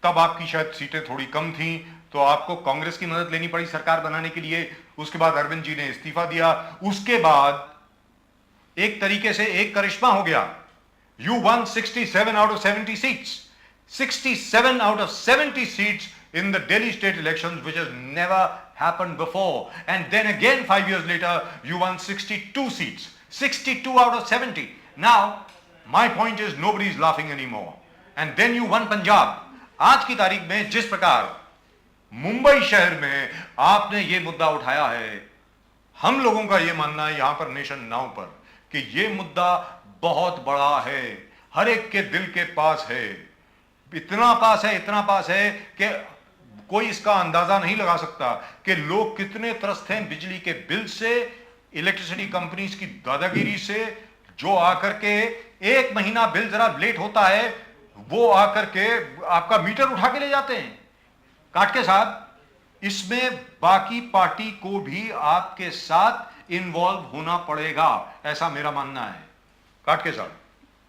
तब आपकी शायद सीटें थोड़ी कम थी, तो आपको कांग्रेस की मदद लेनी पड़ी सरकार बनाने के लिए। उसके बाद अरविंद जी ने इस्तीफा दिया। उसके बाद एक तरीके से एक करिश्मा हो गया। You won 67 out of 70 seats. 67 out of 70 seats in the Delhi state elections, which has never happened before. And then again 5 years later, you won 62 seats. 62 out of 70. Now, my point is nobody is laughing anymore. And then you won Punjab. आज की तारीख में जिस प्रकार मुंबई शहर में आपने ये मुद्दा उठाया है, हम लोगों का ये मानना है यहां पर नेशन नाउ पर कि ये मुद्दा बहुत बड़ा है, हर एक के दिल के पास है, इतना पास है कि कोई इसका अंदाजा नहीं लगा सकता कि लोग कितने त्रस्त हैं बिजली के बिल से, इलेक्ट्रिसिटी कंपनीज की दादागिरी से, जो आकर के एक महीना बिल जरा लेट होता है वो आकर के आपका मीटर उठा के ले जाते हैं काट के साथ। इसमें बाकी पार्टी को भी आपके साथ इन्वॉल्व होना पड़ेगा, ऐसा मेरा मानना है। काट के साथ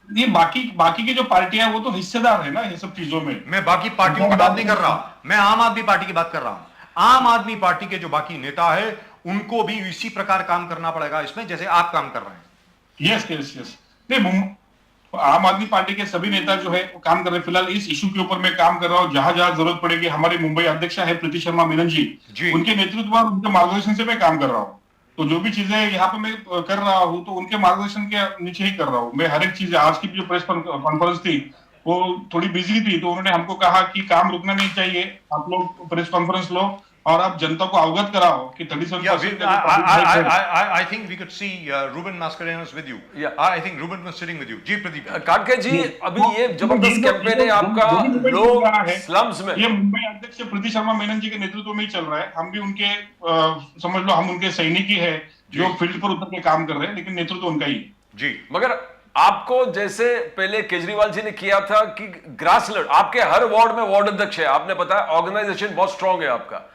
ये बाकी की जो पार्टियां वो तो हिस्सेदार है ना ये सब चीजों में। मैं बाकी पार्टियों की बात नहीं कर रहा, मैं आम आदमी पार्टी की बात कर रहा हूं। आम आदमी पार्टी के जो बाकी नेता है उनको भी इसी प्रकार काम करना पड़ेगा इसमें, जैसे आप काम कर रहे हैं। यस नहीं, आम आदमी पार्टी के सभी नेता जो है वो काम कर रहे हैं। फिलहाल इस इशू के ऊपर मैं काम कर रहा हूँ। जहां जहां जरूरत पड़ेगी, हमारे मुंबई अध्यक्ष है प्रीति शर्मा मीनन जी, उनके नेतृत्व और उनके मार्गदर्शन से मैं काम कर रहा हूँ। तो जो भी चीजें यहाँ पे मैं कर रहा हूँ तो उनके मार्गदर्शन के नीचे ही कर रहा हूँ मैं हर एक चीज। आज की जो प्रेस कॉन्फ्रेंस थी वो थोड़ी बिजी थी, तो उन्होंने हमको कहा कि काम रुकना नहीं चाहिए, आप लोग प्रेस कॉन्फ्रेंस लो और आप जनता को अवगत कराओ कि 37%। I think we could see Ruben Mascarenhas with you. Yeah. I think Ruben was sitting with you. जी प्रदीप काटके जी, अभी ये जबरदस्त कैंपेन है आपका लोग स्लम्स में। ये मुंबई अध्यक्ष प्रीति शर्मा मेनन जी के नेतृत्व में ही चल रहा है। हम भी उनके समझ लो हम उनके सैनिक ही है जो फील्ड पर उतर के काम कर रहे हैं, लेकिन नेतृत्व उनका ही जी। मगर आपको जैसे पहले केजरीवाल जी ने किया था कि ग्रास लेवल, आपके हर वार्ड में वार्ड अध्यक्ष है, आपने बताया ऑर्गेनाइजेशन बहुत स्ट्रांग है आपका।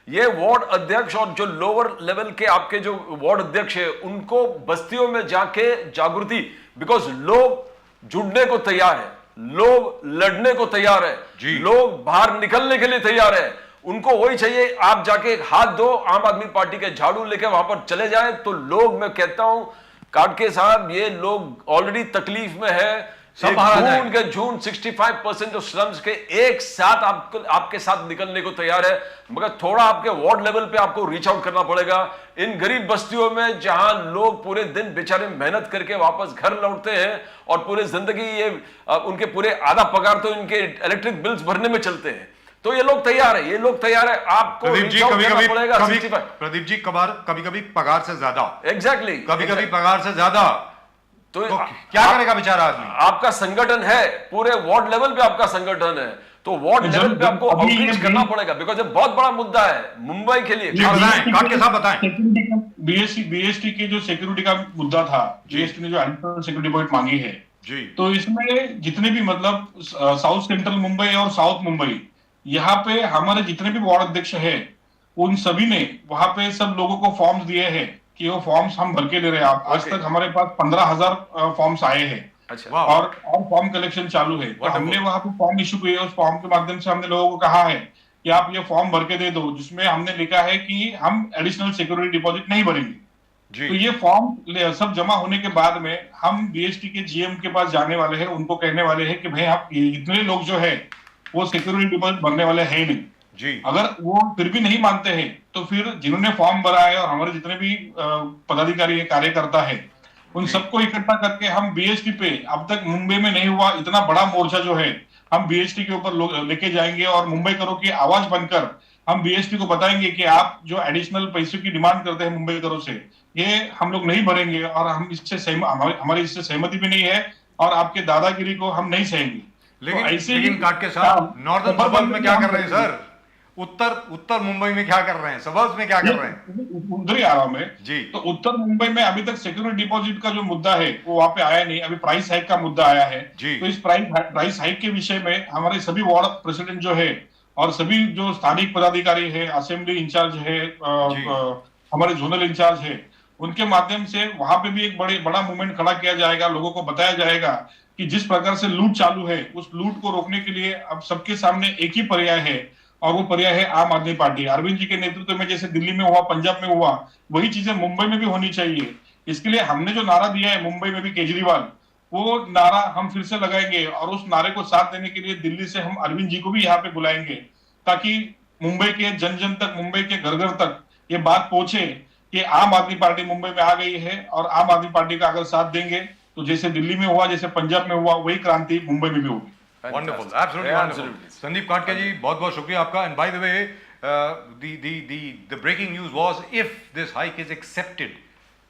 ये वार्ड अध्यक्ष और जो लोअर लेवल के आपके जो वार्ड अध्यक्ष है उनको बस्तियों में जाके जागृति, बिकॉज लोग जुड़ने को तैयार है, लोग लड़ने को तैयार है, लोग बाहर निकलने के लिए तैयार है। उनको वही चाहिए, आप जाके हाथ दो, आम आदमी पार्टी के झाड़ू लेके वहां पर चले जाए तो लोग, मैं कहता हूं काटके साहब, ये लोग ऑलरेडी तकलीफ में है। सब उनके झूठ 65% ऑफ स्लम्स के एक साथ आपके साथ निकलने को तैयार है, मगर थोड़ा आपके वार्ड लेवल पे आपको रीच आउट करना पड़ेगा। इन गरीब बस्तियों में जहां लोग पूरे दिन बेचारे मेहनत करके वापस घर लौटते हैं और पूरे जिंदगी ये उनके पूरे आधा पगार तो इनके इलेक्ट्रिक बिल्स भरने में चलते हैं, तो ये लोग तैयार है, आपको रीच आउट करना पड़ेगा। प्रदीप जी कभी कभी पगार से ज्यादा, एग्जैक्टली कभी पगार से ज्यादा, तो क्या करेगा बेचारा आदमी। आपका संगठन है, पूरे वार्ड लेवल पे आपका संगठन है, तो वार्ड लेवल पे आपको आउटरीच करना पड़ेगा, बिकॉज ये बहुत बड़ा मुद्दा है मुंबई के लिए। काट के साथ बताएं। बीएसटी के जो सिक्योरिटी का मुद्दा था, बीएसटी ने जो एडिशनल सिक्योरिटी पॉइंट मांगी है जी, तो इसमें जितने भी मतलब साउथ सेंट्रल मुंबई और साउथ मुंबई, यहाँ पे हमारे जितने भी वार्ड अध्यक्ष है उन सभी ने वहां पे सब लोगों को फॉर्म्स दिए हैं कि वो फॉर्म्स हम भर के ले रहे हैं। आज तक हमारे पास 15,000 फॉर्म्स आए हैं। अच्छा। और फॉर्म कलेक्शन चालू है। तो हमने वहां पे फॉर्म इशू किए, उस फॉर्म के माध्यम से हमने लोगों को कहा है कि आप ये फॉर्म भर के दे दो, जिसमें हमने लिखा है कि हम एडिशनल सिक्योरिटी डिपॉजिट नहीं भरेंगे जी। तो ये फॉर्म सब जमा होने के बाद में हम बीएसटी के जीएम के पास जाने वाले हैं, उनको कहने वाले हैं कि भाई आप इतने लोग जो है वो सिक्योरिटी डिपॉजिट भरने वाले हैं नहीं जी। अगर वो फिर भी नहीं मानते हैं तो फिर जिन्होंने फॉर्म भरा है और हमारे जितने भी पदाधिकारी है, कार्यकर्ता है, उन सबको इकट्ठा करके हम बीएसटी पे, अब तक मुंबई में नहीं हुआ इतना बड़ा मोर्चा जो है हम बीएसटी के ऊपर लेके जाएंगे और मुंबई करो की आवाज बनकर हम बीएसपी को बताएंगे कि आप जो एडिशनल पैसों की डिमांड करते हैं मुंबई करों से, ये हम लोग नहीं भरेंगे और हम इससे हमारी इससे सहमति भी नहीं है और आपके दादागिरी को हम नहीं सहेंगे। लेकिन तो ऐसे लेकिन काट के साथ नॉर्दर्न सबर्ब में क्या कर रहे हैं सर? उत्तर मुंबई में क्या कर रहे हैं? सबर्ब्स में क्या कर रहे हैं? उधर ही आ रहा हूं मैं जी। तो उत्तर मुंबई में अभी तक सिक्योरिटी डिपॉजिट का जो मुद्दा है वो वहां पे आया नहीं, अभी प्राइस हाइक का मुद्दा आया है जी। तो इस प्राइस हाइक के विषय में हमारे सभी वार्ड प्रेसिडेंट जो है और सभी जो स्थानिक पदाधिकारी है, असेंबली इंचार्ज है, हमारे जोनल इंचार्ज है, उनके माध्यम से वहां पे भी एक बड़ा मूवमेंट खड़ा किया जाएगा। लोगों को बताया जाएगा कि जिस प्रकार से लूट चालू है उस लूट को रोकने के लिए अब सबके सामने एक ही पर्याय है और वो पर्याय है आम आदमी पार्टी। अरविंद जी के नेतृत्व में जैसे दिल्ली में हुआ, पंजाब में हुआ, वही चीजें मुंबई में भी होनी चाहिए। इसके लिए हमने जो नारा दिया है मुंबई में भी केजरीवाल, वो नारा हम फिर से लगाएंगे और उस नारे को साथ देने के लिए दिल्ली से हम अरविंद जी को भी यहाँ पे बुलाएंगे ताकि मुंबई के जन जन तक, मुंबई के घर घर तक ये बात पहुंचे कि आम आदमी पार्टी मुंबई में आ गई है और आम आदमी पार्टी का अगर साथ देंगे तो जैसे दिल्ली में हुआ, जैसे पंजाब में हुआ, वही क्रांति मुंबई में भी होगी। Wonderful, absolutely wonderful. संदीप काटके जी बहुत बहुत शुक्रिया आपका. And by the way, the breaking news was if this hike is accepted,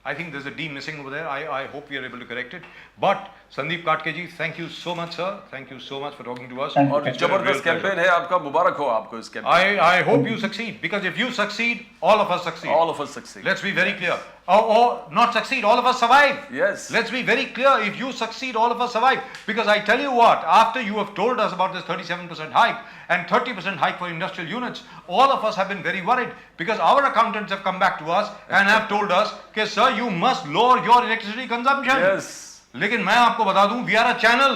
I think there's a D missing over there. I hope we are able to correct it. But Sandeep Katke ji, thank you so much, sir. Thank you so much for talking to us. और जबरदस्त campaign है आपका, मुबारक हो आपको इस campaign. I hope you succeed because if you succeed, all of us succeed. All of us succeed. Let's be very clear. Or not succeed, all of us survive. Yes. Let's be very clear. If you succeed, all of us survive. Because I tell you what, after you have told us about this 37% hike and 30% hike for industrial units, all of us have been very worried because our accountants have come back to us and have told us, okay, sir, you must lower your electricity consumption. Yes. लेकिन मैं आपको बता दूं, we are a channel.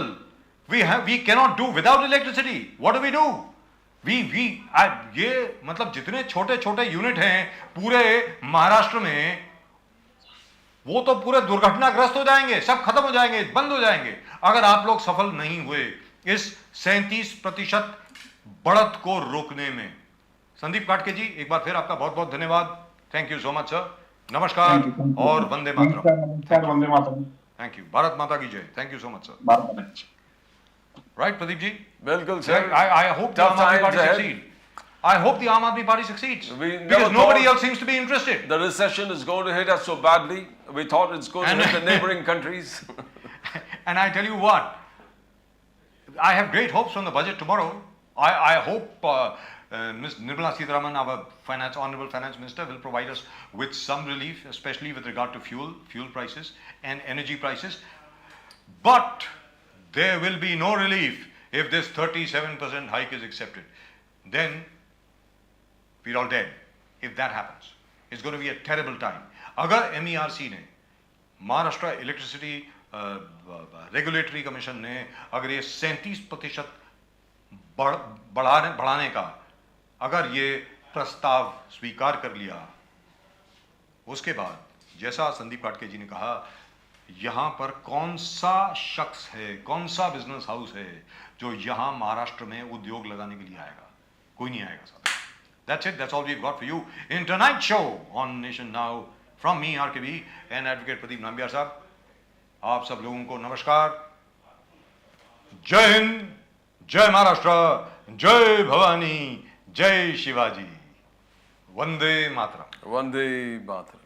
We cannot do without electricity. What do? ये मतलब जितने छोटे छोटे यूनिट हैं पूरे महाराष्ट्र में, वो तो पूरे दुर्घटनाग्रस्त हो जाएंगे, सब खत्म हो जाएंगे, बंद हो जाएंगे अगर आप लोग सफल नहीं हुए इस 37% बढ़त को रोकने में. संदीप काटके जी, एक बार फिर आपका बहुत बहुत धन्यवाद. Thank you so much sir. नमस्कार और वंदे मातरम. वंदे मातरम. Thank you. भारत माता की जय. Thank you so much sir. Bharat माता की जय. Right, Pradeep ji? बिल्कुल sir. I hope the Aam Aadmi Party succeed. I hope the Aam Aadmi Party succeeds. Because nobody else seems to be interested. The recession is going to hit us so badly. We thought it's going to hit the neighboring countries. And I tell you what, I have great hopes from the budget tomorrow. I hope Ms. Nirmala Sitharaman, our Honorable Finance Minister, will provide us with some relief, especially with regard to fuel prices and energy prices. But there will be no relief if this 37% hike is accepted. Then we're all dead. If that happens, it's going to be a terrible time. अगर MERC ने, Maharashtra electricity regulatory commission ने अगर ये 37% बढ़ाने का अगर ये प्रस्ताव स्वीकार कर लिया, उसके बाद जैसा संदीप काटके जी ने कहा, यहां पर कौन सा शख्स है, कौन सा बिजनेस हाउस है जो यहां महाराष्ट्र में उद्योग लगाने के लिए आएगा? कोई नहीं आएगा साहब. That's it. That's all we've got for you in tonight's show on Nation Now. From me, RKB, and Advocate Pradeep Nambiar साहब, आप सब लोगों को नमस्कार. जय हिंद, जय महाराष्ट्र, जय भवानी, जय शिवाजी, वंदे मातरम. वंदे मातरम.